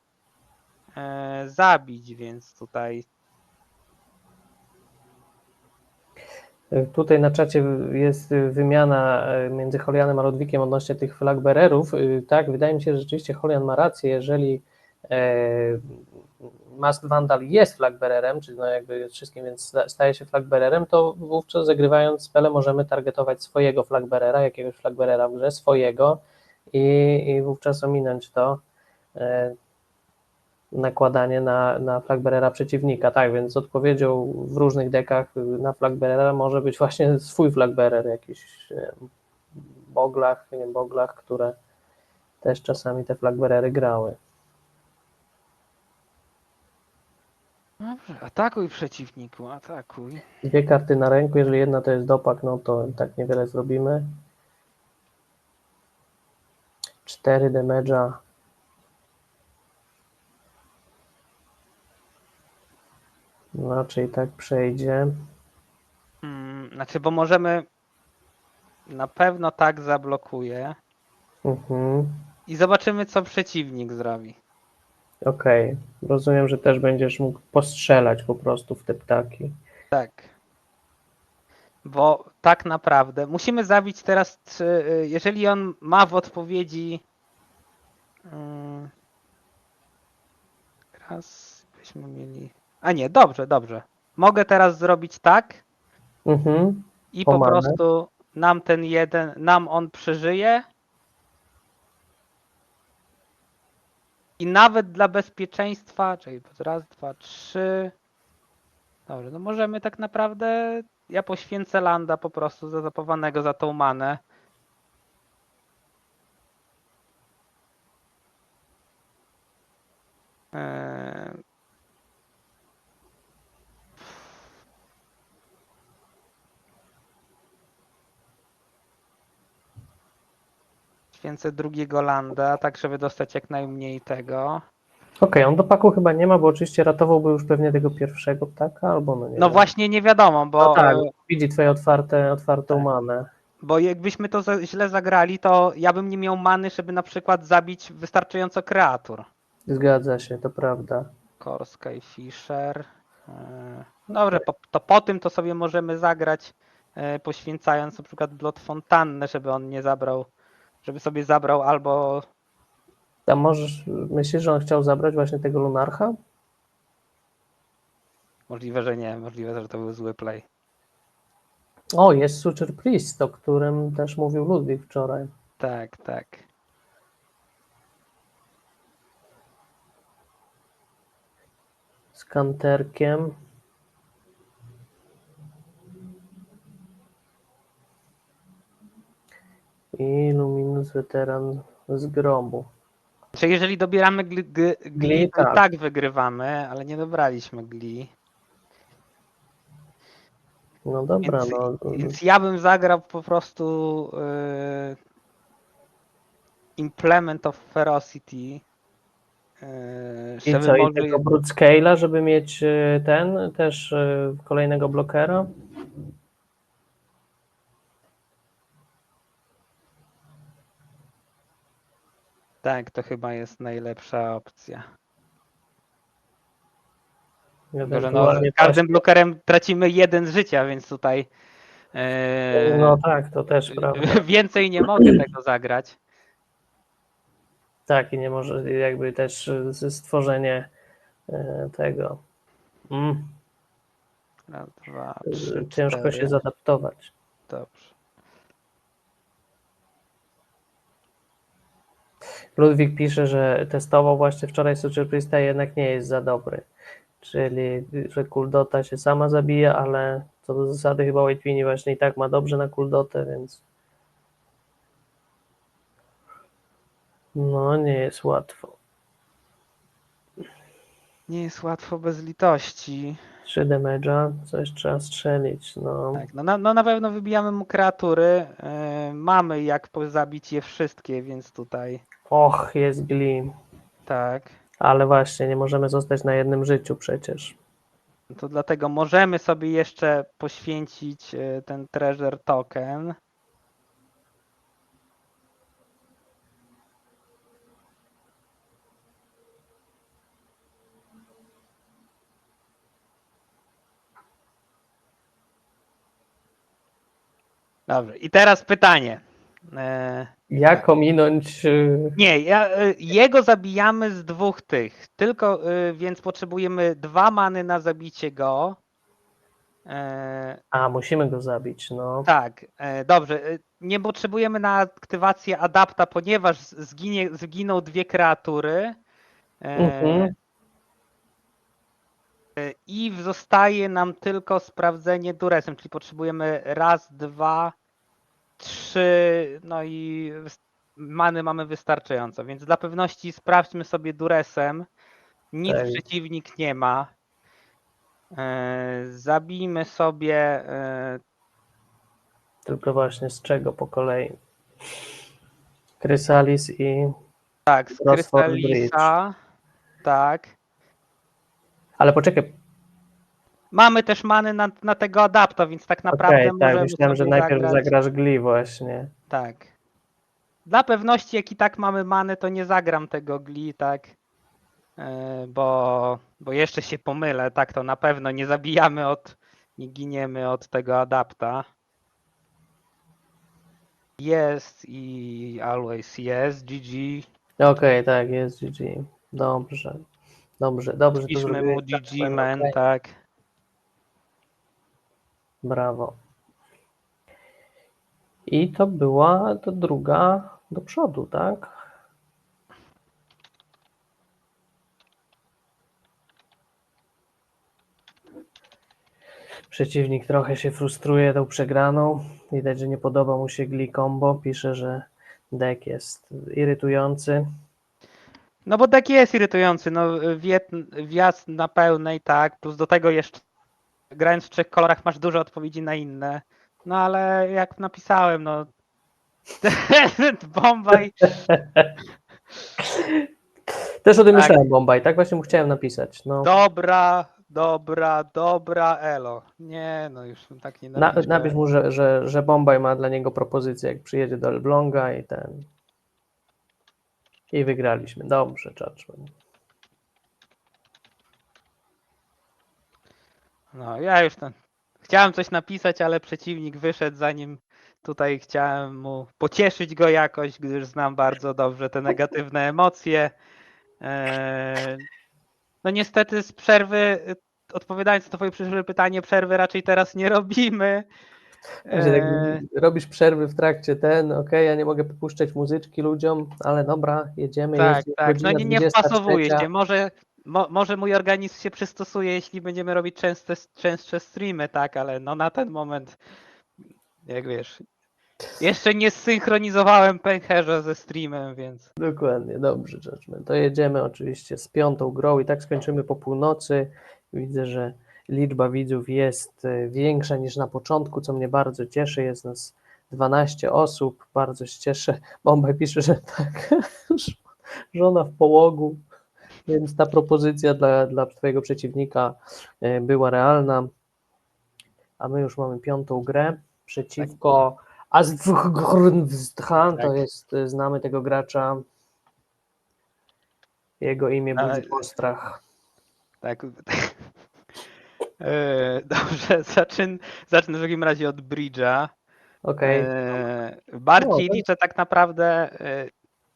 zabić, więc tutaj... Tutaj na czacie jest wymiana między Holianem a Ludwikiem odnośnie tych flagbearerów. Tak, wydaje mi się, że rzeczywiście Holian ma rację, jeżeli Masked Vandal jest flagbearerem, czyli no jakby jest wszystkim, więc staje się flagbearerem, to wówczas zagrywając spele możemy targetować swojego flagbearera, jakiegoś flagbearera w grze, swojego i wówczas ominąć to nakładanie na flagbearera przeciwnika, tak, więc odpowiedzią w różnych dekach na flagbearera może być właśnie swój flagbearer, jakiś boglach, które też czasami te flagbearery grały. Dobrze, atakuj przeciwniku, atakuj. 2 karty na ręku, jeżeli jedna to jest dopak, no to tak niewiele zrobimy. 4 damage'a. No, raczej tak przejdzie. Znaczy, bo możemy na pewno tak zablokuje i zobaczymy, co przeciwnik zrobi. Okej. Rozumiem, że też będziesz mógł postrzelać po prostu w te ptaki. Tak. Bo tak naprawdę musimy zabić teraz, jeżeli on ma w odpowiedzi raz byśmy mieli. A nie, dobrze, dobrze. Mogę teraz zrobić tak i po Pomanę. prostu nam on przeżyje. I nawet dla bezpieczeństwa, czyli raz, dwa, trzy. Dobrze, no możemy tak naprawdę. Ja poświęcę landa po prostu zapowanego za tą manę. Eee, Poświęcę drugiego landa, tak żeby dostać jak najmniej tego. Okej, on do paku chyba nie ma, bo oczywiście ratowałby już pewnie tego pierwszego ptaka, albo no nie No wiem. właśnie nie wiadomo, No bo, tak, widzi twoje otwartą tak. manę. Bo jakbyśmy to źle zagrali, to ja bym nie miał many, żeby na przykład zabić wystarczająco kreatur. Zgadza się, to prawda. Korska i Fisher. Dobrze, to po tym to sobie możemy zagrać, poświęcając na przykład Blood Fontannę, żeby on nie zabrał, żeby sobie zabrał albo. A myślisz, że on chciał zabrać właśnie tego Lunarcha? Możliwe, że nie, możliwe, że to był zły play. O, jest Suture Priest, o którym też mówił Ludwik wczoraj. Tak, tak. Z kanterkiem. I Luminous Weteran z grobu. Czyli jeżeli dobieramy Gli, to i tak. tak wygrywamy, ale nie dobraliśmy Gli. No dobra, Więc ja bym zagrał po prostu Implement of Ferocity. I Żeby co, i może. tego Broodscale'a, żeby mieć ten, też kolejnego blokera? Tak, to chyba jest najlepsza opcja. Tylko, że Ewentualnie z każdym blokerem tracimy 1 życia, więc tutaj No tak, to też prawda. więcej nie mogę tego zagrać. Tak, i nie może jakby też stworzenie tego. Raz, dwa, trzy, Ciężko się 4. zadaptować. Dobrze. Ludwik pisze, że testował właśnie wczoraj Suture Priesta, jednak nie jest za dobry. Czyli, że Kuldota się sama zabija, ale co do zasady chyba White właśnie i tak ma dobrze na Kuldotę, więc no nie jest łatwo. Nie jest łatwo bez litości. 3 damage'a, coś trzeba strzelić, no. Tak, no na pewno wybijamy mu kreatury. Mamy jak zabić je wszystkie, więc tutaj Och, jest Glee. tak. Ale właśnie, nie możemy zostać na jednym życiu przecież. To dlatego możemy sobie jeszcze poświęcić ten treasure token. Dobrze, i teraz pytanie. Jak Tak. ominąć... Nie, jego zabijamy z 2 tych, tylko więc potrzebujemy 2 many na zabicie go. A, musimy go zabić, no. Tak, dobrze. Nie potrzebujemy na aktywację adapta, ponieważ zginą 2 kreatury. I zostaje nam tylko sprawdzenie duresem, czyli potrzebujemy raz, 2, 3, no i many mamy wystarczająco, więc dla pewności sprawdźmy sobie duresem. Nic Tak. przeciwnik nie ma. Zabijmy sobie. Tylko właśnie z czego po kolei? Chrysalis i Tak, z Rockford Bridge. Chrysalisa. Tak. Ale poczekaj, Mamy też many na tego adapta, więc tak naprawdę tak, możemy myślałem, że sobie najpierw zagrać. zagrasz Glee właśnie. Tak. Dla pewności, jak i tak mamy many, to nie zagram tego Glee, tak. Bo jeszcze się pomylę, tak, to na pewno nie giniemy od tego adapta. Jest i always jest, GG. Okej, tak, jest GG. Dobrze. Dobrze to Piszmy zrobiłeś. mu GG, Jasper, man, okej. tak. Brawo. I to była to druga do przodu, tak? Przeciwnik trochę się frustruje tą przegraną. Widać, że nie podoba mu się Glee Combo. Pisze, że deck jest irytujący. No bo deck jest irytujący, no wjazd na pełnej, tak, plus do tego jeszcze grając w 3 kolorach masz dużo odpowiedzi na inne. No ale jak napisałem, no Bombaj. Też o tym Tak. myślałem, Bombaj. Tak właśnie mu chciałem napisać. No. Dobra, elo. Nie, no już tak nie napiszę. Napisz mu, że Bombaj ma dla niego propozycję, jak przyjedzie do Elbląga i ten. I wygraliśmy. Dobrze, Judgment. No ja już chciałem coś napisać, ale przeciwnik wyszedł, zanim tutaj chciałem mu pocieszyć go jakoś, gdyż znam bardzo dobrze te negatywne emocje. No niestety z przerwy, odpowiadając na twoje przyszłe pytanie, przerwy raczej teraz nie robimy. Także tak, robisz przerwy w trakcie okej, ja nie mogę puszczać muzyczki ludziom, ale dobra, jedziemy, Tak, jest tak. No godzina nie wpasowuje 23. się. Może mój organizm się przystosuje, jeśli będziemy robić częstsze streamy, tak, ale no na ten moment, jak wiesz, jeszcze nie zsynchronizowałem pęcherza ze streamem, więc. Dokładnie, dobrze, Judgment. To jedziemy oczywiście z 5. grą i tak skończymy po północy. Widzę, że liczba widzów jest większa niż na początku, co mnie bardzo cieszy. Jest nas 12 osób, bardzo się cieszę. Bombaj pisze, że tak, żona w połogu, więc ta propozycja dla twojego przeciwnika była realna. A my już mamy 5. grę przeciwko Azwgrndhan, to Tak. jest, znamy tego gracza. Jego imię budzi postrach. Tak. Dobrze, zacznę w takim razie od Bridge'a. Okej. Bardziej No, liczę tak naprawdę,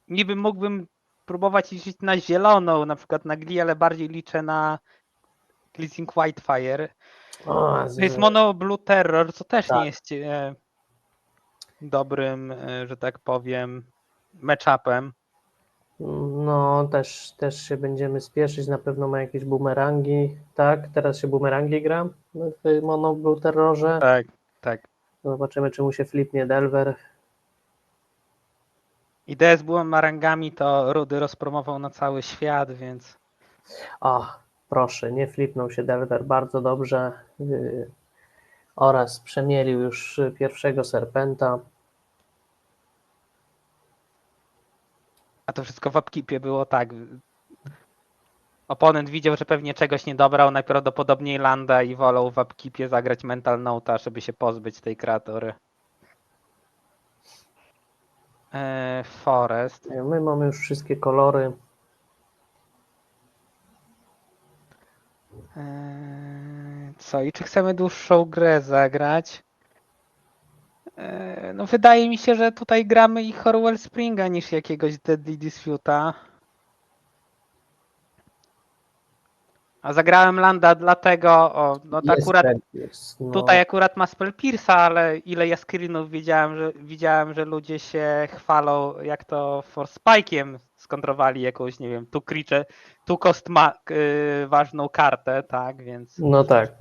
niby mógłbym próbować liczyć na zieloną, na przykład na Glee, ale bardziej liczę na Glazing Whitefire. To jest Mono Blue Terror, co też nie jest dobrym, że tak powiem, matchupem. No, też się będziemy spieszyć, na pewno ma jakieś bumerangi, tak? Teraz się bumerangi gra w Mono Blue Terrorze. Tak. Zobaczymy, czy mu się flipnie Delver. Ideę z bumerangami to Rudy rozpromował na cały świat, więc. O, proszę, nie flipnął się Delver, bardzo dobrze. Oraz przemielił już pierwszego Serpenta. A to wszystko w upkeepie było tak. Oponent widział, że pewnie czegoś nie dobrał, najprawdopodobniej landa i wolał w upkeepie zagrać Mental Note'a, żeby się pozbyć tej kreatury. Forest. My mamy już wszystkie kolory. Co? I czy chcemy dłuższą grę zagrać? No wydaje mi się, że tutaj gramy i Horwell Springa niż jakiegoś Deadly Dispute'a. A zagrałem landa dlatego, no to akurat tutaj akurat ma Spell Pierce'a, ale ile jaskrinów widziałem, że ludzie się chwalą, jak to for Spike'iem skontrowali jakąś, nie wiem, tu cost ma ważną kartę, tak, więc. No tak.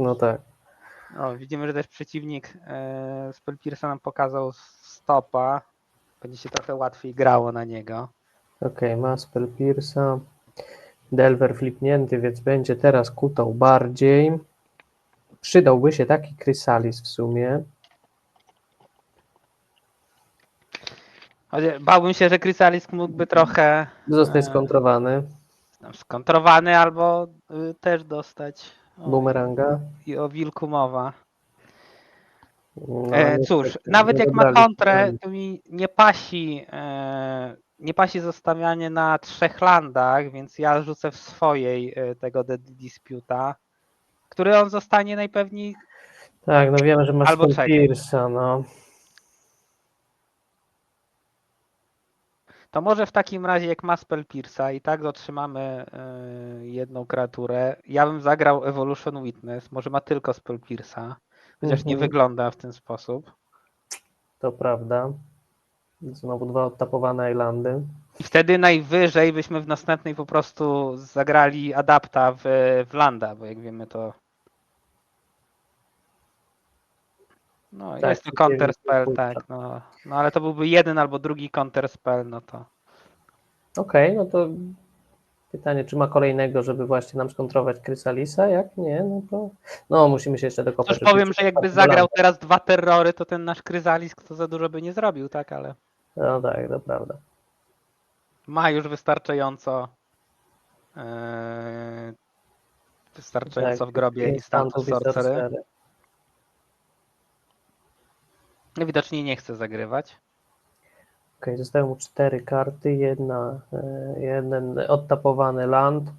Widzimy, że też przeciwnik Spell Pierce'a nam pokazał stopa. Będzie się trochę łatwiej grało na niego. Okej, ma Spell Pierce'a. Delver flipnięty, więc będzie teraz kutał bardziej. Przydałby się taki Chrysalis w sumie. Bałbym się, że Chrysalis mógłby trochę Zostać skontrowany. skontrowany albo też dostać. Bumeranga. I o wilku mowa. No, ale Cóż, niestety nawet nie jak ma dobraliśmy kontrę, tam. to mi nie pasi zostawianie na 3 landach, więc ja rzucę w swojej tego Dead Disputa, który on zostanie najpewniej Tak, no wiemy, że masz albo czekaj. Pierce'a, no. To może w takim razie jak ma Spell Pierce'a i tak otrzymamy jedną kreaturę. Ja bym zagrał Evolution Witness, może ma tylko Spell Pierce'a, chociaż nie wygląda w ten sposób. To prawda. Znowu 2 odtapowane islandy. I wtedy najwyżej byśmy w następnej po prostu zagrali adapta w landa, bo jak wiemy to. No, Tak, jest to counter przeciwnik nie spell, puszcza. tak. No ale to byłby jeden albo drugi counter spell, no to. Okej, no to pytanie, czy ma kolejnego, żeby właśnie nam skontrować Chrysalisa? Jak nie, no to no musimy się jeszcze dokopać. Cóż, powiem, oczywiście że jakby do zagrał landa. teraz 2 terrory, to ten nasz Kryzalisk to za dużo by nie zrobił, tak, ale No tak, to prawda. ma już wystarczająco Tak, w grobie instantów instantów i sorcery. sorcery. Widocznie nie chce zagrywać. Okej, zostały mu 4 karty, jeden odtapowany land,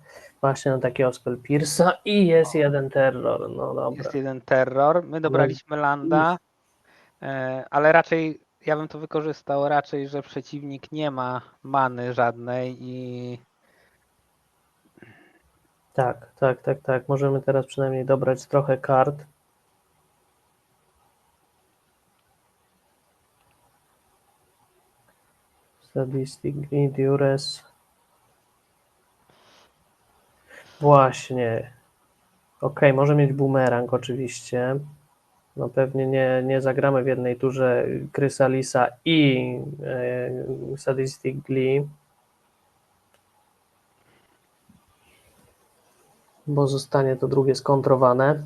właśnie na takiego Spell Pierce'a i jest jeden terror, no dobra. Jest jeden terror. My dobraliśmy landa, ale raczej ja bym to wykorzystał raczej, że przeciwnik nie ma many żadnej i Tak. Możemy teraz przynajmniej dobrać trochę kart. Sadistic Duress. Właśnie. Okej, może mieć bumerang oczywiście. No pewnie nie zagramy w jednej turze Chrysalisa i Sadistic Glee, bo zostanie to drugie skontrowane.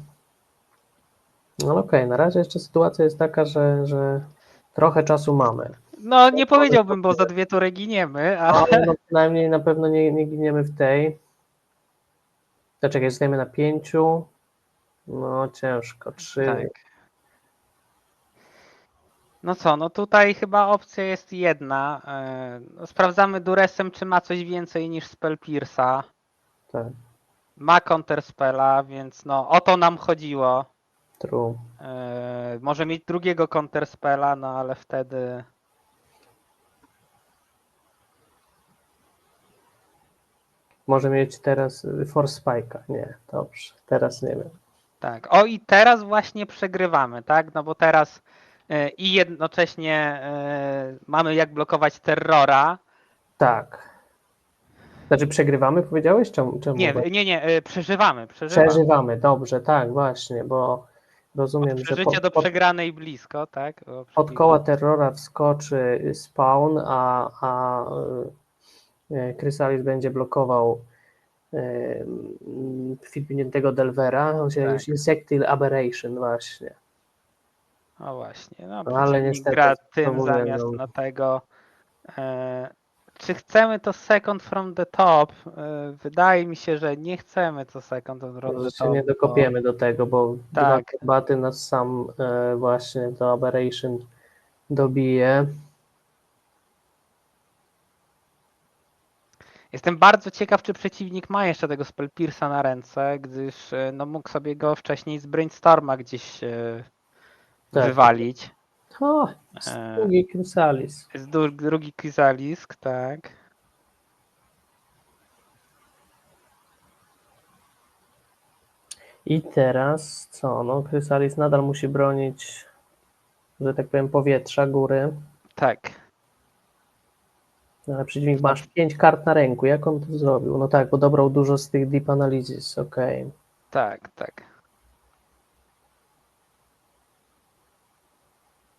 No okej, na razie jeszcze sytuacja jest taka, że trochę czasu mamy. no nie powiedziałbym, bo za 2 tury giniemy, ale Ale no przynajmniej na pewno nie giniemy w tej. To czekaj, zostajemy na 5. No ciężko, 3. tak. No co, no tutaj chyba opcja jest jedna. No sprawdzamy Duresem, czy ma coś więcej niż Spell Pierce'a. Tak, Ma counterspella, więc no o to nam chodziło. true. Może mieć drugiego counterspella, no ale wtedy Może mieć teraz Force Spike'a. Nie, dobrze, teraz nie wiem. tak. O i teraz właśnie przegrywamy, tak? No bo teraz i jednocześnie mamy jak blokować terrora. Tak. Znaczy przegrywamy, powiedziałeś? Czemu? Nie, przeżywamy. Przeżywamy, dobrze, tak, właśnie, bo Od rozumiem, że przeżycia do przegranej blisko, tak? pod koła terrora wskoczy spawn, a Chrysalis będzie blokował filipiniętego Delvera, on się Tak. już Insectile Aberration właśnie. O właśnie, no No, ale przeciwnik niestety, gra tym znowu zamiast no, na tego. Czy chcemy to second from the top? Wydaje mi się, że nie chcemy to second from że the się nie top. dokopiemy do tego, bo Tak. 2 baty nas sam właśnie to Aberration dobije. Jestem bardzo ciekaw, czy przeciwnik ma jeszcze tego Spell Pierce'a na ręce, gdyż no, mógł sobie go wcześniej z Brainstorma gdzieś Tak. wywalić. O, drugi Chrysalis. Jest drugi Chryzalisk, tak. I teraz co? No, Chrysalis nadal musi bronić, że tak powiem, powietrza, góry. Tak. No, ale przeciwnik ma aż 5 kart na ręku. Jak on to zrobił? No tak, bo dobrał dużo z tych Deep Analysis. Okej. Tak.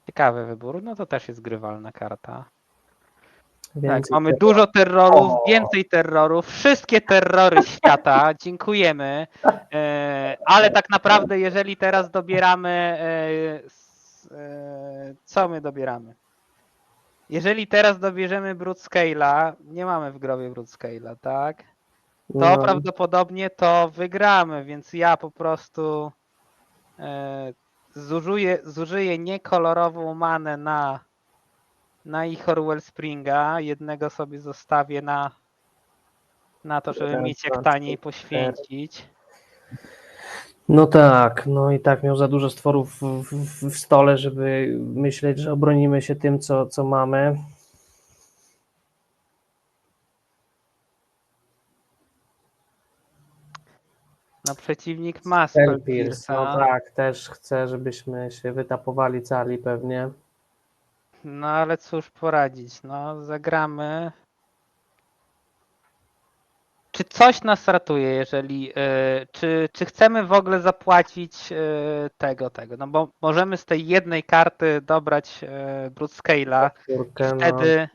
Ciekawy wybór. No to też jest grywalna karta. Tak, Więcej mamy tego. dużo terrorów, O! więcej terrorów, wszystkie terrory świata, dziękujemy. Ale tak naprawdę, jeżeli teraz dobieramy, co my dobieramy? jeżeli teraz dobierzemy Broodscale'a, nie mamy w grobie Broodscale'a, tak? To No, prawdopodobnie to wygramy, więc ja po prostu zużyję niekolorową manę na Ichor Wellspringa, jednego sobie zostawię na to, żeby raz, mieć jak dwa, taniej trzy, cztery. poświęcić. No tak, no i tak miał za dużo stworów w stole, żeby myśleć, że obronimy się tym, co mamy. No przeciwnik ma Spellpierce, no Spellpierce'a, tak, też chcę, żebyśmy się wytapowali cali pewnie. no ale cóż poradzić, no zagramy. Czy coś nas ratuje, jeżeli, czy chcemy w ogóle zapłacić tego? No bo możemy z tej jednej karty dobrać Broodscale'a i Czwórkę, no. wtedy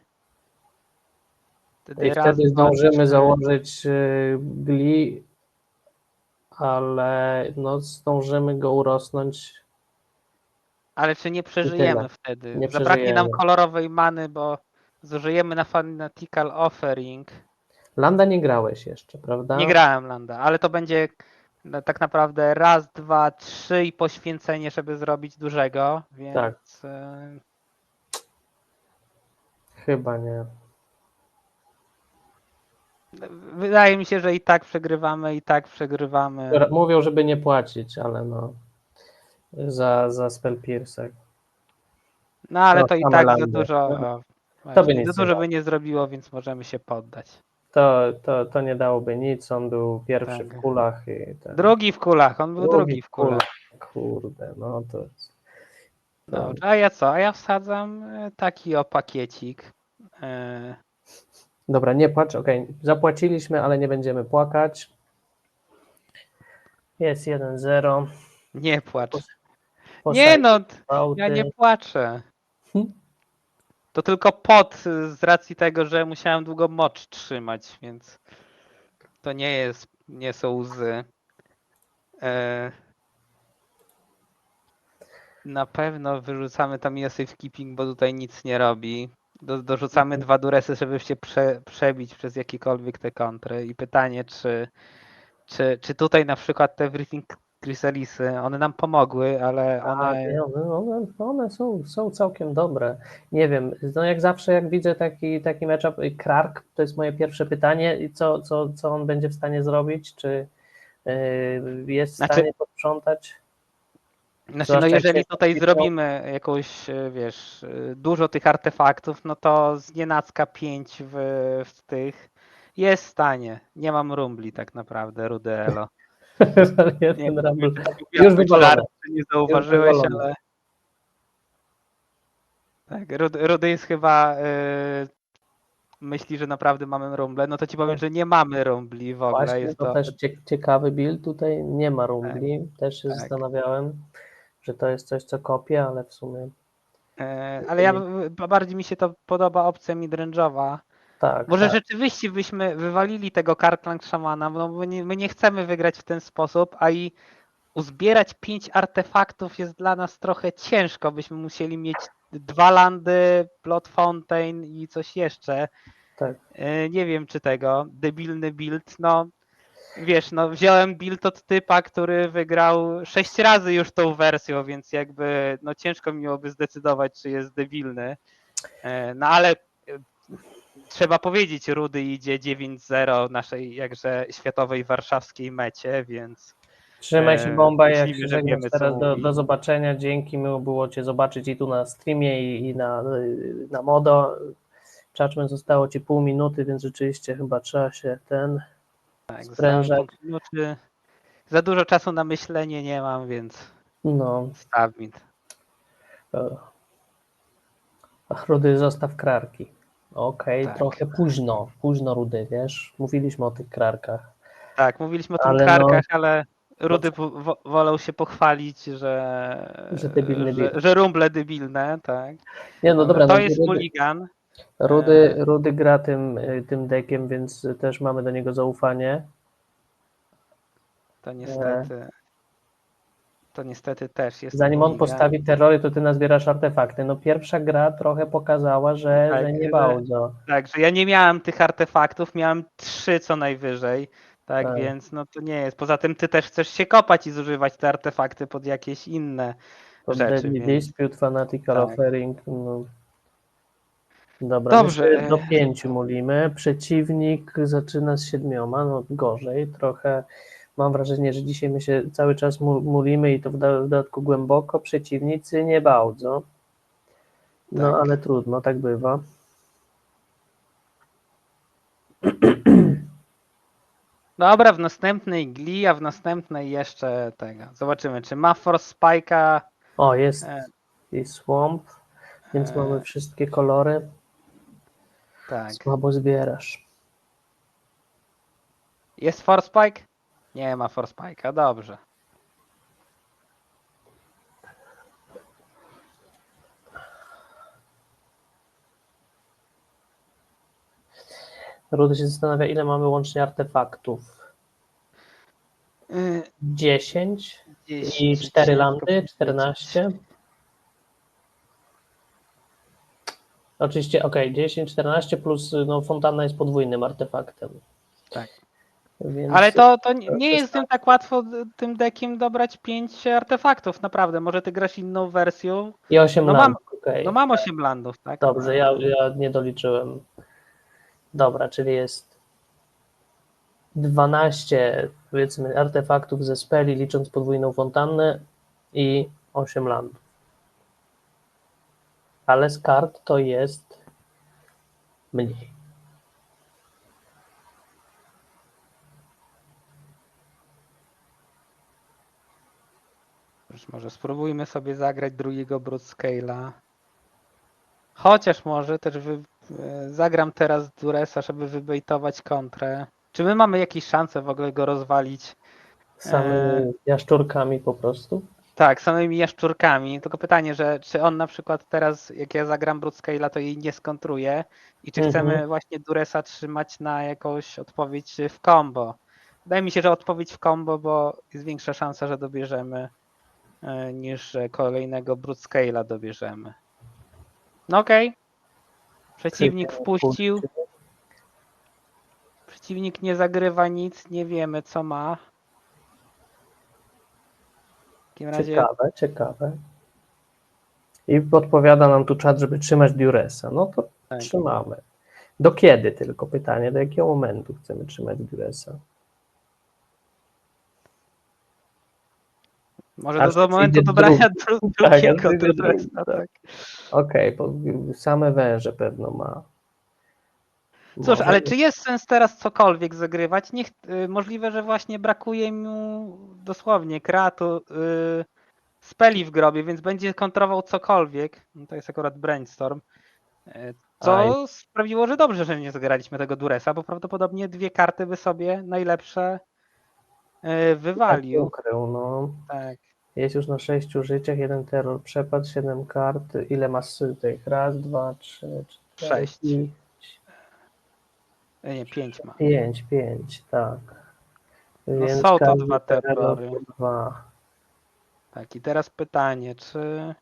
I raz, wtedy dwa, zdążymy trzy. założyć gli, ale no zdążymy go urosnąć Ale czy nie i tyle. przeżyjemy wtedy? Nie Zabraknie nam przeżyjemy. kolorowej many, bo zużyjemy na Fanatical Offering. Landa nie grałeś jeszcze, Nie prawda? grałem Landa, ale to będzie tak naprawdę raz, dwa, trzy i poświęcenie, żeby zrobić dużego, Tak, więc chyba nie. wydaje mi się, że i tak przegrywamy. Mówią, żeby nie płacić, ale no za Spellpiercer. No ale No, to i same tak za landy. dużo, No, o, to by właśnie, za nic nie dużo dało. by nie zrobiło, więc możemy się poddać. To nie dałoby nic. On był pierwszy Tak. w kulach i ten Drugi w kulach, on był drugi drugi w w kulach. kulach. Kurde, no to Dobrze, a ja co? A ja wsadzam taki o pakiecik. dobra, nie płacz, okej. Zapłaciliśmy, ale nie będziemy płakać. Jest 1-0. Nie płacz. Nie Postaje no, ja nie fałty. płaczę. To tylko pot z racji tego, że musiałem długo mocz trzymać, więc to nie są łzy. Na pewno wyrzucamy tam safekeeping, bo tutaj nic nie robi. Dorzucamy 2 duresy, żeby się przebić przez jakiekolwiek te kontry. I pytanie, czy tutaj na przykład te Everything Chrysalisy, one nam pomogły, ale Tak, one... nie, one są całkiem dobre. Nie wiem, no jak zawsze, jak widzę taki matchup, Krark, to jest moje pierwsze pytanie, i co on będzie w stanie zrobić? Czy jest w Znaczy, stanie posprzątać? no Zwłaszcza jak się jeżeli tutaj zrobimy jakąś, wiesz, dużo tych artefaktów, no to znienacka 5 w tych jest w stanie. Nie mam rumbli tak naprawdę, Rudeelo. Nie jeden wiem, Rumble. czy to miał Już być wywalone. żart, czy nie Już zauważyłeś, wywalone. ale tak, Rudy jest chyba myśli, że naprawdę mamy rumble. No to ci powiem, że nie mamy rumbli w ogóle. Właśnie, Jest to to też ciekawy build. Tutaj nie ma tak, rumbli. Też się tak. zastanawiałem, że to jest coś, co kopię, ale w sumie Ale bardziej mi się to podoba opcja midrange'owa. tak, Może tak. rzeczywiście byśmy wywalili tego Karklang Szamana, no bo my nie chcemy wygrać w ten sposób, a i uzbierać 5 artefaktów jest dla nas trochę ciężko. Byśmy musieli mieć 2 landy, Blood Fountain i coś jeszcze. Tak. Nie wiem czy tego, debilny build, no wiesz, no wziąłem build od typa, który wygrał 6 razy już tą wersją, więc jakby no ciężko mi byłoby zdecydować, czy jest debilny. No ale trzeba powiedzieć, Rudy idzie 9-0 naszej jakże światowej warszawskiej mecie, więc Trzymaj się, bomba, jak myślimy, się że żegnasz wiemy co teraz, mówi. do zobaczenia, dzięki, miło było Cię zobaczyć i tu na streamie i na Modo. Judgment zostało Ci pół minuty, więc rzeczywiście chyba trzeba się Tak, zostało mi sprężać. pół minuty. Za dużo czasu na myślenie nie mam, więc No, submit. Rudy, zostaw krarki. Okej, Tak. trochę późno Rudy, wiesz, mówiliśmy o tych krarkach, Tak, mówiliśmy o tym ale no, krarkach, ale Rudy wolał się pochwalić, że debilny build. że rumble debilne, tak. Nie, no Dobra, dobra, no to jest mulligan. Rudy gra tym deckiem, więc też mamy do niego zaufanie. To niestety. to niestety też jest Zanim on liga. postawi terrory, to ty nazbierasz artefakty. No pierwsza gra trochę pokazała, że nie bardzo. Tak, że ja nie miałem tych artefaktów, miałem 3 co najwyżej. Tak, Tak. więc no to nie jest. Poza tym ty też chcesz się kopać i zużywać te artefakty pod jakieś inne To rzeczy, Deadly więc Dispute, Fanatical tak. Offering. No. Dobra, my Dobrze. sobie do 5 mulimy. Przeciwnik zaczyna z 7, no gorzej trochę. Mam wrażenie, że dzisiaj my się cały czas mulimy i to w dodatku głęboko. Przeciwnicy nie bardzo. No Tak. ale trudno, tak bywa. Dobra, w następnej gli, a w następnej jeszcze tego. Zobaczymy, czy ma Force Spike'a. O, jest E, i Swamp, więc mamy e, wszystkie kolory. tak. Słabo zbierasz. Jest Force Spike? Nie ma Force Spike'a, dobrze. Rudy się zastanawia, ile mamy łącznie artefaktów. 10 i 10, 4 ciężko landy, powiedzieć. 14. Oczywiście, ok, 10, 14 plus no, fontanna jest podwójnym artefaktem. Tak. Więc Ale to nie jest 16. tym tak łatwo tym deckiem dobrać 5 artefaktów, naprawdę. Może ty grasz inną wersją. I 8 No landów, okej. no mam 8 landów, tak? Dobrze, ja nie doliczyłem. Dobra, czyli jest 12, powiedzmy, artefaktów ze speli, licząc podwójną fontannę i 8 landów. Ale z kart to jest mniej. Już może spróbujmy sobie zagrać drugiego Broodscale'a. Chociaż może też zagram teraz Duresa, żeby wybejtować kontrę. Czy my mamy jakieś szanse w ogóle go rozwalić? Samymi jaszczurkami po prostu. Tak, samymi jaszczurkami. Tylko pytanie, że czy on na przykład teraz, jak ja zagram Broodscale'a, to jej nie skontruje i czy chcemy właśnie Duresa trzymać na jakąś odpowiedź w combo. Wydaje mi się, że odpowiedź w combo, bo jest większa szansa, że dobierzemy niż że kolejnego Broodscale'a dobierzemy. No okej. Przeciwnik wpuścił. Przeciwnik nie zagrywa nic, nie wiemy co ma. W takim razie Ciekawe. I podpowiada nam tu czat, żeby trzymać Duresa. No to tak. trzymamy. Do kiedy tylko pytanie, do jakiego momentu chcemy trzymać Duresa? Może Aż do momentu przyjdzie dobrania Tak, drugiego aż przyjdzie Duresa, drugi, tak. Okej, bo same węże pewno ma. Cóż, Może ale czy jest sens teraz cokolwiek zagrywać? Możliwe, że właśnie brakuje mu dosłownie kreatu speli w grobie, więc będzie kontrował cokolwiek. No to jest akurat brainstorm. Co sprawiło, że dobrze, że nie zagraliśmy tego Duresa, bo prawdopodobnie 2 karty by sobie najlepsze wywalił. ukrył, no. Tak. Jest już na 6 życiach, 1 terror, przepadł, 7 kart. Ile masz tych? Raz, 2, 3, 4, 6. Nie, 5 ma. 5, tak. No Więc są to każdy 2 terror terrory. to 2. Tak, i teraz pytanie, czy...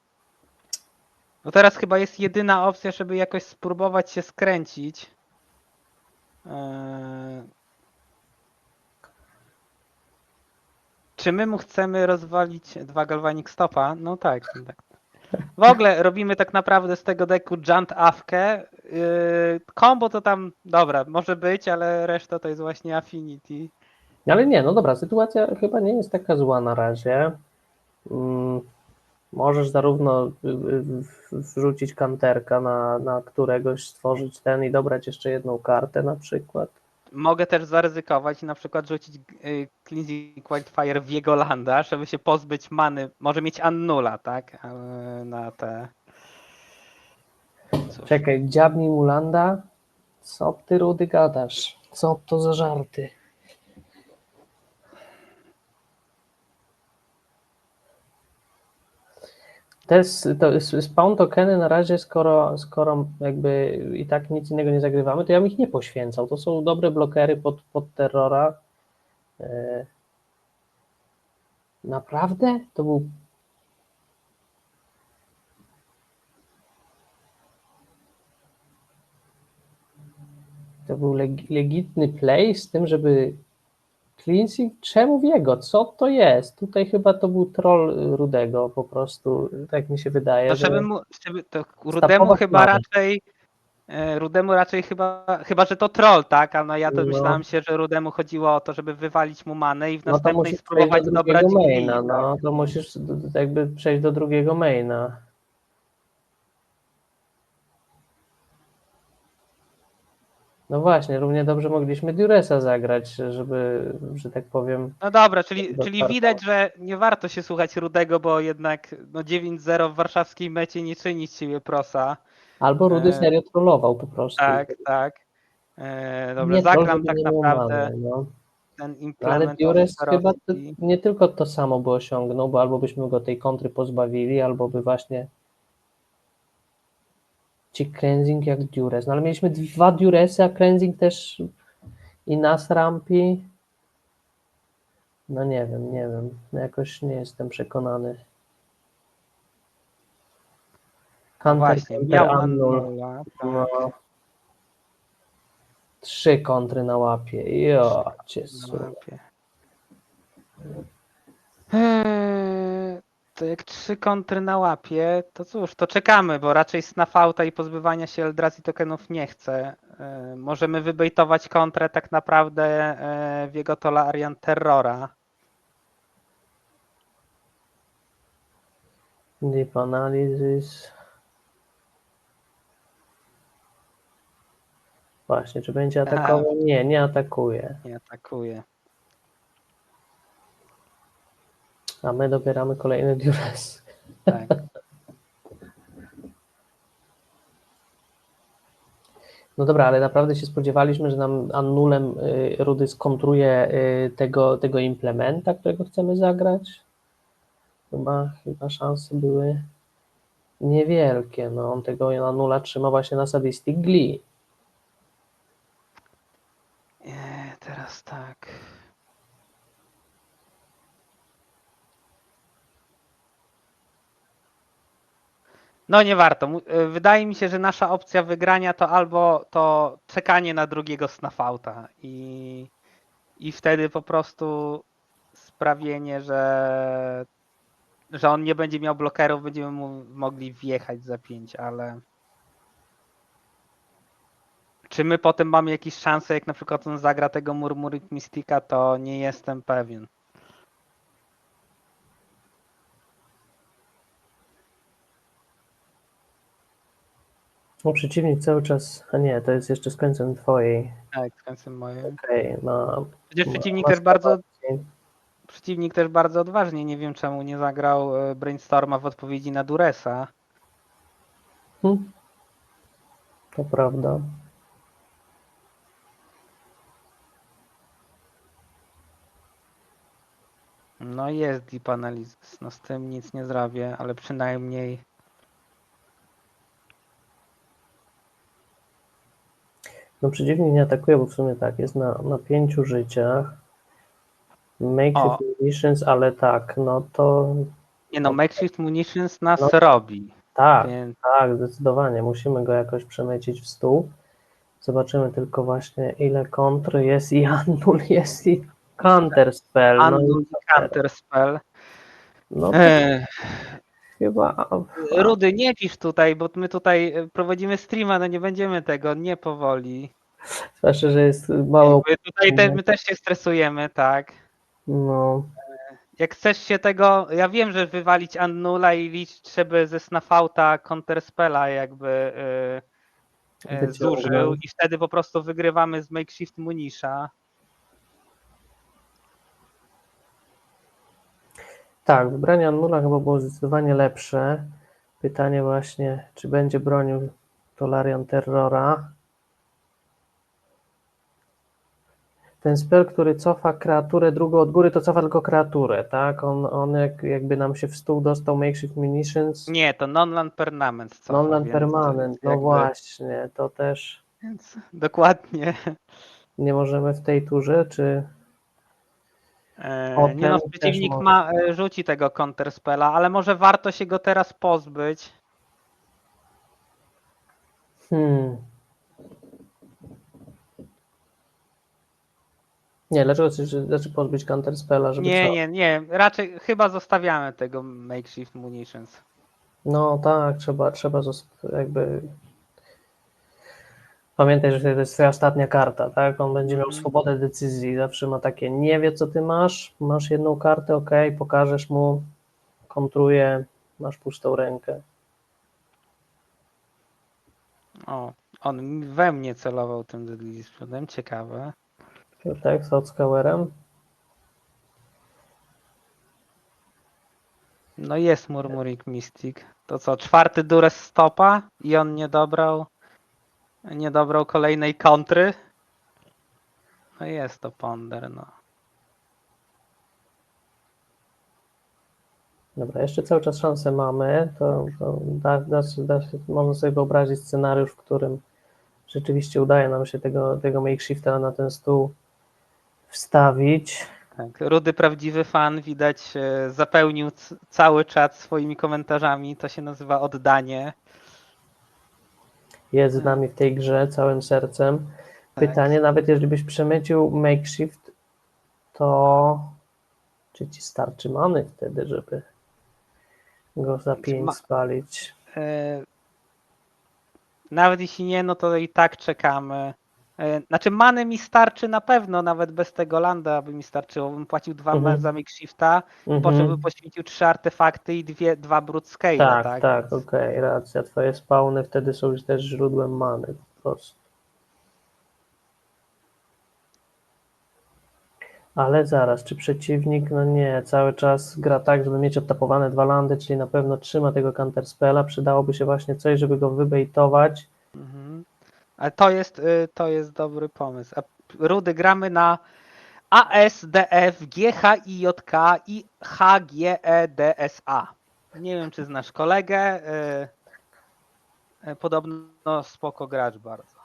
No teraz chyba jest jedyna opcja, żeby jakoś spróbować się skręcić. Czy my mu chcemy rozwalić 2 Galvanic Stopa? No tak. W ogóle robimy tak naprawdę z tego deku Junt Awkę. Combo to tam, dobra, może być, ale reszta to jest właśnie Affinity. Ale nie, no dobra, sytuacja chyba nie jest taka zła na razie. Możesz zarówno wrzucić kanterka na któregoś, stworzyć ten i dobrać jeszcze jedną kartę na przykład. Mogę też zaryzykować i na przykład rzucić Cleansing Wildfire w jego landa, żeby się pozbyć many. Może mieć Annula, tak? Na te... Cóż. Czekaj, dziabnij Mulanda. Co ty, Rudy, gadasz? Co to za żarty? Spawn tokeny na razie, skoro jakby i tak nic innego nie zagrywamy, to ja bym ich nie poświęcał. To są dobre blokery pod terrora. Naprawdę? To był legitny play z tym, żeby cleansing? Czemu Viego? Co to jest? Tutaj chyba to był troll Rudego po prostu, tak mi się wydaje, No że żeby to stapować manę. Rudemu raczej chyba, że to troll, tak? A no ja to No, myślałem się, że Rudemu chodziło o to, żeby wywalić mu manę i w no to następnej musisz przejść do spróbować dobrać drugiego Glee, maina, tak? no to musisz jakby przejść do drugiego maina. No właśnie, równie dobrze mogliśmy Duresa zagrać, żeby, że tak powiem, No dobra, czyli dostarczał. widać, że nie warto się słuchać Rudego, bo jednak no 9-0 w warszawskiej mecie nie czyni z ciebie prosa. Albo Rudy E, serio trollował po prostu. tak. Dobrze, Nie troll, zagram żeby tak nie miał naprawdę many, no. ten No ale Implement of Dures chyba Ferocity. nie tylko to samo by osiągnął, bo albo byśmy go tej kontry pozbawili, albo by właśnie ci cleansing jak Dures. No ale mieliśmy 2 Duresy, a cleansing też i nas rampi. No nie wiem. Jakoś nie jestem przekonany. No Counter, właśnie, counter, miał annul. Annula, No, tak. 3 kontry na łapie. Jo, cię Na su. mapie. To jak 3 kontry na łapie, to cóż, to czekamy, bo raczej snafauta i pozbywania się Eldrazi tokenów nie chce. Możemy wybejtować kontrę tak naprawdę w jego Tolarian Terrora. Deep analysis. Właśnie, czy będzie atakował? Nie atakuje. Nie atakuje. A my dobieramy kolejny Dures. Tak. No dobra, ale naprawdę się spodziewaliśmy, że nam Annulem Rudy skontruje tego implementa, którego chcemy zagrać? Chyba szanse były niewielkie. No, on tego Annula trzyma właśnie na Sadistic Glee. Teraz tak. No nie warto. Wydaje mi się, że nasza opcja wygrania to albo to czekanie na drugiego snafauta i wtedy po prostu sprawienie, że on nie będzie miał blokerów, będziemy mu mogli wjechać za 5, ale czy my potem mamy jakieś szanse, jak na przykład on zagra tego Murmurik Mystika, to nie jestem pewien. No, przeciwnik cały czas, a nie, to jest jeszcze z końcem twojej. Tak, z końcem moim. Okej, no. Przecież przeciwnik też bardzo odważnie, nie wiem czemu nie zagrał Brainstorma w odpowiedzi na Duresa. To prawda. No jest Deep Analysis, no z tym nic nie zrobię, ale przynajmniej No przeciwnik nie atakuje, bo w sumie tak, jest na 5 życiach. Makeshift munitions, ale tak, no to... nie no, Makeshift Munitions nas No, robi. tak, Więc tak, zdecydowanie. Musimy go jakoś przemycić w stół. Zobaczymy tylko właśnie ile kontr jest i Annul jest i Counterspell. No i Annul i Counterspell. no to chyba... Rudy, nie pisz tutaj, bo my tutaj prowadzimy streama, no nie będziemy tego, nie powoli. Zwłaszcza, że jest mało... Tutaj my też się stresujemy, tak. No, Jak chcesz się tego, ja wiem, że wywalić Annula i liczyć, żeby ze Snafauta Counterspella jakby zużył wyciągnął. i wtedy po prostu wygrywamy z Makeshift Munisha. Tak, wybranie Annula chyba było zdecydowanie lepsze. Pytanie właśnie, czy będzie bronił Tolarian Terrora. Ten spell, który cofa kreaturę drugą od góry, to cofa tylko kreaturę, tak? On jakby nam się w stół dostał Makeshift Munitions. Nie, to non-land permanent cofa. Non-land więc permanent, no jakby, właśnie, to też Więc dokładnie. nie możemy w tej turze, czy... Nie no, Potem też przeciwnik może. rzuci tego counterspella, ale może warto się go teraz pozbyć. Nie, dlaczego chcesz znaczy pozbyć counterspella, żeby co? Nie, raczej chyba zostawiamy tego makeshift munitions. No tak, trzeba jakby. Pamiętaj, że to jest twoja ostatnia karta, tak? On będzie miał swobodę decyzji, zawsze ma takie, nie wie co ty masz jedną kartę, ok, pokażesz mu, kontruje, masz pustą rękę. O, on we mnie celował tym Deadly Sprzedem, ciekawe. Tak, z Hotscowerem. No jest Murmuring Mystic. To co, 4. Duress stopa i on nie dobrał kolejnej kontry? No jest to Ponder, no. Dobra, jeszcze cały czas szansę mamy, to można sobie wyobrazić scenariusz, w którym rzeczywiście udaje nam się tego makeshifta na ten stół wstawić. Tak, rudy prawdziwy fan, widać, zapełnił cały czat swoimi komentarzami. To się nazywa oddanie. Jest z nami w tej grze całym sercem. Pytanie, Tak. nawet jeżeli byś przemycił makeshift, to czy ci starczy many wtedy, żeby go za 5 spalić? Nawet jeśli nie, no to i tak czekamy. Znaczy many mi starczy na pewno, nawet bez tego landa by mi starczyło. Bym płacił 2 za makeshifta, po czym bym poświęcił 3 artefakty i 2 brute scale'e, Tak, tak? tak, okej, racja. Twoje spawny wtedy są już też źródłem many po prostu. Ale zaraz, czy przeciwnik, no nie, cały czas gra tak, żeby mieć odtapowane 2 landy, czyli na pewno trzyma tego counterspella, przydałoby się właśnie coś, żeby go wybejtować. Ale to jest dobry pomysł. A rudy gramy na ASDF, GHIJK i HGEDSA. Nie wiem, czy znasz kolegę. Podobno spoko gracz bardzo.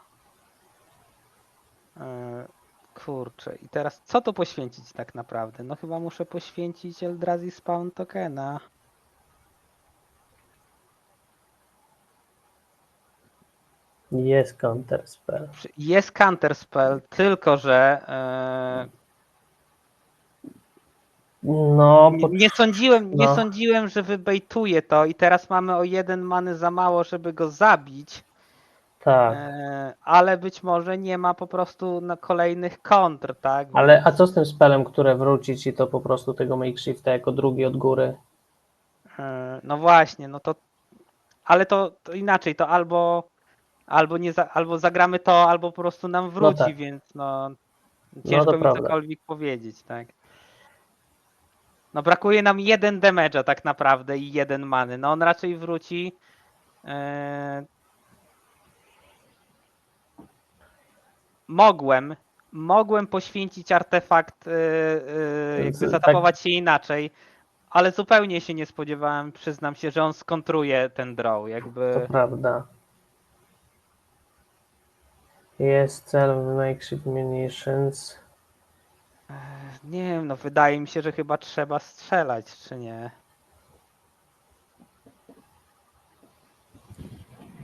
Kurczę, i teraz co tu poświęcić tak naprawdę? No chyba muszę poświęcić Eldrazi Spawn Tokena. Jest counterspell. Jest Counterspell, tylko że No, nie sądziłem, że wybejtuje to i teraz mamy o 1 many za mało, żeby go zabić. tak. Ale być może nie ma po prostu na kolejnych kontr, tak? Ale a Więc co z tym spellem, które wróci ci to po prostu tego makeshifta jako drugi od góry? no właśnie, no to ale to inaczej, to albo zagramy to, albo po prostu nam No wróci, tak, więc no no to ciężko mi prawda. cokolwiek powiedzieć, tak? No brakuje nam 1 damage'a tak naprawdę i 1 many. No on raczej wróci. Mogłem poświęcić artefakt, jakby Tak, zatapować się inaczej, ale zupełnie się nie spodziewałem, przyznam się, że on skontruje ten draw, to jakby. prawda. Jest cel makeshift munitions. Nie wiem, no wydaje mi się, że chyba trzeba strzelać, czy nie?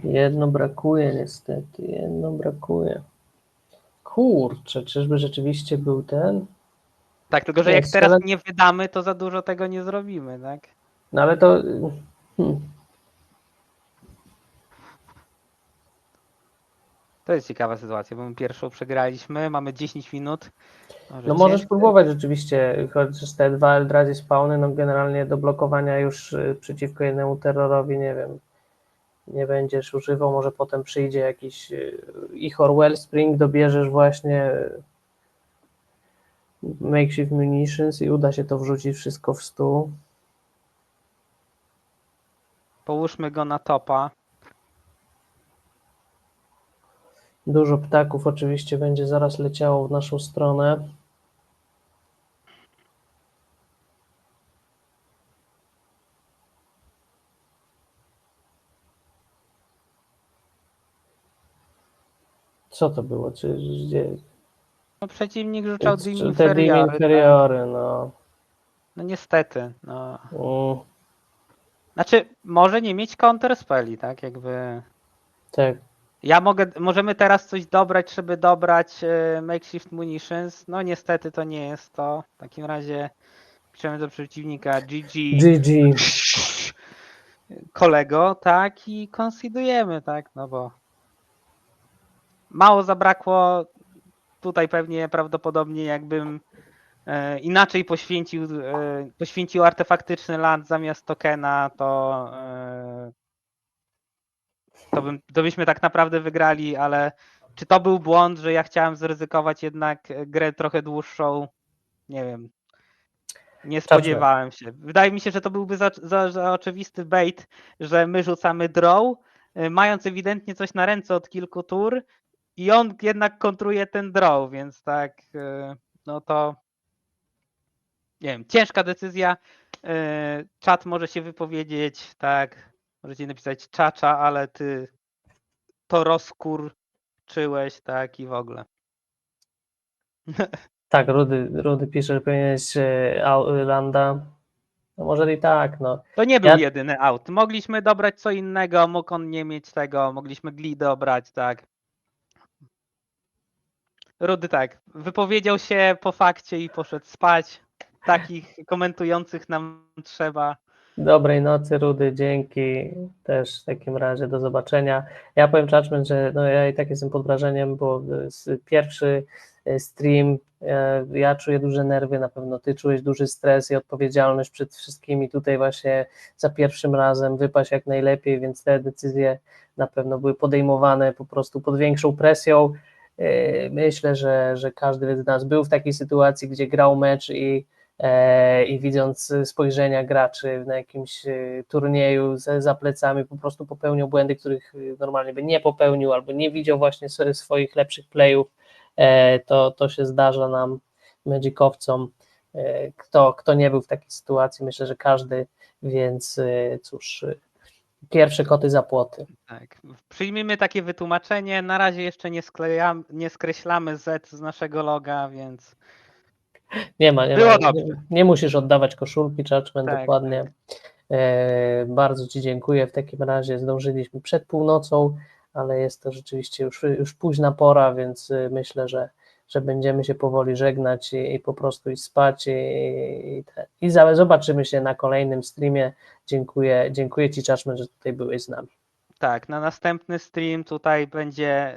Jedno brakuje niestety, jedno brakuje. Kurczę, czyżby rzeczywiście był ten? Tak, tylko że Nie, jak teraz szkielet. nie wydamy, to za dużo tego nie zrobimy, tak? No ale to. To jest ciekawa sytuacja, bo my pierwszą przegraliśmy, mamy 10 minut. Może No możesz ciężko. próbować rzeczywiście, chociaż te 2 Eldrazi spawny, no generalnie do blokowania już przeciwko jednemu terrorowi, nie wiem, nie będziesz używał, może potem przyjdzie jakiś Ichor Wellspring, dobierzesz właśnie makeshift munitions i uda się to wrzucić wszystko w stół. Połóżmy go na topa. Dużo ptaków oczywiście będzie zaraz leciało w naszą stronę. Co to było? Gdzie? No, przeciwnik rzucał Dim Te Dim Inferiory. Tak. Inferiory, no. No niestety. No. Mm, Znaczy, może nie mieć counterspelli, tak? Jakby. tak. Możemy teraz coś dobrać, żeby dobrać makeshift munitions. No niestety to nie jest to. W takim razie piszemy do przeciwnika GG. GG. Kolego, tak, i konsidujemy, tak, no bo mało zabrakło. Tutaj pewnie prawdopodobnie jakbym inaczej poświęcił artefaktyczny land zamiast tokena, to byśmy tak naprawdę wygrali, ale czy to był błąd, że ja chciałem zaryzykować jednak grę trochę dłuższą? Nie wiem. Nie spodziewałem się. Wydaje mi się, że to byłby za oczywisty bait, że my rzucamy draw, mając ewidentnie coś na ręce od kilku tur i on jednak kontruje ten draw, więc tak, no to nie wiem, ciężka decyzja. Czat może się wypowiedzieć, tak, możecie napisać czacza, ale ty to rozkurczyłeś, tak, i w ogóle. Tak, Rudy pisze, że powinieneś landa. No może i tak, no. To nie był jedyny out. Mogliśmy dobrać co innego, mógł on nie mieć tego, mogliśmy Glee dobrać, tak. Rudy tak, wypowiedział się po fakcie i poszedł spać. Takich komentujących nam trzeba. Dobrej nocy, Rudy, dzięki. Też w takim razie do zobaczenia. Ja powiem Judgment, że no ja i tak jestem pod wrażeniem, bo pierwszy stream, ja czuję duże nerwy, na pewno ty czujesz duży stres i odpowiedzialność przed wszystkimi tutaj właśnie za pierwszym razem wypaść jak najlepiej, więc te decyzje na pewno były podejmowane po prostu pod większą presją. Myślę, że każdy z nas był w takiej sytuacji, gdzie grał mecz i widząc spojrzenia graczy na jakimś turnieju za plecami po prostu popełniał błędy, których normalnie by nie popełnił albo nie widział właśnie swoich lepszych playów, to się zdarza nam, Magicowcom. Kto nie był w takiej sytuacji, myślę, że każdy, więc cóż, pierwsze koty za płoty. Tak. Przyjmijmy takie wytłumaczenie. Na razie jeszcze nie skreślamy Z z naszego loga, więc Nie musisz oddawać koszulki, Judgment, tak, dokładnie. tak. Bardzo Ci dziękuję. W takim razie zdążyliśmy przed północą, ale jest to rzeczywiście już późna pora, więc myślę, że będziemy się powoli żegnać i po prostu iść spać i zobaczymy się na kolejnym streamie. Dziękuję Ci, Judgment, że tutaj byłeś z nami. Tak, na następny stream tutaj będzie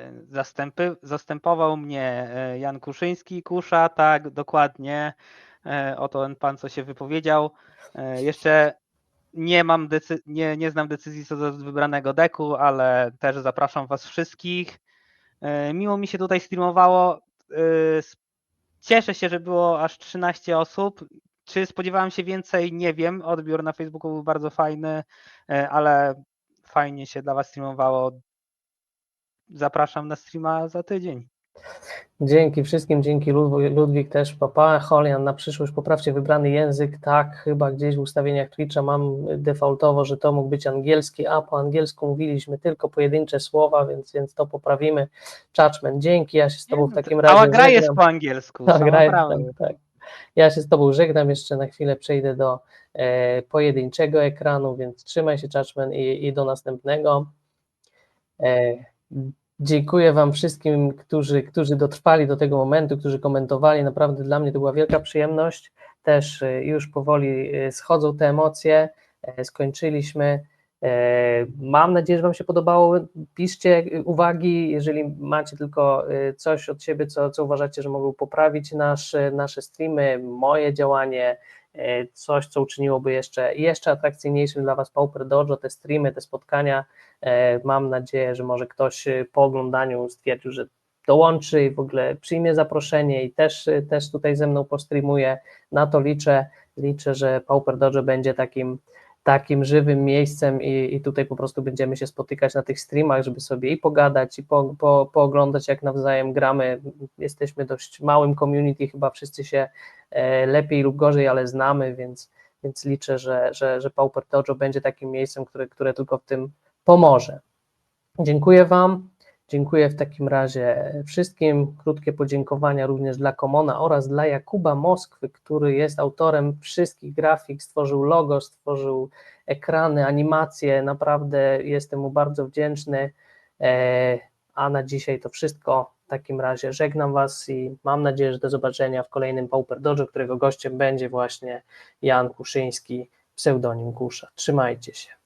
zastępował mnie Jan Kuszyński, Kusza, tak, dokładnie. Oto ten pan, co się wypowiedział. Jeszcze nie znam decyzji co do wybranego deku, ale też zapraszam Was wszystkich. Miło mi się tutaj streamowało. Cieszę się, że było aż 13 osób. Czy spodziewałem się więcej? Nie wiem. Odbiór na Facebooku był bardzo fajny, ale fajnie się dla Was streamowało. Zapraszam na streama za tydzień. Dzięki wszystkim, dzięki Ludwik też, papa. Holian, na przyszłość poprawcie wybrany język, tak, chyba gdzieś w ustawieniach Twitcha mam defaultowo, że to mógł być angielski, a po angielsku mówiliśmy tylko pojedyncze słowa, więc to poprawimy. Judgment, dzięki, ja się z Tobą w takim razie Cała gra żegnam. jest po angielsku, Tak. Ja się z Tobą żegnam, jeszcze na chwilę przejdę do pojedynczego ekranu, więc trzymaj się, Judgment, i do następnego. Dziękuję Wam wszystkim, którzy dotrwali do tego momentu, którzy komentowali. Naprawdę dla mnie to była wielka przyjemność. Też już powoli schodzą te emocje. Skończyliśmy. Mam nadzieję, że Wam się podobało. Piszcie uwagi, jeżeli macie tylko coś od siebie, co uważacie, że mogą poprawić nasze streamy, moje działanie, coś, co uczyniłoby jeszcze atrakcyjniejszym dla Was Pauper Dojo, te streamy, te spotkania. Mam nadzieję, że może ktoś po oglądaniu stwierdził, że dołączy i w ogóle przyjmie zaproszenie i też tutaj ze mną postreamuje. Na to liczę, że Pauper Dojo będzie takim żywym miejscem i tutaj po prostu będziemy się spotykać na tych streamach, żeby sobie i pogadać, i pooglądać, jak nawzajem gramy. Jesteśmy dość małym community, chyba wszyscy się lepiej lub gorzej, ale znamy, więc liczę, że Pauper Dojo będzie takim miejscem, które tylko w tym pomoże. Dziękuję Wam Dziękuję w takim razie wszystkim. Krótkie podziękowania również dla Komona oraz dla Jakuba Moskwy, który jest autorem wszystkich grafik, stworzył logo, stworzył ekrany, animacje. Naprawdę jestem mu bardzo wdzięczny. A na dzisiaj to wszystko. W takim razie żegnam Was i mam nadzieję, że do zobaczenia w kolejnym Pauper Dojo, którego gościem będzie właśnie Jan Kuszyński, pseudonim Kusza. Trzymajcie się.